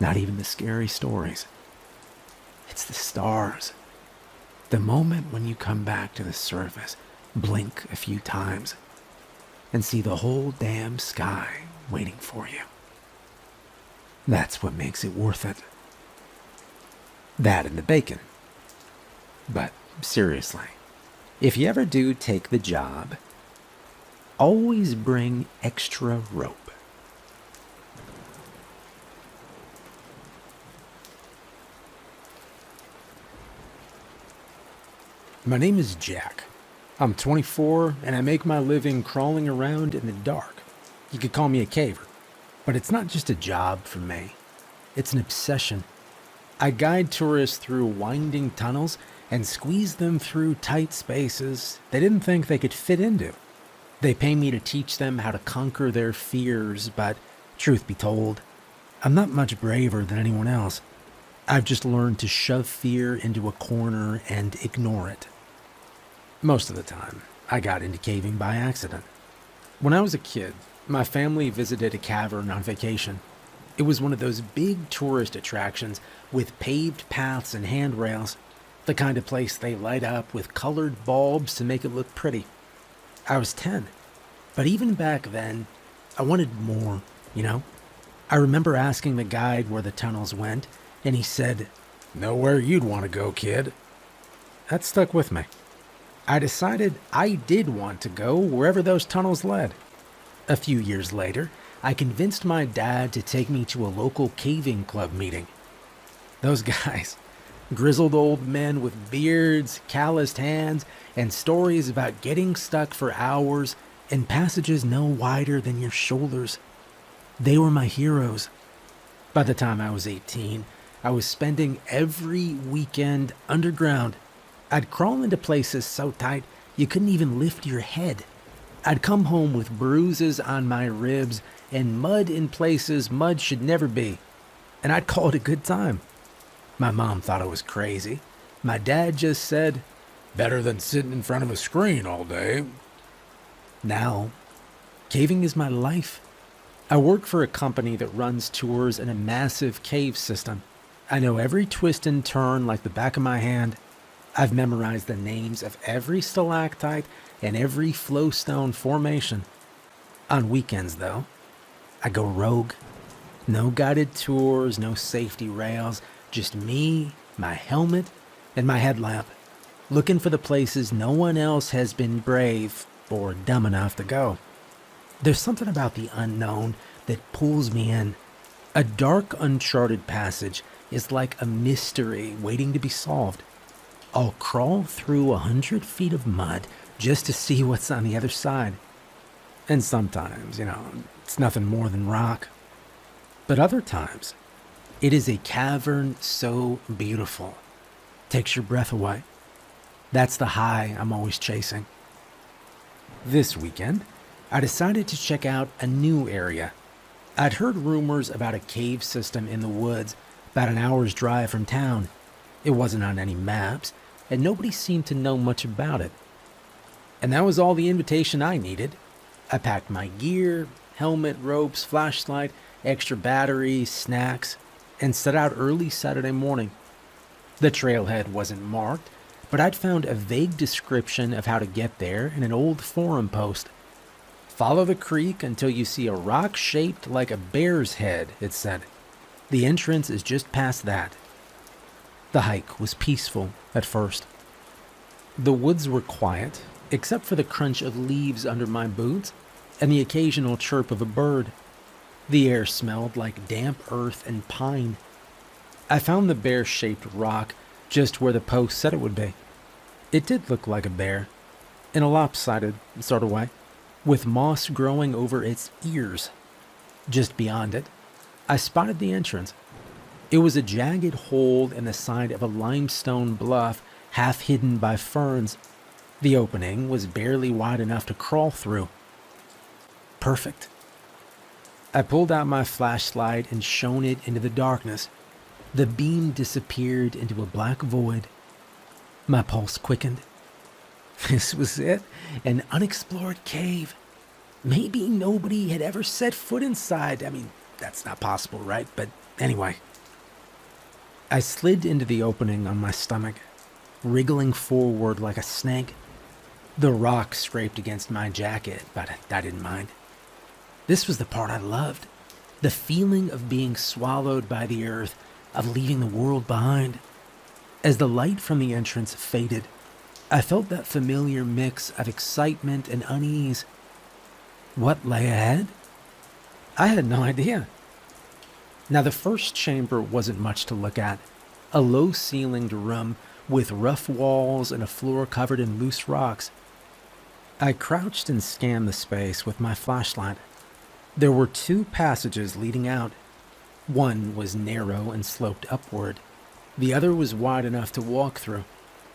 A: not even the scary stories. It's the stars. The moment when you come back to the surface, blink a few times, and see the whole damn sky waiting for you. That's what makes it worth it. That and the bacon. But seriously, if you ever do take the job, always bring extra rope. My name is Jack. I'm 24 and I make my living crawling around in the dark. You could call me a caver, but it's not just a job for me. It's an obsession. I guide tourists through winding tunnels and squeeze them through tight spaces they didn't think they could fit into. They pay me to teach them how to conquer their fears, but truth be told, I'm not much braver than anyone else. I've just learned to shove fear into a corner and ignore it. Most of the time, I got into caving by accident. When I was a kid, my family visited a cavern on vacation. It was one of those big tourist attractions with paved paths and handrails, the kind of place they light up with colored bulbs to make it look pretty. I was 10, but even back then, I wanted more, you know? I remember asking the guide where the tunnels went, and he said, "Nowhere you'd want to go, kid." That stuck with me. I decided I did want to go wherever those tunnels led. A few years later, I convinced my dad to take me to a local caving club meeting. Those guys, grizzled old men with beards, calloused hands, and stories about getting stuck for hours in passages no wider than your shoulders. They were my heroes. By the time I was 18, I was spending every weekend underground. I'd crawl into places so tight you couldn't even lift your head. I'd come home with bruises on my ribs and mud in places mud should never be, and I'd call it a good time. My mom thought I was crazy. My dad just said, "Better than sitting in front of a screen all day." Now, caving is my life. I work for a company that runs tours in a massive cave system. I know every twist and turn like the back of my hand. I've memorized the names of every stalactite and every flowstone formation. On weekends, though, I go rogue. No guided tours, no safety rails, just me, my helmet, and my headlamp, looking for the places no one else has been brave or dumb enough to go. There's something about the unknown that pulls me in. A dark, uncharted passage is like a mystery waiting to be solved. I'll crawl through 100 feet of mud just to see what's on the other side. And sometimes, it's nothing more than rock. But other times, it is a cavern so beautiful, takes your breath away. That's the high I'm always chasing. This weekend, I decided to check out a new area. I'd heard rumors about a cave system in the woods about an hour's drive from town. It wasn't on any maps, and nobody seemed to know much about it. And that was all the invitation I needed. I packed my gear, helmet, ropes, flashlight, extra batteries, snacks, and set out early Saturday morning. The trailhead wasn't marked, but I'd found a vague description of how to get there in an old forum post. Follow the creek until you see a rock shaped like a bear's head, it said. The entrance is just past that. The hike was peaceful at first. The woods were quiet, except for the crunch of leaves under my boots and the occasional chirp of a bird. The air smelled like damp earth and pine. I found the bear-shaped rock just where the post said it would be. It did look like a bear, in a lopsided sort of way, with moss growing over its ears. Just beyond it, I spotted the entrance. It was a jagged hole in the side of a limestone bluff, half hidden by ferns. The opening was barely wide enough to crawl through. Perfect. I pulled out my flashlight and shone it into the darkness. The beam disappeared into a black void. My pulse quickened. This was it, an unexplored cave. Maybe nobody had ever set foot inside. I mean, that's not possible, right? But anyway. I slid into the opening on my stomach, wriggling forward like a snake. The rock scraped against my jacket, but I didn't mind. This was the part I loved. The feeling of being swallowed by the earth, of leaving the world behind. As the light from the entrance faded, I felt that familiar mix of excitement and unease. What lay ahead? I had no idea. Now, the first chamber wasn't much to look at. A low-ceilinged room with rough walls and a floor covered in loose rocks. I crouched and scanned the space with my flashlight. There were 2 passages leading out. One was narrow and sloped upward. The other was wide enough to walk through,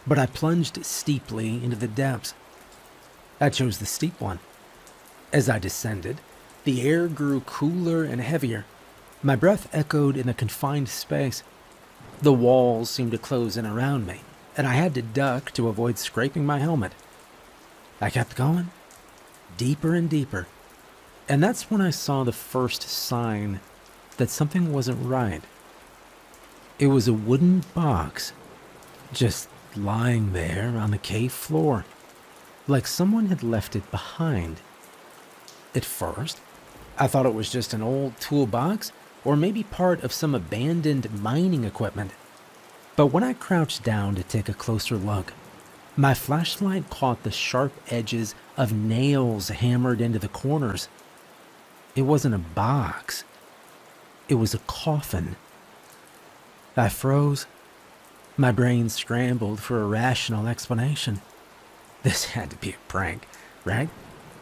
A: but I plunged steeply into the depths. I chose the steep one. As I descended, the air grew cooler and heavier. My breath echoed in the confined space. The walls seemed to close in around me, and I had to duck to avoid scraping my helmet. I kept going, deeper and deeper, and that's when I saw the first sign that something wasn't right. It was a wooden box, just lying there on the cave floor, like someone had left it behind. At first, I thought it was just an old toolbox, or maybe part of some abandoned mining equipment. But when I crouched down to take a closer look, my flashlight caught the sharp edges of nails hammered into the corners. It wasn't a box. It was a coffin. I froze. My brain scrambled for a rational explanation. This had to be a prank, right?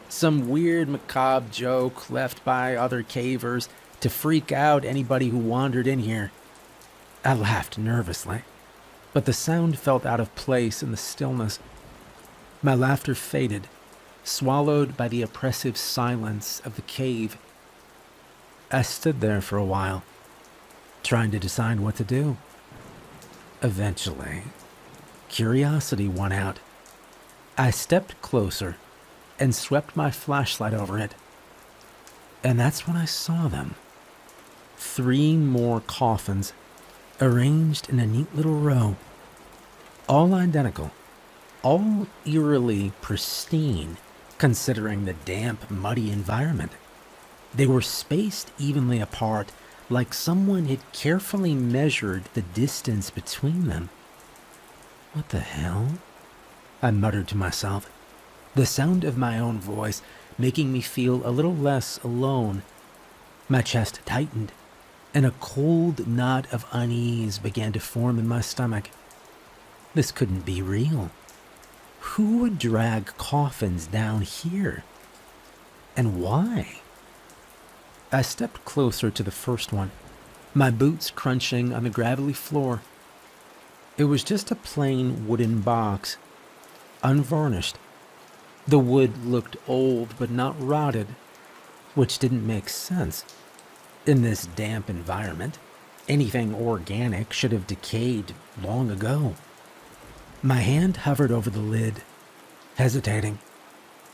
A: Some weird macabre joke left by other cavers to freak out anybody who wandered in here. I laughed nervously, but the sound felt out of place in the stillness. My laughter faded, swallowed by the oppressive silence of the cave. I stood there for a while, trying to decide what to do. Eventually, curiosity won out. I stepped closer and swept my flashlight over it. And that's when I saw them. 3 more coffins, arranged in a neat little row. All identical, all eerily pristine, considering the damp, muddy environment. They were spaced evenly apart, like someone had carefully measured the distance between them. What the hell? I muttered to myself, the sound of my own voice making me feel a little less alone. My chest tightened, and a cold knot of unease began to form in my stomach. This couldn't be real. Who would drag coffins down here? And why? I stepped closer to the first one, my boots crunching on the gravelly floor. It was just a plain wooden box, unvarnished. The wood looked old but not rotted, which didn't make sense. In this damp environment, anything organic should have decayed long ago. My hand hovered over the lid, hesitating.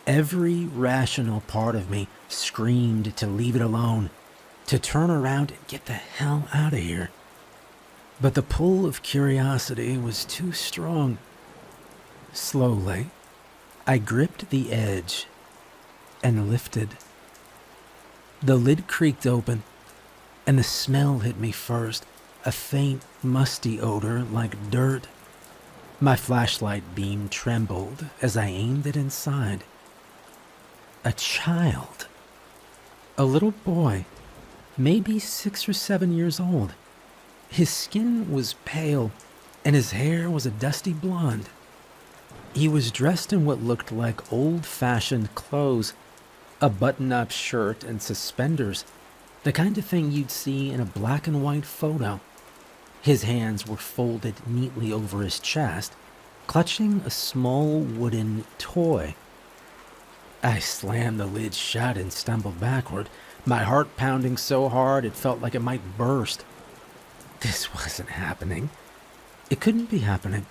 A: Every rational part of me screamed to leave it alone, to turn around and get the hell out of here. But the pull of curiosity was too strong. Slowly, I gripped the edge and lifted. The lid creaked open, and the smell hit me first, a faint, musty odor like dirt. My flashlight beam trembled as I aimed it inside. A child. A little boy, maybe 6 or 7 years old. His skin was pale, and his hair was a dusty blonde. He was dressed in what looked like old-fashioned clothes, a button-up shirt and suspenders, the kind of thing you'd see in a black and white photo. His hands were folded neatly over his chest, clutching a small wooden toy. I slammed the lid shut and stumbled backward, my heart pounding so hard it felt like it might burst. This wasn't happening. It couldn't be happening.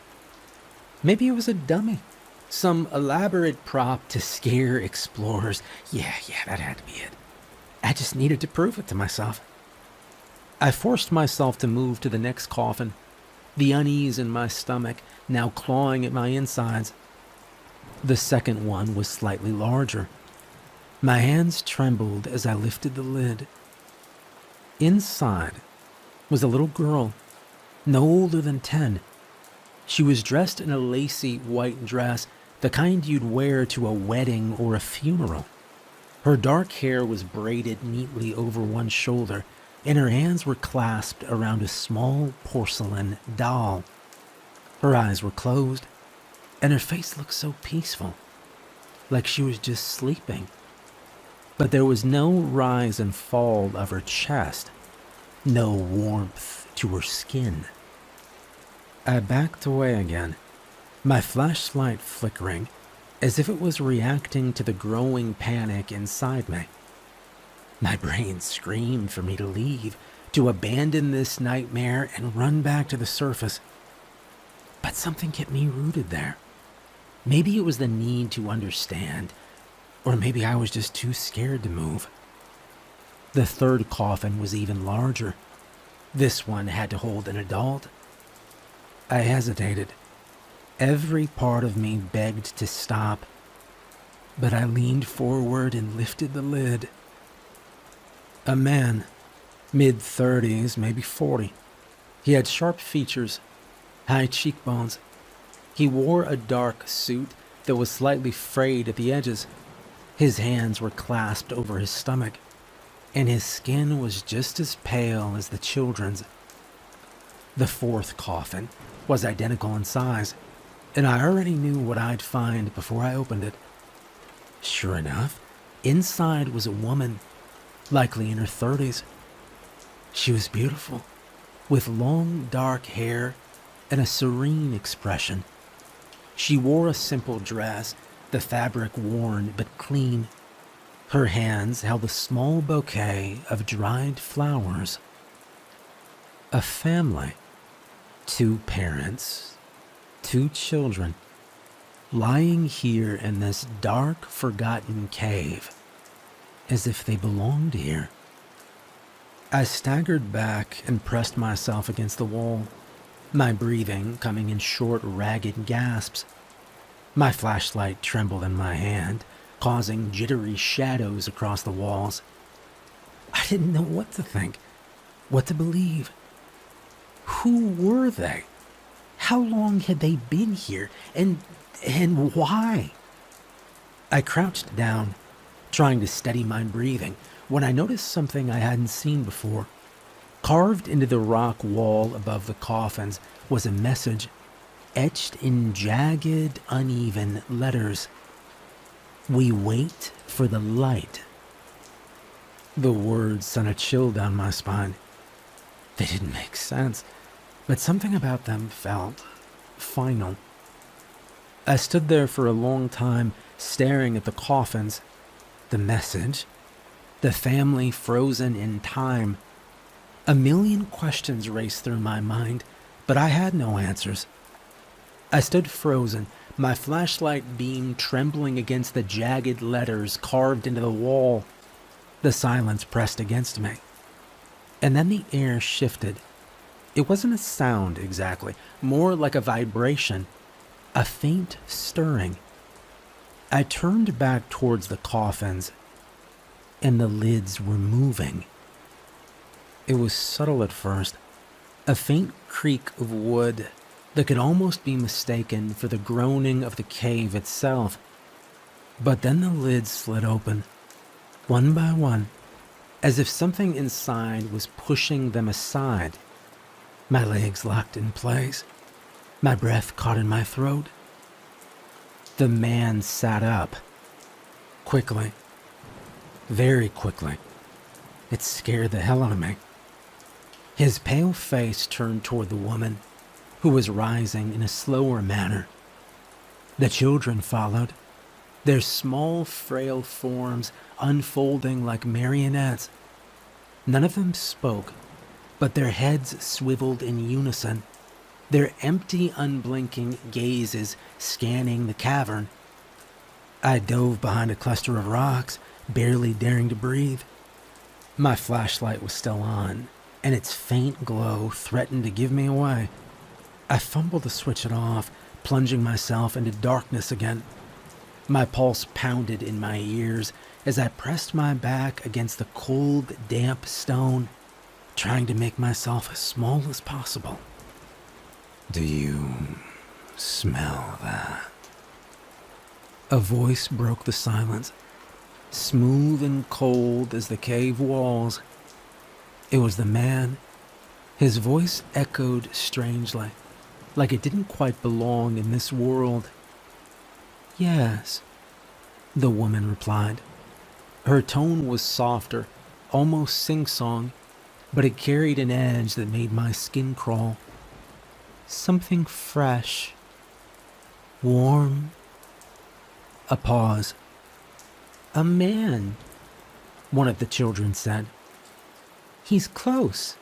A: Maybe it was a dummy. Some elaborate prop to scare explorers. Yeah, that had to be it. I just needed to prove it to myself. I forced myself to move to the next coffin, the unease in my stomach now clawing at my insides. The second one was slightly larger. My hands trembled as I lifted the lid. Inside was a little girl, no older than 10. She was dressed in a lacy white dress, the kind you'd wear to a wedding or a funeral. Her dark hair was braided neatly over one shoulder, and her hands were clasped around a small porcelain doll. Her eyes were closed, and her face looked so peaceful, like she was just sleeping. But there was no rise and fall of her chest, no warmth to her skin. I backed away again, my flashlight flickering, as if it was reacting to the growing panic inside me. My brain screamed for me to leave, to abandon this nightmare and run back to the surface. But something kept me rooted there. Maybe it was the need to understand, or maybe I was just too scared to move. The third coffin was even larger. This one had to hold an adult. I hesitated. Every part of me begged to stop, but I leaned forward and lifted the lid. A man, mid-30s, maybe 40. He had sharp features, high cheekbones. He wore a dark suit that was slightly frayed at the edges. His hands were clasped over his stomach, and his skin was just as pale as the children's. The fourth coffin was identical in size, and I already knew what I'd find before I opened it. Sure enough, inside was a woman, likely in her 30s. She was beautiful, with long dark hair and a serene expression. She wore a simple dress, the fabric worn but clean. Her hands held a small bouquet of dried flowers. A family, 2 parents, 2 children, lying here in this dark, forgotten cave, as if they belonged here. I staggered back and pressed myself against the wall, my breathing coming in short, ragged gasps. My flashlight trembled in my hand, causing jittery shadows across the walls. I didn't know what to think, what to believe. Who were they? How long had they been here? And why? I crouched down, trying to steady my breathing, when I noticed something I hadn't seen before. Carved into the rock wall above the coffins was a message, etched in jagged, uneven letters. "We wait for the light." The words sent a chill down my spine. They didn't make sense, but something about them felt final. I stood there for a long time, staring at the coffins, the message, the family frozen in time. A million questions raced through my mind, but I had no answers. I stood frozen, my flashlight beam trembling against the jagged letters carved into the wall. The silence pressed against me. And then the air shifted. It wasn't a sound exactly, more like a vibration, a faint stirring. I turned back towards the coffins, and the lids were moving. It was subtle at first, a faint creak of wood that could almost be mistaken for the groaning of the cave itself. But then the lids slid open, one by one, as if something inside was pushing them aside. My legs locked in place, my breath caught in my throat. The man sat up. Quickly. Very quickly. It scared the hell out of me. His pale face turned toward the woman, who was rising in a slower manner. The children followed, their small, frail forms unfolding like marionettes. None of them spoke, but their heads swiveled in unison, their empty, unblinking gazes scanning the cavern. I dove behind a cluster of rocks, barely daring to breathe. My flashlight was still on, and its faint glow threatened to give me away. I fumbled to switch it off, plunging myself into darkness again. My pulse pounded in my ears as I pressed my back against the cold, damp stone, trying to make myself as small as possible. Do you smell that? A voice broke the silence, smooth and cold as the cave walls. It was the man. His voice echoed strangely, like it didn't quite belong in this world. Yes, the woman replied. Her tone was softer, almost sing-song, but it carried an edge that made my skin crawl. Something fresh, warm. A pause. A man, one of the children said. He's close.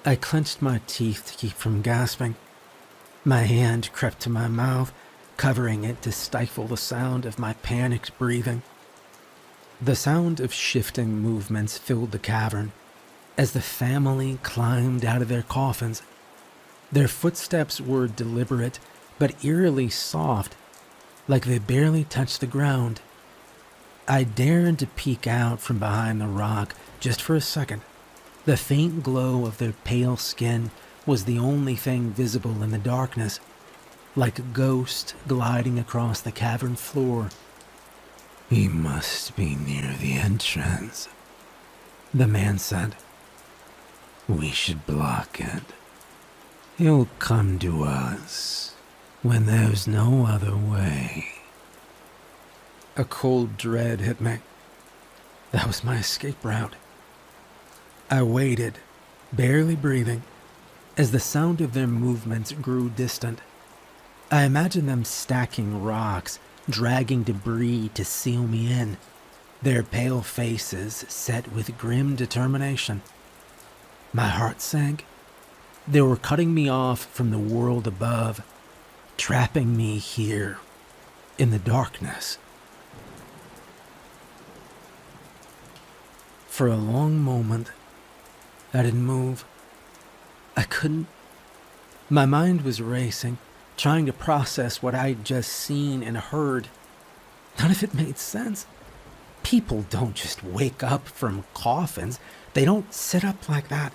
A: I clenched my teeth to keep from gasping. My hand crept to my mouth, covering it to stifle the sound of my panicked breathing. The sound of shifting movements filled the cavern as the family climbed out of their coffins. Their footsteps were deliberate but eerily soft, like they barely touched the ground. I dared to peek out from behind the rock just for a second. The faint glow of their pale skin was the only thing visible in the darkness, like a ghost gliding across the cavern floor. He must be near the entrance, the man said. We should block it. He'll come to us when there's no other way. A cold dread hit me. That was my escape route. I waited, barely breathing, as the sound of their movements grew distant. I imagined them stacking rocks, dragging debris to seal me in, their pale faces set with grim determination. My heart sank. They were cutting me off from the world above, trapping me here in the darkness. For a long moment, I didn't move. I couldn't. My mind was racing, trying to process what I'd just seen and heard. None of it made sense. People don't just wake up from coffins. They don't sit up like that.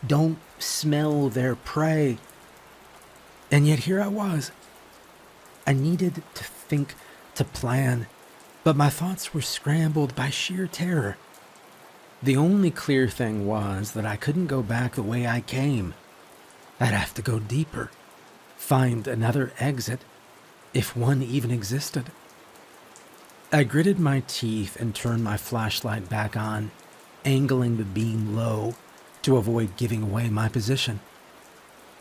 A: Don't smell their prey. And yet here I was. I needed to think, to plan, but my thoughts were scrambled by sheer terror. The only clear thing was that I couldn't go back the way I came. I'd have to go deeper, find another exit, if one even existed. I gritted my teeth and turned my flashlight back on, angling the beam low to avoid giving away my position.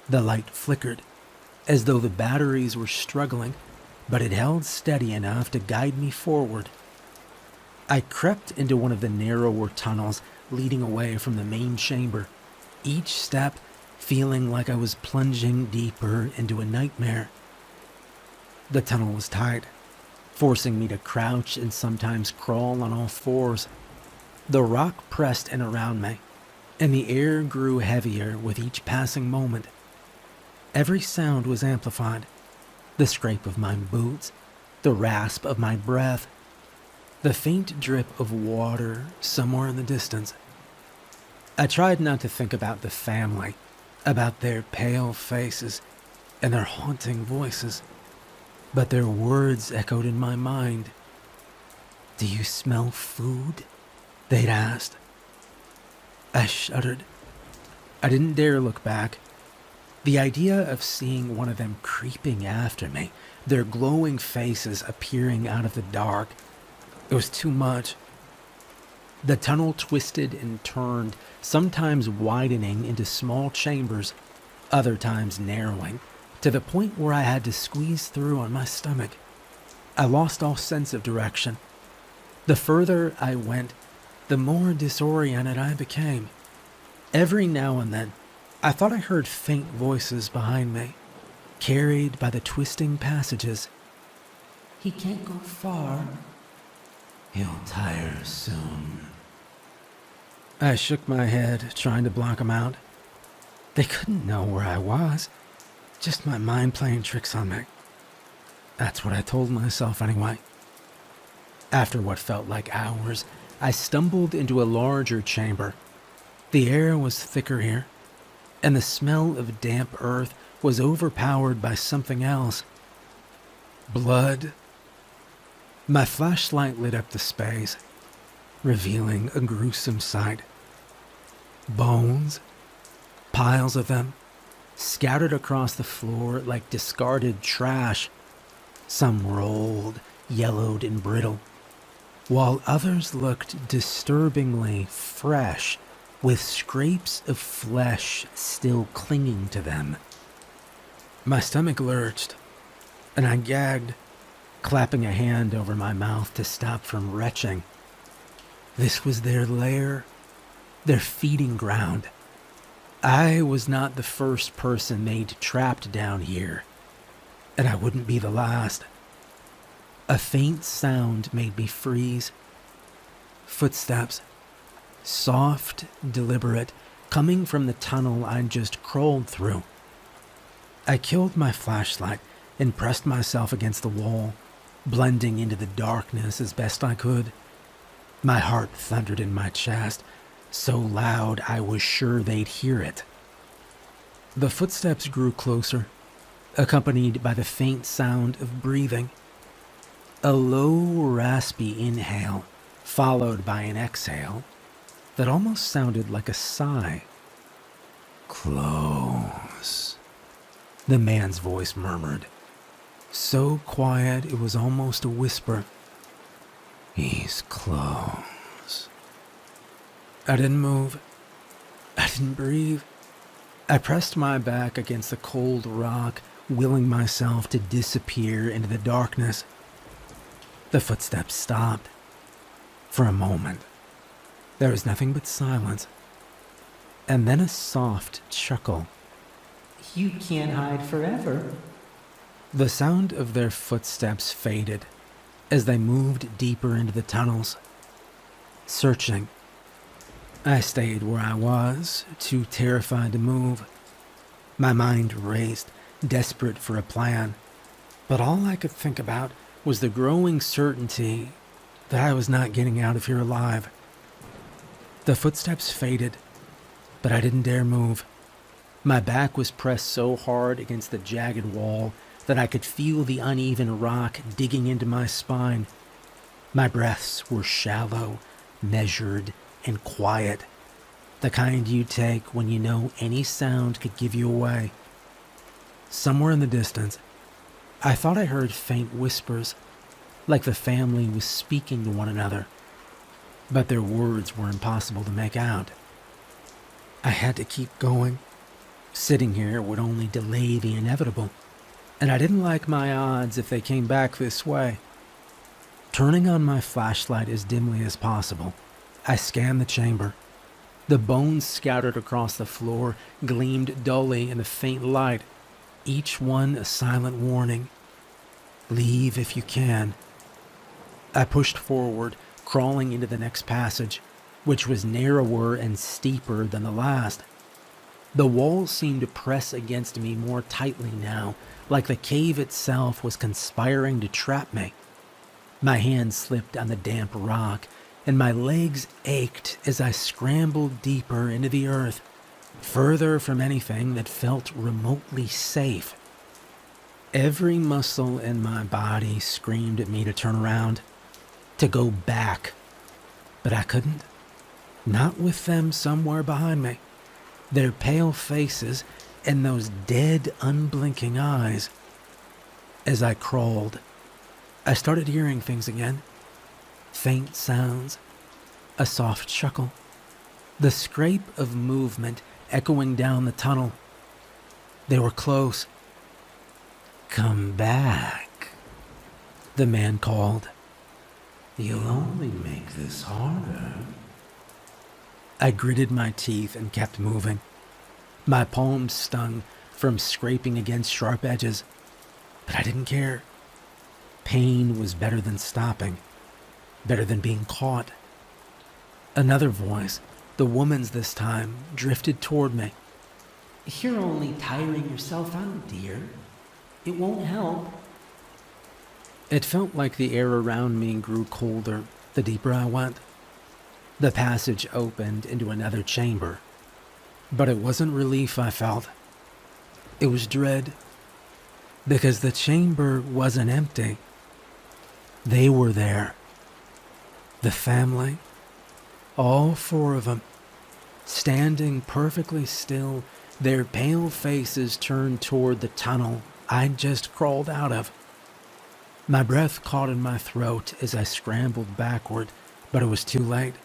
A: The light flickered, as though the batteries were struggling, but it held steady enough to guide me forward. I crept into one of the narrower tunnels leading away from the main chamber, each step feeling like I was plunging deeper into a nightmare. The tunnel was tight, forcing me to crouch and sometimes crawl on all fours. The rock pressed in around me, and the air grew heavier with each passing moment. Every sound was amplified. The scrape of my boots, the rasp of my breath, the faint drip of water somewhere in the distance. I tried not to think about the family, about their pale faces and their haunting voices, but their words echoed in my mind. Do you smell food? They'd asked. I shuddered. I didn't dare look back. The idea of seeing one of them creeping after me, their glowing faces appearing out of the dark, it was too much. The tunnel twisted and turned, sometimes widening into small chambers, other times narrowing, to the point where I had to squeeze through on my stomach. I lost all sense of direction. The further I went, the more disoriented I became. Every now and then, I thought I heard faint voices behind me, carried by the twisting passages.
C: He can't go far. He'll tire soon.
A: I shook my head, trying to block them out. They couldn't know where I was. Just my mind playing tricks on me. That's what I told myself anyway. After what felt like hours, I stumbled into a larger chamber. The air was thicker here, and the smell of damp earth was overpowered by something else. Blood. My flashlight lit up the space, revealing a gruesome sight. Bones, piles of them, scattered across the floor like discarded trash. Some rolled, yellowed, and brittle, while others looked disturbingly fresh, with scrapes of flesh still clinging to them. My stomach lurched, and I gagged, clapping a hand over my mouth to stop from retching. This was their lair, their feeding ground. I was not the first person they'd trapped down here, and I wouldn't be the last. A faint sound made me freeze. Footsteps, soft, deliberate, coming from the tunnel I'd just crawled through. I killed my flashlight and pressed myself against the wall, blending into the darkness as best I could. My heart thundered in my chest, so loud I was sure they'd hear it. The footsteps grew closer, accompanied by the faint sound of breathing. A low, raspy inhale, followed by an exhale that almost sounded like a sigh.
C: Close,
A: the man's voice murmured, so quiet it was almost a whisper.
C: He's close.
A: I didn't move. I didn't breathe. I pressed my back against the cold rock, willing myself to disappear into the darkness. The footsteps stopped. For a moment, there was nothing but silence, and then a soft chuckle.
C: You can't hide forever.
A: The sound of their footsteps faded as they moved deeper into the tunnels. Searching, I stayed where I was, too terrified to move. My mind raced, desperate for a plan, but all I could think about was the growing certainty that I was not getting out of here alive. The footsteps faded, but I didn't dare move. My back was pressed so hard against the jagged wall that I could feel the uneven rock digging into my spine. My breaths were shallow, measured, and quiet, the kind you take when you know any sound could give you away. Somewhere in the distance, I thought I heard faint whispers, like the family was speaking to one another, but their words were impossible to make out. I had to keep going. Sitting here would only delay the inevitable, and I didn't like my odds if they came back this way. Turning on my flashlight as dimly as possible, I scanned the chamber. The bones scattered across the floor gleamed dully in the faint light, each one a silent warning. Leave if you can. I pushed forward, crawling into the next passage, which was narrower and steeper than the last. The walls seemed to press against me more tightly now, like the cave itself was conspiring to trap me. My hand slipped on the damp rock, and my legs ached as I scrambled deeper into the earth, further from anything that felt remotely safe. Every muscle in my body screamed at me to turn around, to go back, but I couldn't. Not with them somewhere behind me, their pale faces and those dead, unblinking eyes. As I crawled, I started hearing things again. Faint sounds, a soft chuckle, the scrape of movement echoing down the tunnel. They were close. "Come back," the man called.
C: "You'll only make this harder."
A: I gritted my teeth and kept moving. My palms stung from scraping against sharp edges, but I didn't care. Pain was better than stopping, better than being caught. Another voice, the woman's this time, drifted toward me.
C: "You're only tiring yourself out, dear. It won't help."
A: It felt like the air around me grew colder the deeper I went. The passage opened into another chamber, but it wasn't relief I felt. It was dread, because the chamber wasn't empty. They were there. The family, all four of them, standing perfectly still, their pale faces turned toward the tunnel I'd just crawled out of. My breath caught in my throat as I scrambled backward, but it was too late.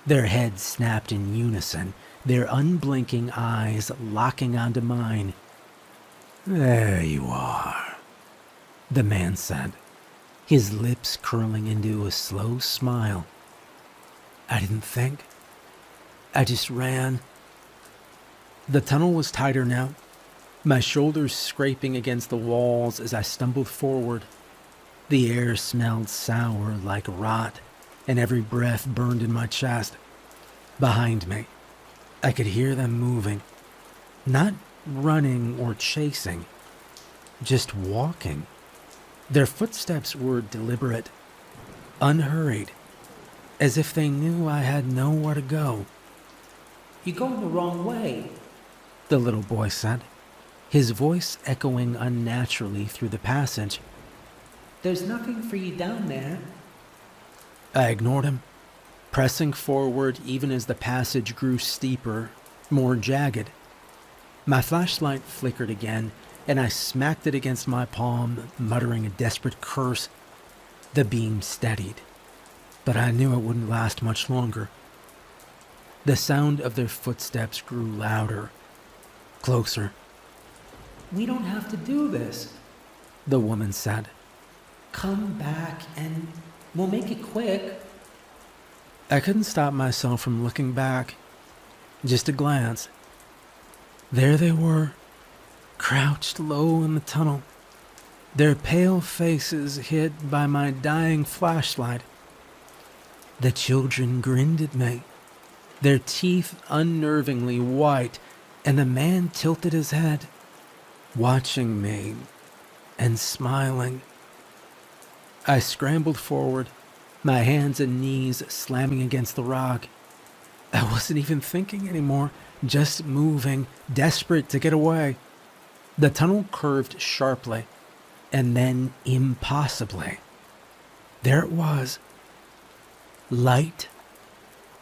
A: Their heads snapped in unison, their unblinking eyes locking onto mine. "There you are," the man said, his lips curling into a slow smile. I didn't think. I just ran. The tunnel was tighter now, my shoulders scraping against the walls as I stumbled forward. The air smelled sour like rot, and every breath burned in my chest. Behind me, I could hear them moving, not running or chasing, just walking. Their footsteps were deliberate, unhurried, as if they knew I had nowhere to go.
C: "You're going the wrong way,"
A: the little boy said, his voice echoing unnaturally through the passage.
C: "There's nothing for you down there."
A: I ignored him, pressing forward even as the passage grew steeper, more jagged. My flashlight flickered again, and I smacked it against my palm, muttering a desperate curse. The beam steadied, but I knew it wouldn't last much longer. The sound of their footsteps grew louder, closer.
C: "We don't have to do this,"
A: the woman said.
C: "Come back and we'll make it quick."
A: I couldn't stop myself from looking back. Just a glance. There they were, crouched low in the tunnel, their pale faces hid by my dying flashlight. The children grinned at me, their teeth unnervingly white, and the man tilted his head, watching me and smiling. I scrambled forward, my hands and knees slamming against the rock. I wasn't even thinking anymore, just moving, desperate to get away. The tunnel curved sharply, and then impossibly. There it was. Light.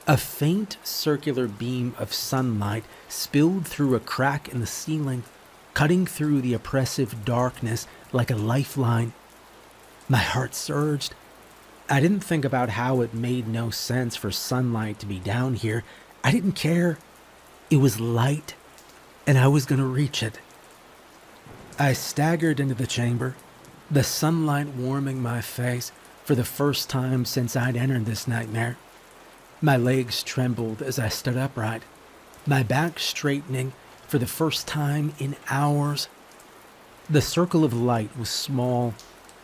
A: A faint circular beam of sunlight spilled through a crack in the ceiling, cutting through the oppressive darkness like a lifeline. My heart surged. I didn't think about how it made no sense for sunlight to be down here. I didn't care. It was light, and I was going to reach it. I staggered into the chamber, the sunlight warming my face for the first time since I'd entered this nightmare. My legs trembled as I stood upright, my back straightening for the first time in hours. The circle of light was small,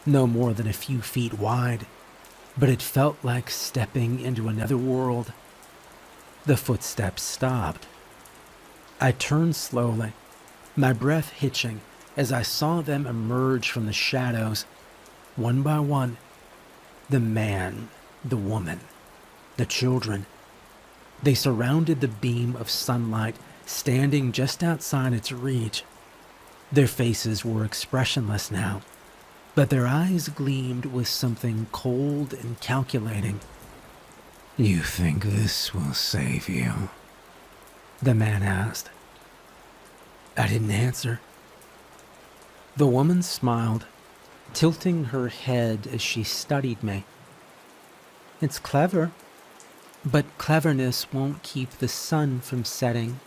A: no more than a few feet wide, but it felt like stepping into another world. The footsteps stopped. I turned slowly, my breath hitching as I saw them emerge from the shadows, one by one. The man, the woman, the children. They surrounded the beam of sunlight, standing just outside its reach. Their faces were expressionless now, but their eyes gleamed with something cold and calculating. "You think this will save you?" the man asked.
C: I didn't answer. The woman smiled, tilting her head as she studied me. It's clever, but cleverness won't keep the sun from setting.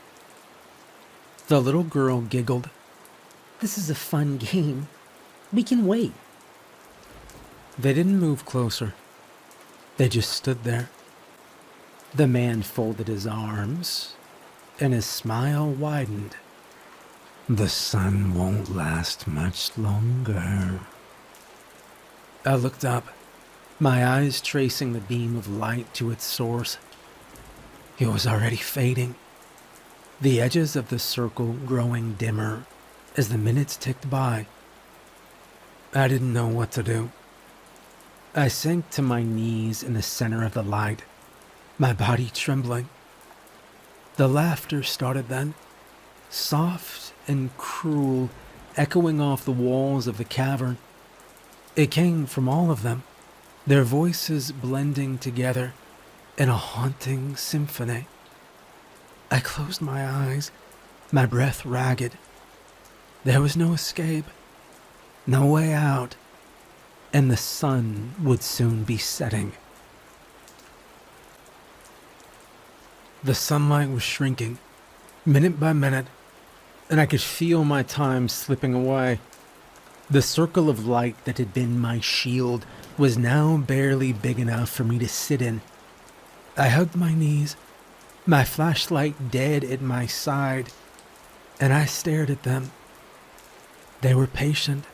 C: The little girl giggled. This is a fun game. We can wait. They didn't move closer. They just stood there. The man folded his arms, and his smile widened. The sun won't last much longer. I looked up, my eyes tracing the beam of light to its source. It was already fading, the edges of the circle growing dimmer as the minutes ticked by. I didn't know what to do. I sank to my knees in the center of the light, my body trembling. The laughter started then, soft and cruel, echoing off the walls of the cavern. It came from all of them, their voices blending together in a haunting symphony. I closed my eyes, my breath ragged. There was no escape, no way out, and the sun would soon be setting. The sunlight was shrinking, minute by minute, and I could feel my time slipping away. The circle of light that had been my shield was now barely big enough for me to sit in. I hugged my knees, my flashlight dead at my side, and I stared at them. They were patient.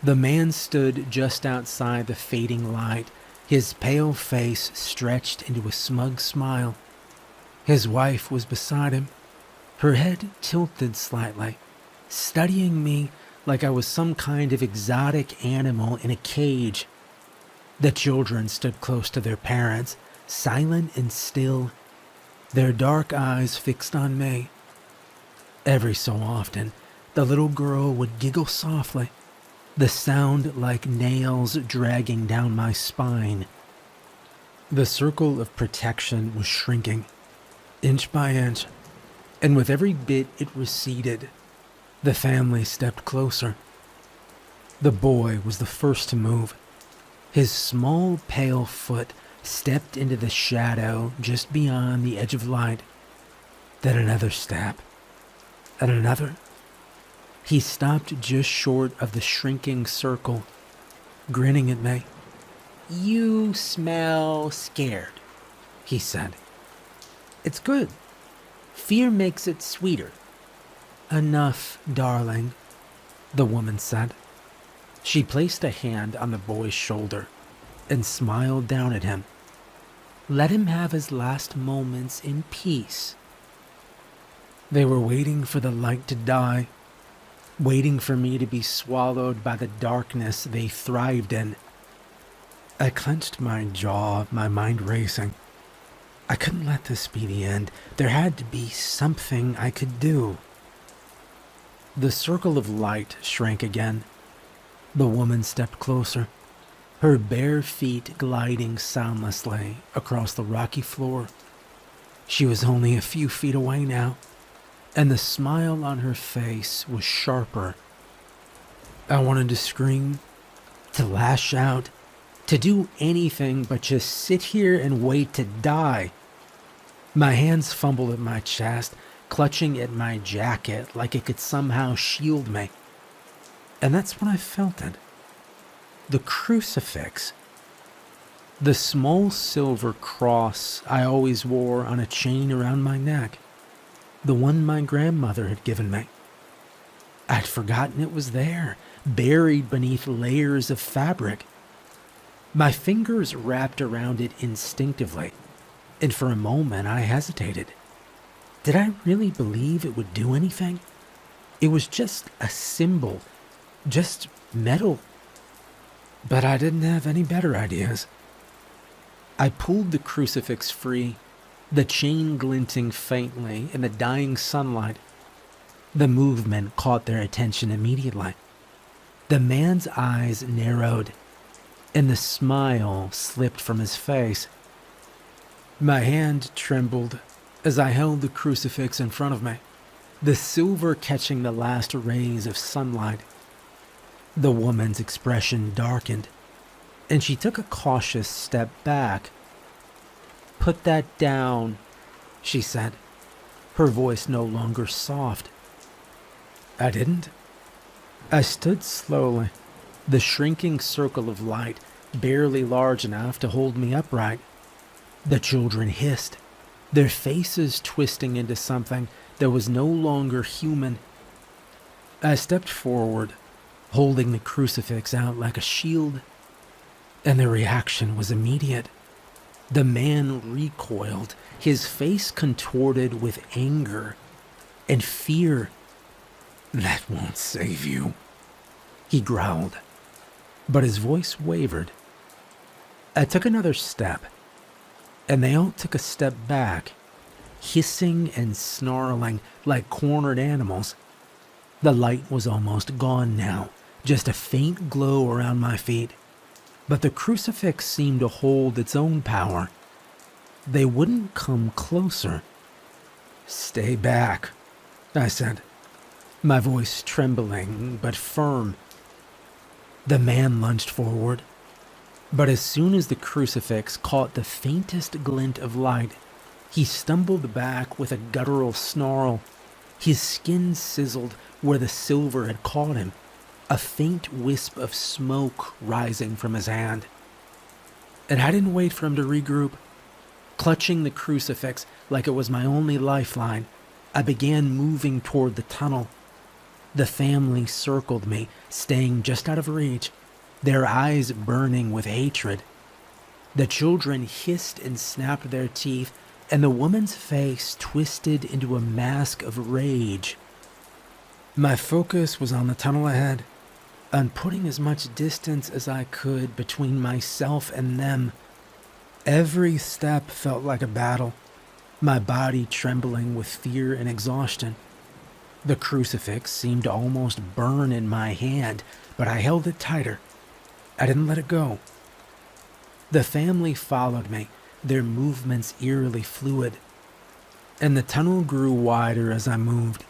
C: The man stood just outside the fading light, his pale face stretched into a smug smile. His wife was beside him, her head tilted slightly, studying me like I was some kind of exotic animal in a cage. The children stood close to their parents, silent and still, their dark eyes fixed on me. Every so often, the little girl would giggle softly, the sound like nails dragging down my spine. The circle of protection was shrinking, inch by inch, and with every bit it receded, the family stepped closer. The boy was the first to move. His small, pale foot stepped into the shadow just beyond the edge of light. Then another step, and another. He stopped just short of the shrinking circle, grinning at me. You smell scared, he said. It's good. Fear makes it sweeter. Enough, darling, the woman said. She placed a hand on the boy's shoulder and smiled down at him. Let him have his last moments in peace. They were waiting for the light to die, waiting for me to be swallowed by the darkness they thrived in. I clenched my jaw, my mind racing. I couldn't let this be the end. There had to be something I could do. The circle of light shrank again. The woman stepped closer, her bare feet gliding soundlessly across the rocky floor. She was only a few feet away now, and the smile on her face was sharper. I wanted to scream, to lash out, to do anything but just sit here and wait to die. My hands fumbled at my chest, clutching at my jacket like it could somehow shield me. And that's when I felt it. The crucifix. The small silver cross I always wore on a chain around my neck. The one my grandmother had given me. I'd forgotten it was there, buried beneath layers of fabric. My fingers wrapped around it instinctively, and for a moment I hesitated. Did I really believe it would do anything? It was just a symbol, just metal. But I didn't have any better ideas. I pulled the crucifix free, the chain glinting faintly in the dying sunlight. The movement caught their attention immediately. The man's eyes narrowed, and the smile slipped from his face. My hand trembled as I held the crucifix in front of me. the silver catching the last rays of sunlight. The woman's expression darkened, and she took a cautious step back. "Put that down," she said, her voice no longer soft. I didn't. I stood slowly, the shrinking circle of light barely large enough to hold me upright. The children hissed, their faces twisting into something that was no longer human. I stepped forward, holding the crucifix out like a shield, and the reaction was immediate. The man recoiled, his face contorted with anger and fear. "That won't save you," he growled, but his voice wavered. I took another step, and they all took a step back, hissing and snarling like cornered animals. The light was almost gone now, just a faint glow around my feet, but the crucifix seemed to hold its own power. They wouldn't come closer. "Stay back," I said, my voice trembling but firm. The man lunged forward, but as soon as the crucifix caught the faintest glint of light, he stumbled back with a guttural snarl. His skin sizzled where the silver had caught him, a faint wisp of smoke rising from his hand. And I didn't wait for him to regroup. Clutching the crucifix like it was my only lifeline, I began moving toward the tunnel. The family circled me, staying just out of reach, their eyes burning with hatred. The children hissed and snapped their teeth, and the woman's face twisted into a mask of rage. My focus was on the tunnel ahead, on putting as much distance as I could between myself and them. Every step felt like a battle, my body trembling with fear and exhaustion. The crucifix seemed to almost burn in my hand, but I held it tighter. I didn't let it go. The family followed me, their movements eerily fluid, and the tunnel grew wider as I moved,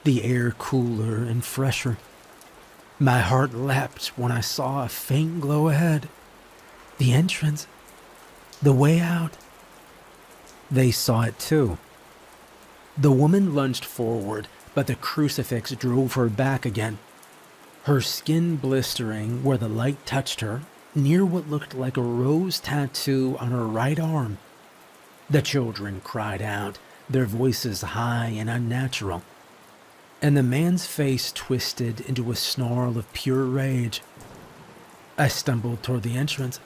C: the air cooler and fresher. My heart leapt when I saw a faint glow ahead. The entrance. The way out. They saw it too. The woman lunged forward, but the crucifix drove her back again, her skin blistering where the light touched her, near what looked like a rose tattoo on her right arm. The children cried out, their voices high and unnatural, and the man's face twisted into a snarl of pure rage. I stumbled toward the entrance,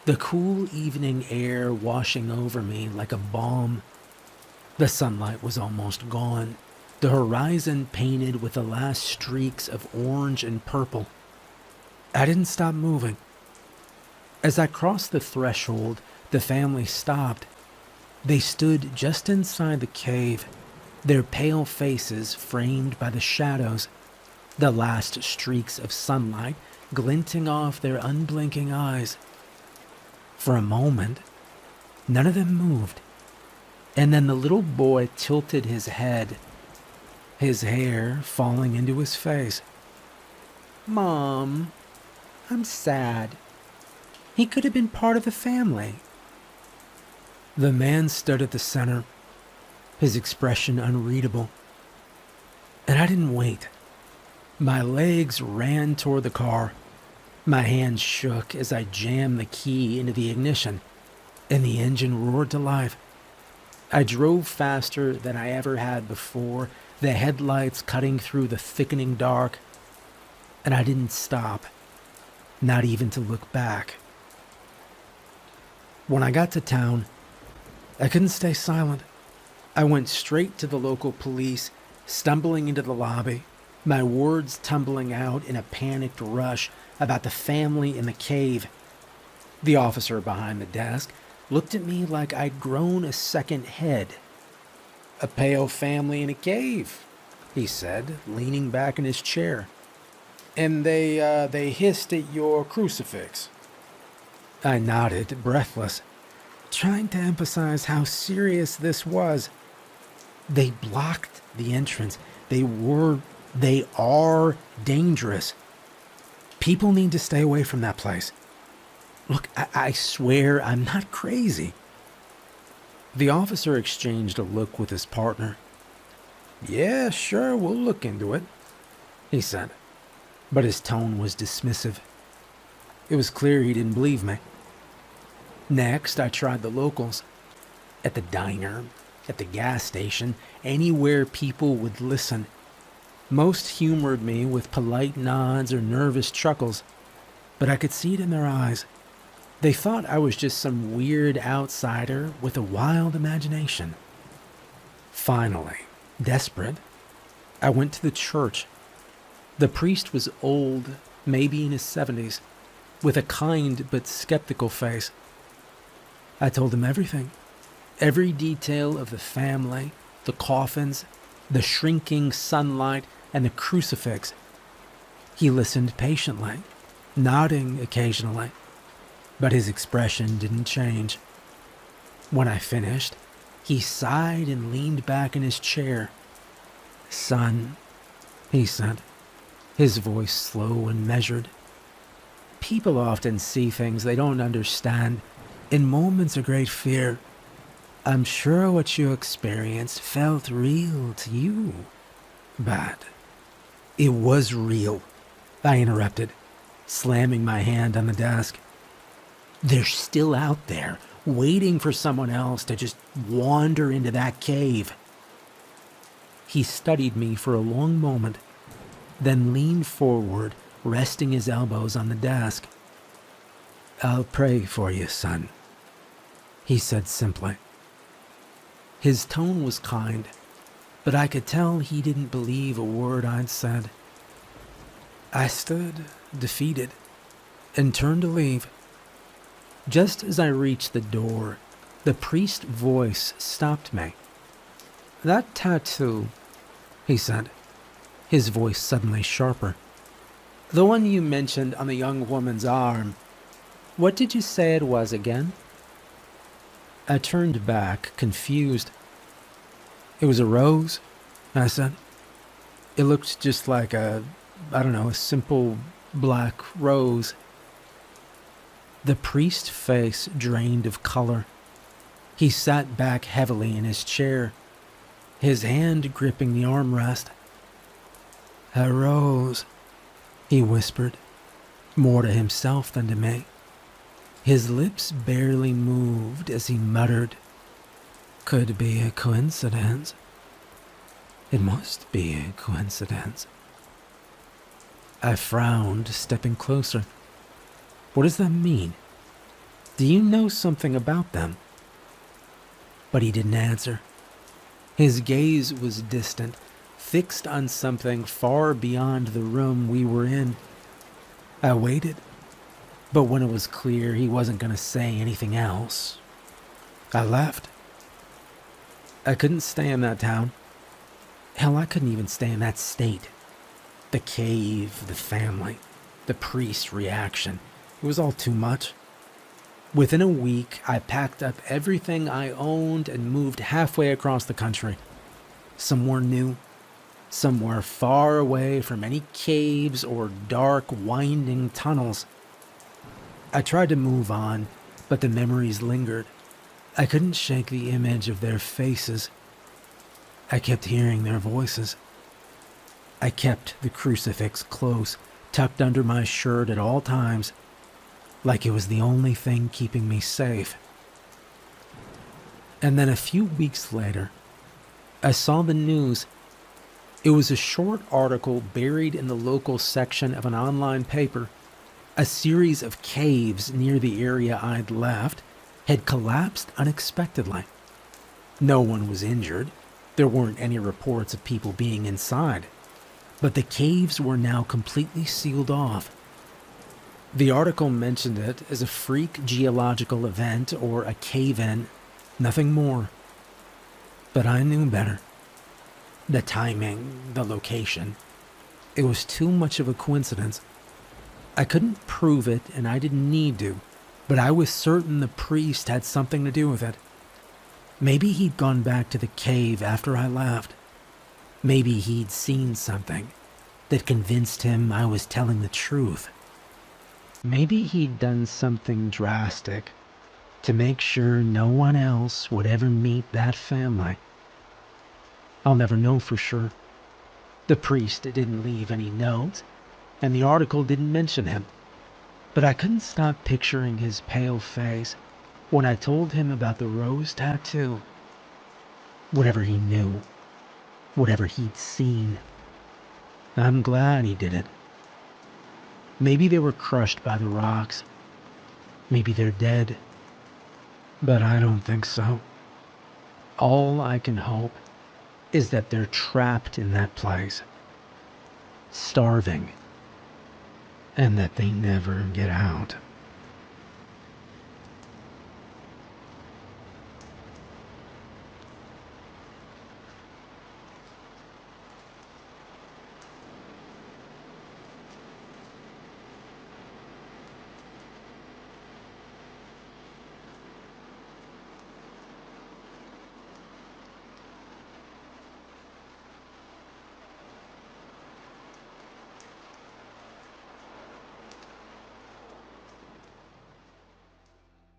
C: the cool evening air washing over me like a balm. The sunlight was almost gone, the horizon painted with the last streaks of orange and purple. I didn't stop moving. As I crossed the threshold, the family stopped. They stood just inside the cave, their pale faces framed by the shadows, the last streaks of sunlight glinting off their unblinking eyes. For a moment, none of them moved, and then the little boy tilted his head, his hair falling into his face. "Mom, I'm sad. He could have been part of the family." The man stood at the center, his expression unreadable. And I didn't wait. My legs ran toward the car. My hands shook as I jammed the key into the ignition, and the engine roared to life. I drove faster than I ever had before, the headlights cutting through the thickening dark, and I didn't stop, not even to look back. When I got to town, I couldn't stay silent. I went straight to the local police, stumbling into the lobby, my words tumbling out in a panicked rush about the family in the cave. The officer behind the desk looked at me like I'd grown a second head. "A pale family in a cave," he said, leaning back in his chair. "And they hissed at your crucifix." I nodded, breathless, trying to emphasize how serious this was. "They blocked the entrance. They are dangerous. People need to stay away from that place. Look, I swear I'm not crazy. The officer exchanged a look with his partner. Yeah, sure, we'll look into it, he said, but his tone was dismissive. It was clear he didn't believe me. Next, I tried the locals. At the diner, at the gas station, anywhere people would listen. Most humored me with polite nods or nervous chuckles, but I could see it in their eyes. They thought I was just some weird outsider with a wild imagination. Finally, desperate, I went to the church. The priest was old, maybe in his 70s, with a kind but skeptical face. I told him everything. Every detail of the family, the coffins, the shrinking sunlight, and the crucifix. He listened patiently, nodding occasionally, but his expression didn't change. When I finished, he sighed and leaned back in his chair. Son, he said, his voice slow and measured. People often see things they don't understand in moments of great fear. I'm sure what you experienced felt real to you, but it was real, I interrupted, slamming my hand on the desk. They're still out there, waiting for someone else to just wander into that cave. He studied me for a long moment, then leaned forward, resting his elbows on the desk. I'll pray for you, son, he said simply. His tone was kind, but I could tell he didn't believe a word I'd said. I stood, defeated, and turned to leave. Just as I reached the door, the priest's voice stopped me. That tattoo, he said, his voice suddenly sharper. The one you mentioned on the young woman's arm. What did you say it was again? I turned back, confused. It was a rose, I said. It looked just like a simple black rose. The priest's face drained of color. He sat back heavily in his chair, his hand gripping the armrest. A rose, he whispered, more to himself than to me. His lips barely moved as he muttered, Could be a coincidence. It must be a coincidence. I frowned, stepping closer. What does that mean? Do you know something about them? But he didn't answer. His gaze was distant, fixed on something far beyond the room we were in. I waited, but when it was clear he wasn't going to say anything else, I left. I couldn't stay in that town. Hell, I couldn't even stay in that state. The cave, the family, the priest's reaction. It was all too much. Within a week, I packed up everything I owned and moved halfway across the country. Somewhere new, somewhere far away from any caves or dark, winding tunnels. I tried to move on, but the memories lingered. I couldn't shake the image of their faces. I kept hearing their voices. I kept the crucifix close, tucked under my shirt at all times, like it was the only thing keeping me safe. And then a few weeks later, I saw the news. It was a short article buried in the local section of an online paper. A series of caves near the area I'd left had collapsed unexpectedly. No one was injured. There weren't any reports of people being inside. But the caves were now completely sealed off. The article mentioned it as a freak geological event or a cave-in, nothing more. But I knew better. The timing, the location. It was too much of a coincidence. I couldn't prove it, and I didn't need to, but I was certain the priest had something to do with it. Maybe he'd gone back to the cave after I left. Maybe he'd seen something that convinced him I was telling the truth. Maybe he'd done something drastic to make sure no one else would ever meet that family. I'll never know for sure. The priest didn't leave any notes, and the article didn't mention him. But I couldn't stop picturing his pale face when I told him about the rose tattoo. Whatever he knew, whatever he'd seen, I'm glad he did it. Maybe they were crushed by the rocks. Maybe they're dead. But I don't think so. All I can hope is that they're trapped in that place, starving, and that they never get out.